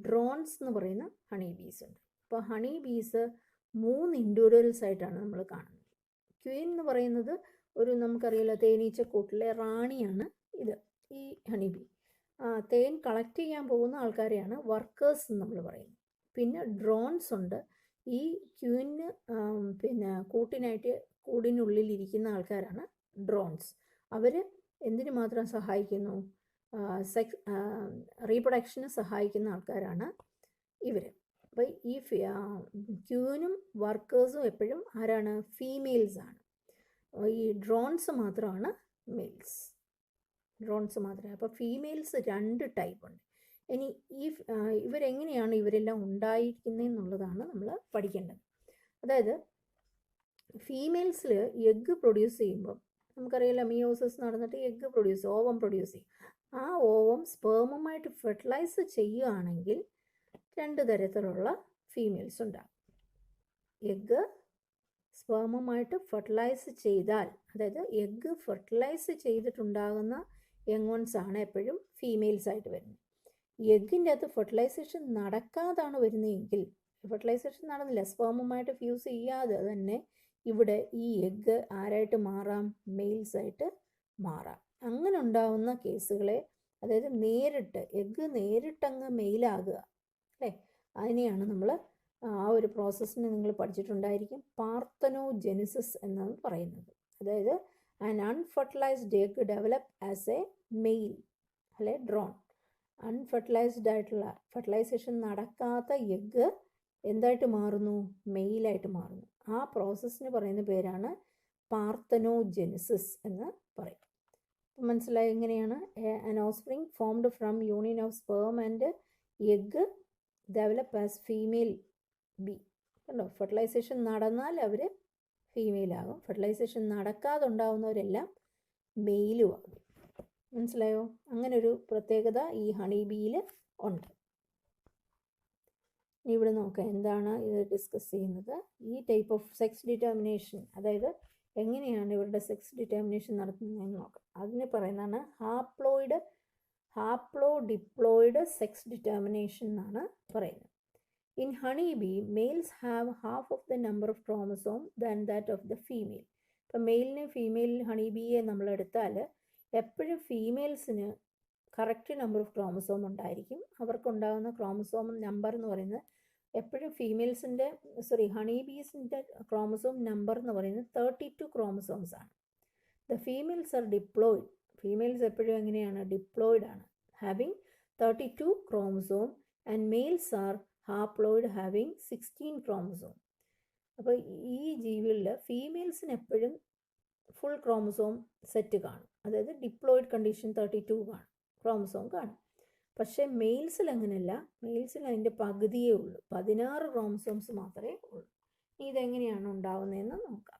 ഡ്രോൺസ് എന്ന് പറയുന്ന ഹണി ബീസ് ഉണ്ട്. അപ്പോൾ ഹണി ബീസ് 3 ഇൻഡിവിജ്വൽസ് ആയിട്ടാണ് നമ്മൾ കാണുന്നത്. ക്വീൻ എന്ന് പറയുന്നത് നമുക്കറിയാലോ തേനീച്ചക്കൂട്ടിലെ റാണിയാണ് ഇത്, ഈ ഹണി ബി. തേൻ കളക്ട് ചെയ്യാൻ പോകുന്ന ആൾക്കാരെയാണ് വർക്കേഴ്സ് എന്ന് നമ്മൾ പറയുന്നത്. പിന്നെ ഡ്രോൺസ് ഉണ്ട്. ഈ ക്വീന് കൂടിനുള്ളിലിരിക്കുന്ന ആൾക്കാരാണ് ഡ്രോൺസ്. അവർ എന്തിനു മാത്രം സഹായിക്കുന്നു? റീപ്രൊഡക്ഷന് സഹായിക്കുന്ന ആൾക്കാരാണ് ഇവർ. അപ്പോൾ ഈ ക്യൂനും വർക്കേഴ്സും എപ്പോഴും ആരാണ്? ഫീമെയിൽസാണ്. ഈ ഡ്രോൺസ് മാത്രമാണ് മെയിൽസ്. ഡ്രോൺസ് മാത്രമേ. അപ്പോൾ ഫീമെയിൽസ് 2 ടൈപ്പ് ഉണ്ട്. ഇനി ഇവരെങ്ങനെയാണ് ഇവരെല്ലാം ഉണ്ടായിരിക്കുന്നതെന്നുള്ളതാണ് നമ്മൾ പഠിക്കേണ്ടത്. അതായത് ഫീമെയിൽസിൽ എഗ്ഗ് പ്രൊഡ്യൂസ് ചെയ്യുമ്പം നമുക്കറിയാലോ മിയോസിസ് നടന്നിട്ട് എഗ്ഗ് ഓവം പ്രൊഡ്യൂസ് ചെയ്യും. ആ ഓവം സ്പേമുമായിട്ട് ഫെർട്ടിലൈസ് ചെയ്യുകയാണെങ്കിൽ 2 തരത്തിലുള്ള ഫീമെയിൽസ് ഉണ്ടാകും. എഗ്ഗ് സ്പേമുമായിട്ട് ഫെർട്ടിലൈസ് ചെയ്താൽ, അതായത് എഗ്ഗ് ഫെർട്ടിലൈസ് ചെയ്തിട്ടുണ്ടാകുന്ന യങ് ആണ് എപ്പോഴും ഫീമെയിൽസ് ആയിട്ട് വരുന്നത്. എഗ്ഗിൻ്റെ അകത്ത് ഫെർട്ടിലൈസേഷൻ നടക്കാതാണ് വരുന്നതെങ്കിൽ, ഫെർട്ടിലൈസേഷൻ നടന്നില്ല, സ്പേമുമായിട്ട് ഫ്യൂസ് ചെയ്യാതെ തന്നെ ഇവിടെ ഈ എഗ്ഗ് ആരായിട്ട് മാറാം? മെയിൽസ് ആയിട്ട് മാറാം. അങ്ങനെ ഉണ്ടാവുന്ന കേസുകളെ, അതായത് എഗ്ഗ് നേരിട്ടങ്ങ് മെയിലാകുക അല്ലേ, അതിനെയാണ് നമ്മൾ ആ ഒരു പ്രോസസ്സിനെ നിങ്ങൾ പഠിച്ചിട്ടുണ്ടായിരിക്കും, പാർത്തനോജെനിസിസ് എന്നാണ് പറയുന്നത്. അതായത് an unfertilized egg develop as a male അല്ലെ ഡ്രോൺ. അൺഫെർട്ടിലൈസ്ഡ് ആയിട്ടുള്ള, ഫെർട്ടിലൈസേഷൻ നടക്കാത്ത എഗ്ഗ് എന്തായിട്ട് മാറുന്നു? മെയിലായിട്ട് മാറുന്നു. ആ പ്രോസസ്സിന് പറയുന്ന പേരാണ് പാർത്തനോജെനിസിസ് എന്ന് പറയും. മനസ്സിലായി എങ്ങനെയാണ്? An offspring formed from union of sperm and egg develop as female B. കണ്ടോ, ഫെർട്ടിലൈസേഷൻ നടന്നാൽ അവർ ഫീമെയിലാകും, ഫെർട്ടിലൈസേഷൻ നടക്കാതെ ഉണ്ടാകുന്നവരെല്ലാം മെയിലും ആകും. മനസ്സിലായോ? അങ്ങനൊരു പ്രത്യേകത ഈ ഹണി ബിയിൽ ഉണ്ട്. ഇനി ഇവിടെ നോക്കാം എന്താണ് ഇത് ഡിസ്കസ് ചെയ്യുന്നത്. ഈ ടൈപ്പ് ഓഫ് സെക്സ് ഡിറ്റർമിനേഷൻ, അതായത് എങ്ങനെയാണ് ഇവരുടെ സെക്സ് ഡിറ്റർമിനേഷൻ നടത്തുന്നതെന്ന് നോക്കാം. അതിന് പറയുന്നതാണ് ഹാപ്ലോ ഡിപ്ലോയിഡ് സെക്സ് ഡിറ്റർമിനേഷൻ എന്നാണ് പറയുന്നത്. In honey bee males have half of the number of chromosome than that of the female. ഇപ്പം മെയിലിന് ഫീമെയിൽ ഹണി ബിയെ നമ്മളെടുത്താൽ എപ്പോഴും ഫീമെയിൽസിന് കറക്റ്റ് നമ്പർ ഓഫ് ക്രോമസോം ഉണ്ടായിരിക്കും. അവർക്കുണ്ടാകുന്ന ക്രോമസോം നമ്പർ എന്ന് പറയുന്നത് എപ്പോഴും ഹണി ബീസിൻ്റെ ക്രോമസോം നമ്പർ എന്ന് പറയുന്നത് 32 ക്രോമസോംസ് ആണ്. The females are diploid. Females എപ്പോഴും എങ്ങനെയാണ്? ഡിപ്ലോയിഡ് ആണ്, having 32 chromosome, and males are haploid having 16 chromosome. അപ്പോൾ ഈ ജീവികളിൽ ഫീമെയിൽസിന് എപ്പോഴും ഫുൾ ക്രോമസോം സെറ്റ് കാണും, അതായത് ഡിപ്ലോയിഡ് കണ്ടീഷൻ 32 കാണും, ക്രോമസോം കാണും. പക്ഷേ മെയിൽസിൽ അങ്ങനെയല്ല. മെയിൽസിൽ അതിൻ്റെ പകുതിയേ ഉള്ളൂ, 16 ക്രോമസോംസ് മാത്രമേ ഉള്ളൂ. ഇതെങ്ങനെയാണ് ഉണ്ടാവുന്നതെന്ന് നോക്കാം.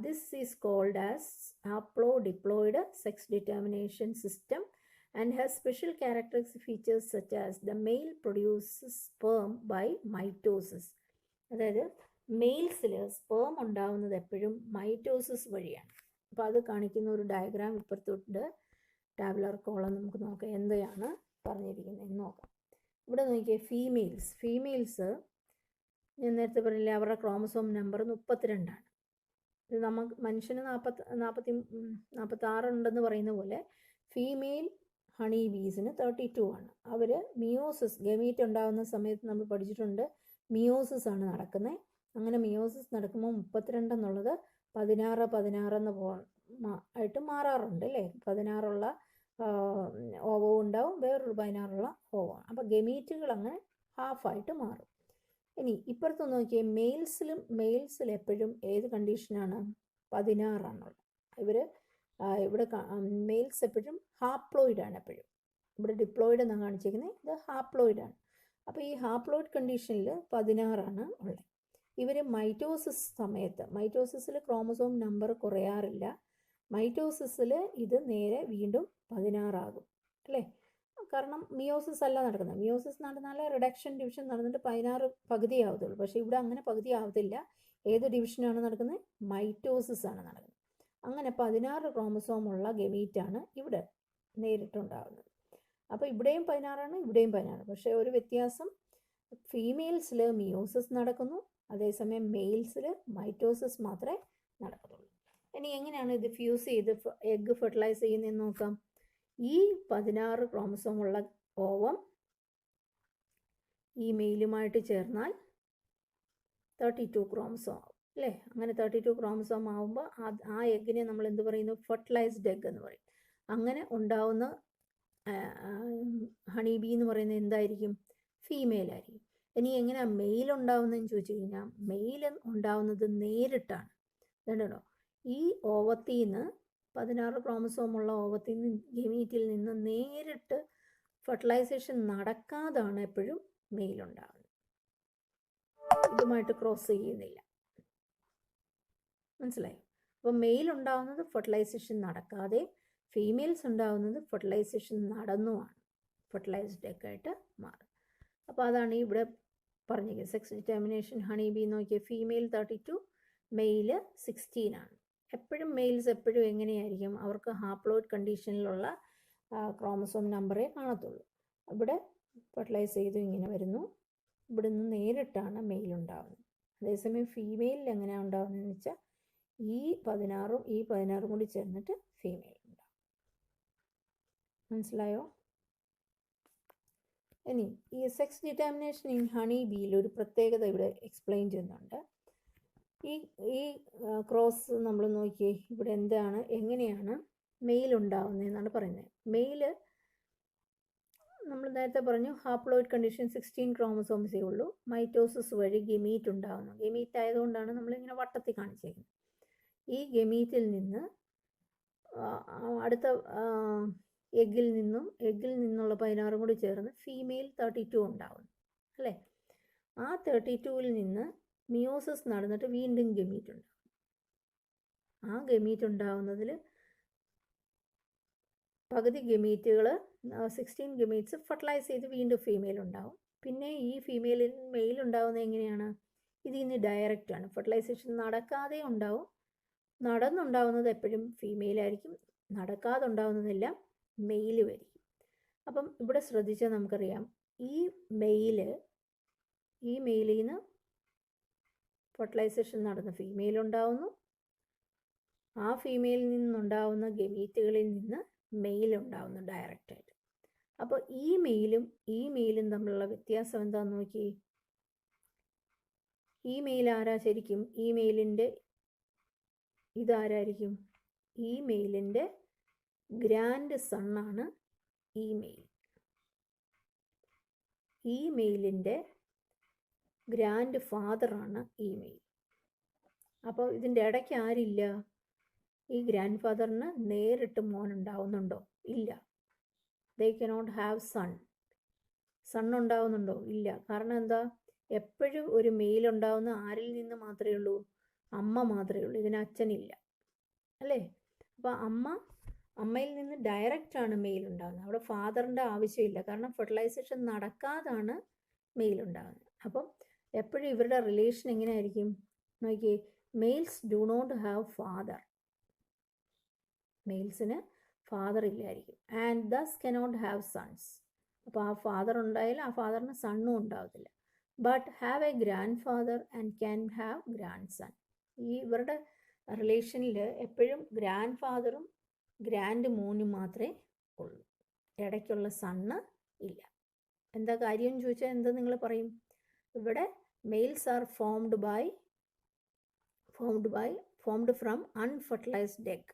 This is called as haplodiploid sex determination system and has special characteristic features such as the male produces sperm by mitosis. അതായത് മെയിൽസിൽ സ്പേം ഉണ്ടാവുന്നത് എപ്പോഴും മൈറ്റോസിസ് വഴിയാണ്. അപ്പോൾ അത് കാണിക്കുന്ന ഒരു ഡയഗ്രാം ഇപ്പുറത്തോട്ട് ടാബുലർ കോളം നമുക്ക് നോക്കാം എന്താണ് പറഞ്ഞിരിക്കുന്നതെന്ന് നോക്കാം. ഇവിടെ നോക്കിയേ, ഫീമെയിൽസ് ഞാൻ നേരത്തെ പറഞ്ഞില്ലേ അവരുടെ ക്രോമസോം നമ്പർ 32ആണ്. ഇത് നമുക്ക് മനുഷ്യന് 46 ഉണ്ടെന്ന് പറയുന്ന പോലെ ഫീമെയിൽ ഹണി ബീസിന് 32 ആണ്. അവർ മിയോസിസ്, ഗമീറ്റ് ഉണ്ടാകുന്ന സമയത്ത് നമ്മൾ പഠിച്ചിട്ടുണ്ട് മിയോസിസ് ആണ് നടക്കുന്നത്. അങ്ങനെ മിയോസിസ് നടക്കുമ്പോൾ 32 എന്നുള്ളത് 16 ആയിട്ട് മാറാറുണ്ട് അല്ലേ. 16 ഓവവും ഉണ്ടാവും, വേറൊരു 16 ഓവമാണ്. അപ്പോൾ ഗമീറ്റുകൾ അങ്ങനെ ഹാഫായിട്ട് മാറും. ഇനി ഇപ്പുറത്ത് നോക്കിയേ, മെയിൽസിൽ എപ്പോഴും ഏത് കണ്ടീഷനാണ്? 16 ആണുള്ളത്. ഇവിടെ മെയിൽസ് എപ്പോഴും ഹാപ്ലോയിഡാണ്. എപ്പോഴും ഇവിടെ ഡിപ്ലോയിഡ് എന്നാണ് കാണിച്ചിരിക്കുന്നത്, ഇത് ഹാപ്ലോയിഡാണ്. അപ്പോൾ ഈ ഹാപ്ലോയിഡ് കണ്ടീഷനിൽ 16 ആണ് ഉള്ളത്. ഇവർ മൈറ്റോസിസിൽ ക്രോമസോം നമ്പർ കുറയാറില്ല. മൈറ്റോസിസിൽ ഇത് നേരെ വീണ്ടും 16 ആകും അല്ലേ. കാരണം മിയോസിസ് അല്ല നടക്കുന്നത്. മിയോസിസ് നടന്നാൽ റിഡക്ഷൻ ഡിവിഷൻ നടന്നിട്ട് 16 പകുതിയാവത്തുള്ളൂ. പക്ഷേ ഇവിടെ അങ്ങനെ പകുതി ആവത്തില്ല. ഏത് ഡിവിഷനാണ് നടക്കുന്നത്? മൈറ്റോസിസ് ആണ് നടക്കുന്നത്. അങ്ങനെ 16 ക്രോമസോമുള്ള ഗമീറ്റാണ് ഇവിടെ നേരിട്ടുണ്ടാകുന്നത്. അപ്പോൾ ഇവിടെയും 16 ആണ്, ഇവിടെയും 16. പക്ഷേ ഒരു വ്യത്യാസം, ഫീമെയിൽസിൽ മിയോസിസ് നടക്കുന്നു, അതേസമയം മെയിൽസിൽ മൈറ്റോസിസ് മാത്രമേ നടക്കത്തുള്ളൂ. ഇനി എങ്ങനെയാണ് ഇത് ഫ്യൂസ് ചെയ്ത് എഗ്ഗ് ഫെർട്ടിലൈസ് ചെയ്യുന്നതെന്ന് നോക്കാം. ഈ 16 ക്രോമസോമുള്ള ഓവം ഈ മെയിലുമായിട്ട് ചേർന്നാൽ 32 ക്രോമസോം ആവും അല്ലേ. അങ്ങനെ 32 ക്രോമസോം ആവുമ്പോൾ ആ എഗ്ഗിനെ നമ്മൾ എന്ത് പറയുന്നു? ഫെർട്ടിലൈസ്ഡ് എഗ്ഗ് എന്ന് പറയും. അങ്ങനെ ഉണ്ടാവുന്ന ഹണി ബീ എന്ന് പറയുന്നത് എന്തായിരിക്കും? ഫീമെയിൽ ആയിരിക്കും. ഇനി എങ്ങനെയാണ് മെയിൽ ഉണ്ടാവുന്നതെന്ന് ചോദിച്ചു കഴിഞ്ഞാൽ, മെയിൽ ഉണ്ടാവുന്നത് നേരിട്ടാണ്. കണ്ടോ, ഈ ഓവത്തിൽ നിന്ന് 16 ക്രോമസോമുള്ള ഓവത്തിൽ നിന്ന് ഗമീറ്റിൽ നിന്ന് നേരിട്ട് ഫെർട്ടിലൈസേഷൻ നടക്കാതാണ് എപ്പോഴും മെയിൽ ഉണ്ടാകുന്നത്. ഇതുമായിട്ട് ക്രോസ് ചെയ്യുന്നില്ല. മനസ്സിലായോ? അപ്പോൾ മെയിൽ ഉണ്ടാകുന്നത് ഫെർട്ടിലൈസേഷൻ നടക്കാതെ, ഫീമെയിൽസ് ഉണ്ടാകുന്നത് ഫെർട്ടിലൈസേഷൻ നടന്നുമാണ് ഫെർട്ടിലൈസ്ഡ് എഗ് ആയിട്ട് മാറും. അപ്പോൾ അതാണ് ഇവിടെ പറഞ്ഞിരിക്കുന്നത്. സെക്സ് ഡിറ്റർമിനേഷൻ ഹണി ബി നോക്കിയ ഫീമെയിൽ 32, മെയിൽ 16 ആണ്. എപ്പോഴും മെയിൽസ് എപ്പോഴും എങ്ങനെയായിരിക്കും? അവർക്ക് ഹാപ്ലോയിഡ് കണ്ടീഷനിലുള്ള ക്രോമസോം നമ്പറേ കാണത്തുള്ളൂ. ഇവിടെ ഫെർട്ടിലൈസ് ചെയ്തു ഇങ്ങനെ വരുന്നു, ഇവിടെ നിന്ന് നേരിട്ടാണ് മെയിൽ ഉണ്ടാകുന്നത്. അതേസമയം ഫീമെയിലിൽ എങ്ങനെയാണ് ഉണ്ടാകുന്നതെന്ന് വെച്ചാൽ ഈ 16ഉം ഈ 16ഉം കൂടി ചേർന്നിട്ട് ഫീമെയിൽ ഉണ്ടാകും. മനസ്സിലായോ? ഇനി ഈ സെക്സ് ഡിറ്റർമിനേഷൻ ഇൻ ഹണി ബീയിൽ ഒരു പ്രത്യേകത ഇവിടെ എക്സ്പ്ലെയിൻ ചെയ്യുന്നുണ്ട്. ഈ ക്രോസ് നമ്മൾ നോക്കിയേ, ഇവിടെ എന്താണ്, എങ്ങനെയാണ് മെയിൽ ഉണ്ടാവുന്നതെന്നാണ് പറയുന്നത്. മെയിൽ നമ്മൾ നേരത്തെ പറഞ്ഞു ഹാപ്ലോയിഡ് കണ്ടീഷൻ 16 ക്രോമസോംസേ ഉള്ളൂ. മൈറ്റോസിസ് വഴി ഗമീറ്റ് ഉണ്ടാകുന്നു. ഗമീറ്റ് ആയതുകൊണ്ടാണ് നമ്മളിങ്ങനെ വട്ടത്തിൽ കാണിച്ചിരിക്കുന്നത്. ഈ ഗമീറ്റിൽ നിന്ന് അടുത്ത എഗ്ഗിൽ നിന്നുള്ള 16 കൂടി ചേർന്ന് ഫീമെയിൽ 32 ഉണ്ടാവുന്നു അല്ലേ. ആ 32ൽ നിന്ന് മിയോസിസ് നടന്നിട്ട് വീണ്ടും ഗമീറ്റ് ഉണ്ടാകും. ആ ഗമീറ്റ് ഉണ്ടാവുന്നതിൽ പകുതി ഗമീറ്റുകൾ 16 ഗമീറ്റ്സ് ഫെർട്ടിലൈസ് ചെയ്ത് വീണ്ടും ഫീമെയിൽ ഉണ്ടാവും. പിന്നെ ഈ ഫീമെയിലിൽ മെയിൽ ഉണ്ടാവുന്നത് എങ്ങനെയാണ്? ഇതിൽ നിന്ന് ഡയറക്റ്റാണ്. ഫെർട്ടിലൈസേഷൻ നടക്കാതെ ഉണ്ടാവും. നടന്നുണ്ടാവുന്നത് എപ്പോഴും ഫീമെയിലായിരിക്കും, നടക്കാതെ ഉണ്ടാവുന്നതെല്ലാം മെയിൽ വരും. അപ്പം ഇവിടെ ശ്രദ്ധിച്ചാൽ നമുക്കറിയാം, ഈ മെയിലിൽ നിന്ന് ഫെർട്ടിലൈസേഷൻ നടന്ന ഫീമെയിൽ ഉണ്ടാവുന്നു. ആ ഫീമെയിലിൽ നിന്നുണ്ടാവുന്ന ഗമീറ്റുകളിൽ നിന്ന് മെയിൽ ഉണ്ടാവുന്നു ഡയറക്റ്റായിട്ട്. അപ്പോൾ ഈ മെയിലും തമ്മിലുള്ള വ്യത്യാസം എന്താണെന്ന് നോക്കി. ഈ മെയിൽ ആരാ ശരിക്കും? ഈ മെയിലിൻ്റെ ഇതാരായിരിക്കും? ഈ മെയിലിൻ്റെ ഗ്രാൻഡ് സണ്ണാണ് ഈ മെയിൽ. ഈ മെയിലിൻ്റെ ഗ്രാൻഡ് ഫാദറാണ് ഈ മെയിൽ. അപ്പോൾ ഇതിൻ്റെ ഇടയ്ക്ക് ആരില്ല? ഈ ഗ്രാൻഡ് ഫാദറിന് നേരിട്ട് മോൻ ഉണ്ടാവുന്നുണ്ടോ? ഇല്ല. ദേ കനോട്ട് ഹാവ് സൺ ഉണ്ടാവുന്നുണ്ടോ? ഇല്ല. കാരണം എന്താ? എപ്പോഴും ഒരു മെയിൽ ഉണ്ടാവുന്ന ആരിൽ നിന്ന് മാത്രമേ ഉള്ളൂ? അമ്മ മാത്രമേ ഉള്ളൂ. ഇതിന് അച്ഛനില്ല അല്ലേ. അപ്പോൾ അമ്മയിൽ നിന്ന് ഡയറക്റ്റാണ് മെയിൽ ഉണ്ടാകുന്നത്. അവിടെ ഫാദറിൻ്റെ ആവശ്യമില്ല. കാരണം ഫെർട്ടിലൈസേഷൻ നടക്കാതാണ് മെയിൽ ഉണ്ടാകുന്നത്. അപ്പം എപ്പോഴും ഇവരുടെ റിലേഷൻ എങ്ങനെയായിരിക്കും നോക്കിയേ. Males do not have father. മെയിൽസിന് ഫാദർ ഇല്ലായിരിക്കും. And thus cannot have sons. അപ്പോൾ ആ ഫാദർ ഉണ്ടായാലും ആ ഫാദറിന് സണ്ണും ഉണ്ടാവത്തില്ല. But have a grandfather and can have grandson. ഈ ഇവരുടെ റിലേഷനിൽ എപ്പോഴും ഗ്രാൻഡ് ഫാദറും ഗ്രാൻഡ് മോനും മാത്രമേ ഉള്ളൂ, ഇടയ്ക്കുള്ള സണ്ണ് ഇല്ല. എന്താ കാര്യം എന്ന് ചോദിച്ചാൽ എന്താ നിങ്ങൾ പറയും? ഇവിടെ males are formed from unfertilised egg.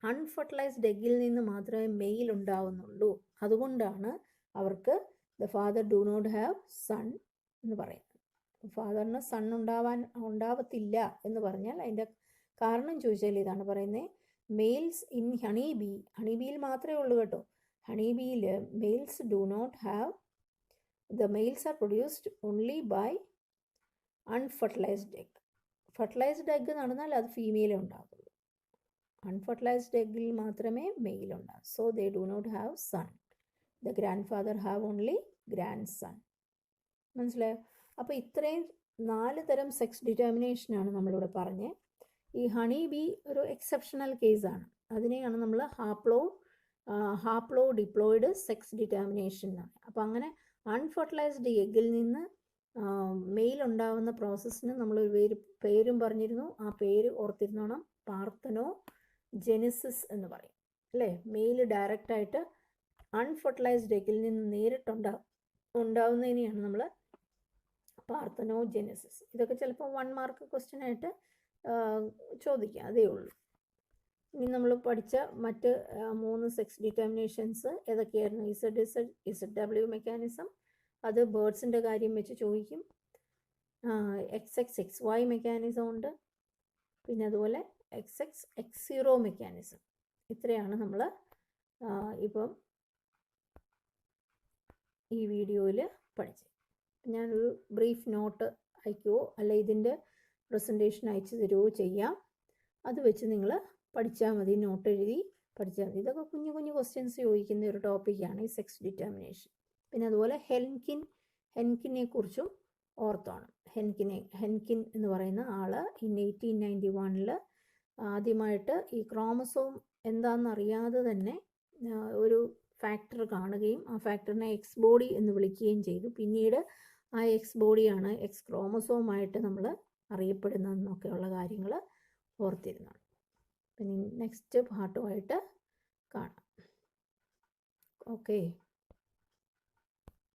Unfertilised എഗ്ഗിൽ നിന്ന് മാത്രമേ മെയിൽ ഉണ്ടാവുന്നുള്ളൂ. അതുകൊണ്ടാണ് അവർക്ക് the father do not have son എന്ന് പറയുന്നത്. ഫാദറിന് സൺ ഉണ്ടാവത്തില്ല എന്ന് പറഞ്ഞാൽ അതിൻ്റെ കാരണം ചോദിച്ചാൽ ഇതാണ് പറയുന്നത്. മെയിൽസ് ഇൻ ഹണിബിയിൽ മാത്രമേ ഉള്ളൂ കേട്ടോ. ഹണിബിയിൽ males do not have, the males are produced only by unfertilised egg. Fertilised egg നടന്നാൽ അത് ഫീമെയിലേ ഉണ്ടാകുള്ളൂ. അൺഫെർട്ടിലൈസ്ഡ് എഗ്ഗിൽ മാത്രമേ മെയിൽ ഉണ്ടാകൂ. So they do not have son. The grandfather have only grandson. മനസ്സിലായോ? അപ്പോൾ ഇത്രയും 4 തരം സെക്സ് ഡിറ്റർമിനേഷനാണ് നമ്മളിവിടെ പറഞ്ഞത്. ഈ ഹണി ബി ഒരു എക്സെപ്ഷണൽ കേസാണ്. അതിനെയാണ് നമ്മൾ ഹാപ്ലോ ഡിപ്ലോയിഡ് സെക്സ് ഡിറ്റർമിനേഷൻ എന്നാണ്. അപ്പോൾ അങ്ങനെ അൺഫെർട്ടിലൈസ്ഡ് എഗ്ഗിൽ നിന്ന് മെയിൽ ഉണ്ടാകുന്ന പ്രോസസ്സിന് നമ്മളൊരു പേരും പറഞ്ഞിരുന്നു. ആ പേര് ഓർത്തിരുന്നോണം, പാർത്തനോ ജെനിസിസ് എന്ന് പറയും അല്ലേ. മെയിൽ ഡയറക്റ്റായിട്ട് അൺഫെർട്ടിലൈസ്ഡ് എഗ്ഗിൽ നിന്ന് ഉണ്ടാവുന്നതിനെയാണ് നമ്മൾ പാർത്തനോ ജെനിസിസ്. ഇതൊക്കെ ചിലപ്പോൾ 1 മാർക്ക് ക്വസ്റ്റ്യൻ ആയിട്ട് ചോദിക്കാം, അതേ ഉള്ളൂ. ഇനി നമ്മൾ പഠിച്ച മറ്റ് 3 സെക്സ് ഡിറ്റർമിനേഷൻസ് ഏതൊക്കെയായിരുന്നു? ZW മെക്കാനിസം, അത് ബേർഡ്സിൻ്റെ കാര്യം വെച്ച് ചോദിക്കും. XY മെക്കാനിസം ഉണ്ട്. പിന്നെ അതുപോലെ X0 മെക്കാനിസം. ഇത്രയാണ് നമ്മൾ ഇപ്പം ഈ വീഡിയോയിൽ പഠിച്ചത്. ഞാനൊരു ബ്രീഫ് നോട്ട് അയക്കുമോ അല്ല ഇതിൻ്റെ പ്രസൻറ്റേഷൻ അയച്ചു തരുമോ ചെയ്യാം. അത് വെച്ച് നിങ്ങൾ പഠിച്ചാൽ മതി, നോട്ട് എഴുതി പഠിച്ചാൽ മതി. ഇതൊക്കെ കുഞ്ഞു കുഞ്ഞു ക്വസ്റ്റ്യൻസ് ചോദിക്കുന്ന ഒരു ടോപ്പിക്കാണ് ഈ സെക്സ് ഡിറ്റർമിനേഷൻ. പിന്നെ അതുപോലെ ഹെൻകിനെ കുറിച്ചും ഓർത്തോണം. ഹെൻകിൻ എന്ന് പറയുന്ന ആൾ 1891 ആദ്യമായിട്ട് ഈ ക്രോമസോം എന്താണെന്നറിയാതെ തന്നെ ഒരു ഫാക്ടർ കാണുകയും ആ ഫാക്ടറിനെ എക്സ് ബോഡി എന്ന് വിളിക്കുകയും ചെയ്തു. പിന്നീട് ആ എക്സ് ബോഡിയാണ് എക്സ് ക്രോമസോമായിട്ട് നമ്മൾ അറിയപ്പെടുന്നതെന്നൊക്കെയുള്ള കാര്യങ്ങൾ ഓർത്തിരുന്നു. പിന്നെ നെക്സ്റ്റ് പാർട്ടുമായിട്ട് കാണാം. ഓക്കെ.